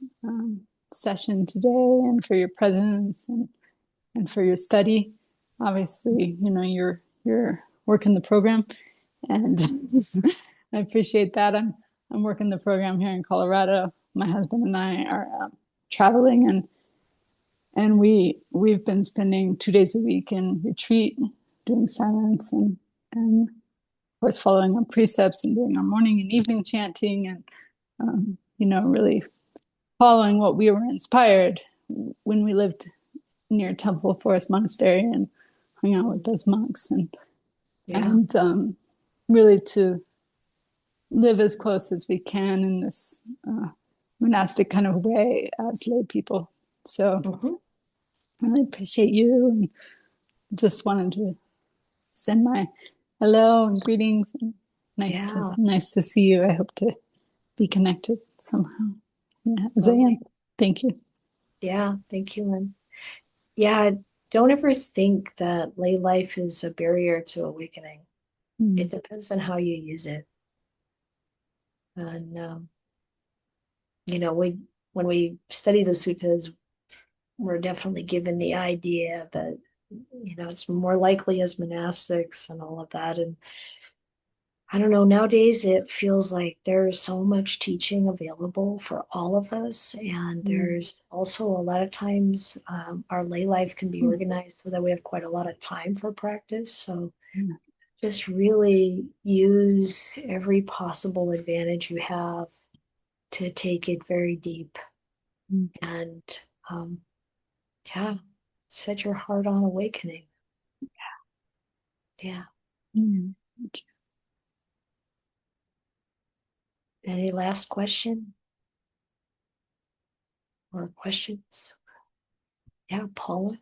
session today and for your presence and for your study. Obviously, you're working the program, and I appreciate that. I'm working the program here in Colorado. My husband and I are traveling, and we've been spending 2 days a week in retreat, doing silence and of course following our precepts and doing our morning and evening chanting, and really following what we were inspired when we lived near Temple Forest Monastery and hung out with those monks, and really to live as close as we can in this monastic kind of way as lay people. So I really appreciate you, and just wanted to send my hello and greetings. And nice to see you. I hope to be connected somehow. Yeah, as I am. Thank you. Yeah, thank you, Lynn. Yeah, don't ever think that lay life is a barrier to awakening. It depends on how you use it. And when we study the suttas, we're definitely given the idea that it's more likely as monastics and all of that. And I don't know, nowadays it feels like there's so much teaching available for all of us. And there's also a lot of times our lay life can be organized so that we have quite a lot of time for practice. So just really use every possible advantage you have to take it very deep. And set your heart on awakening. Yeah. Any last question or questions? Yeah, Paula.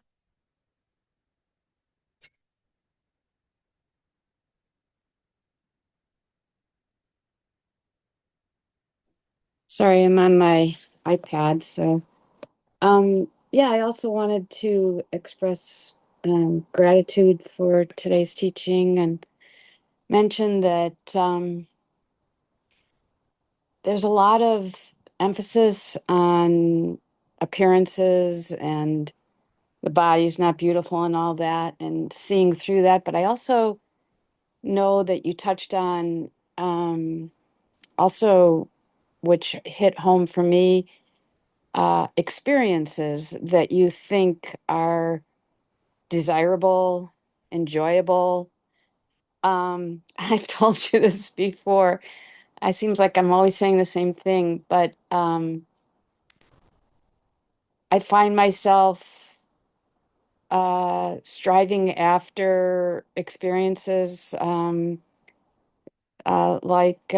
Sorry, I'm on my iPad. So, yeah, I also wanted to express gratitude for today's teaching and mention that there's a lot of emphasis on appearances and the body's not beautiful and all that, and seeing through that. But I also know that you touched on also, which hit home for me, experiences that you think are desirable, enjoyable. I've told you this before. It seems like I'm always saying the same thing, but I find myself striving after experiences like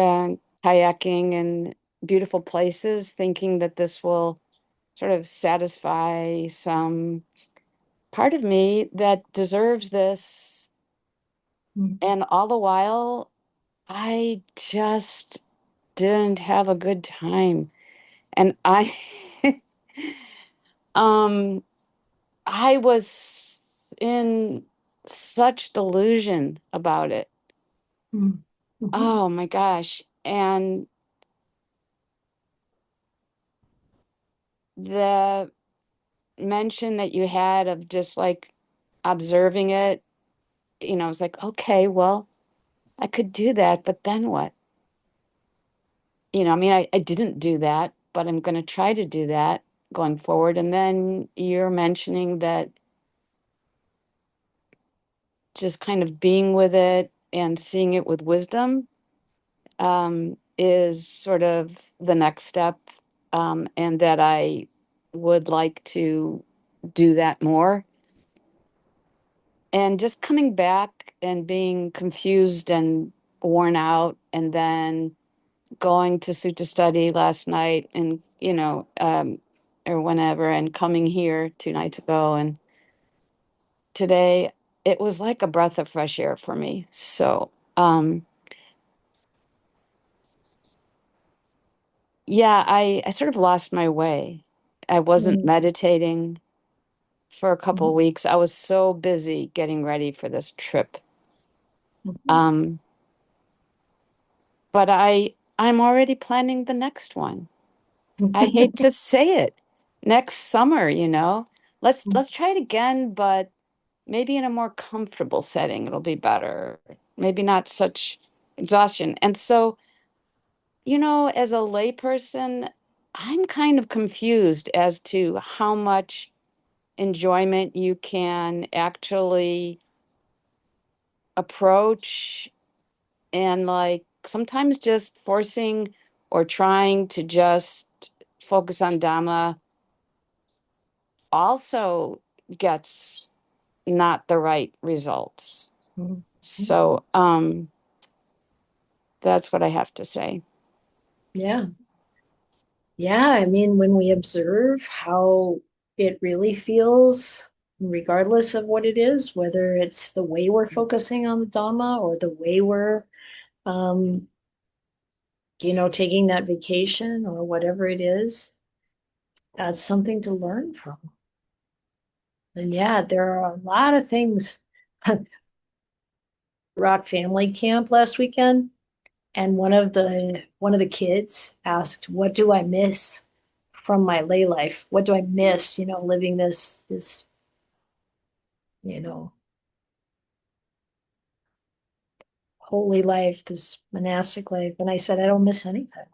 kayaking in beautiful places, thinking that this will sort of satisfy some part of me that deserves this. And all the while, I just didn't have a good time. And um, I was in such delusion about it. Oh my gosh. And the mention that you had of just like observing it, it's like, okay, well, I could do that, but then what? I mean, I didn't do that, but I'm going to try to do that going forward. And then you're mentioning that just kind of being with it and seeing it with wisdom is sort of the next step, and that I would like to do that more. And just coming back and being confused and worn out, and then going to Sutta study last night and, or whenever, and coming here 2 nights ago. And today it was like a breath of fresh air for me. So, yeah, I sort of lost my way. I wasn't meditating for a couple of weeks. I was so busy getting ready for this trip. But I'm already planning the next one. I hate to say it. Next summer, Let's try it again, but maybe in a more comfortable setting, it'll be better. Maybe not such exhaustion. And so, as a layperson, I'm kind of confused as to how much enjoyment you can actually approach, and like sometimes just forcing or trying to just focus on Dhamma also gets not the right results. So that's what I have to say. Yeah. Yeah, I mean, when we observe how it really feels, regardless of what it is, whether it's the way we're focusing on the Dhamma or the way we're, taking that vacation or whatever it is, that's something to learn from. And yeah, there are a lot of things. Rock family camp last weekend, and one of the kids asked, "What do I miss from my lay life? What do I miss, living this you know, holy life, this monastic life?" And I said, "I don't miss anything.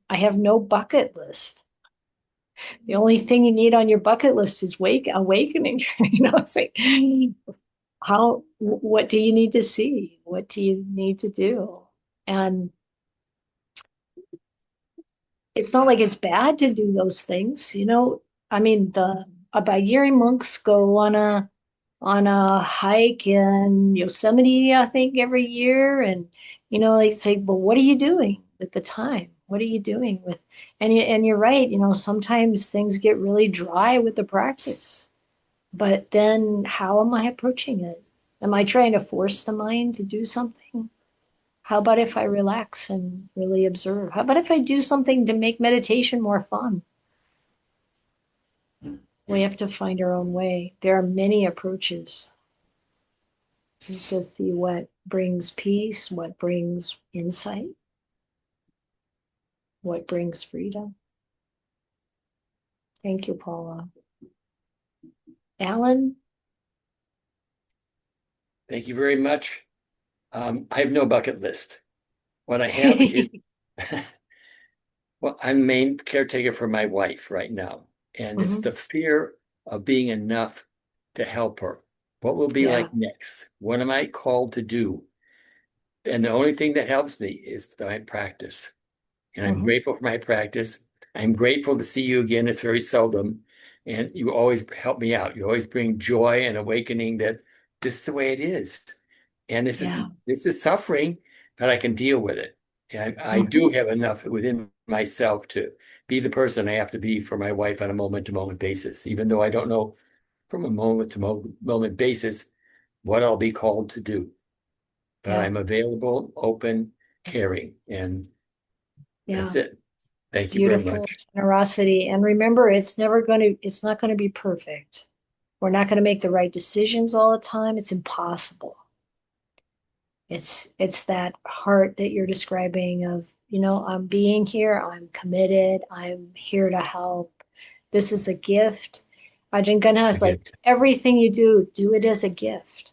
I have no bucket list. The only thing you need on your bucket list is awakening." It's like, what do you need to see? What do you need to do? And it's not like it's bad to do those things. I mean, the Abayiri monks go on a hike in Yosemite, I think, every year. And, they say, "Well, what are you doing with the time? What are you doing with?" And you're right, sometimes things get really dry with the practice. But then how am I approaching it? Am I trying to force the mind to do something? How about if I relax and really observe? How about if I do something to make meditation more fun? We have to find our own way. There are many approaches to see what brings peace, what brings insight, what brings freedom. Thank you, Paula. Alan? Thank you very much. I have no bucket list. What I have is, well, I'm main caretaker for my wife right now, and it's the fear of being enough to help her. What will be like next? What am I called to do? And the only thing that helps me is my practice. And I'm grateful for my practice. I'm grateful to see you again. It's very seldom. And you always help me out. You always bring joy and awakening that this is the way it is. And this Yeah. is suffering, but I can deal with it. And I do have enough within myself to be the person I have to be for my wife on a moment-to-moment basis, even though I don't know from a moment-to-moment basis what I'll be called to do. But Yeah. I'm available, open, caring, and Yeah. that's it. Thank you very Beautiful much. generosity. And remember, it's not going to be perfect. We're not going to make the right decisions all the time. It's impossible. It's that heart that you're describing of, I'm being here, I'm committed, I'm here to help. This is a gift. Ajahn Ghana is like, everything you do it as a gift.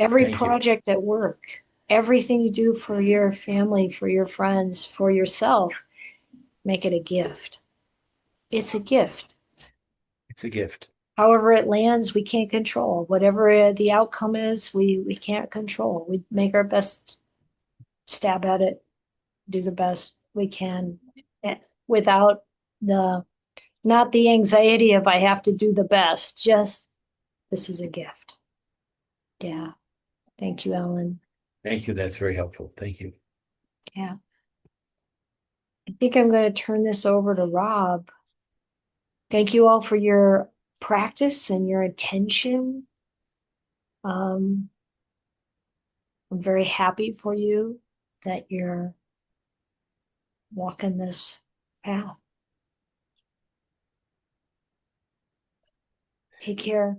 Every Thank you. project at work, everything you do for your family, for your friends, for yourself, make it a gift. It's a gift. It's a gift. However it lands, we can't control. Whatever the outcome is, we can't control. We make our best stab at it, do the best we can, without not the anxiety of I have to do the best, just this is a gift. Yeah. Thank you, Ellen. Thank you. That's very helpful. Thank you. Yeah. I think I'm going to turn this over to Rob. Thank you all for your practice and your attention. I'm very happy for you that you're walking this path. Take care.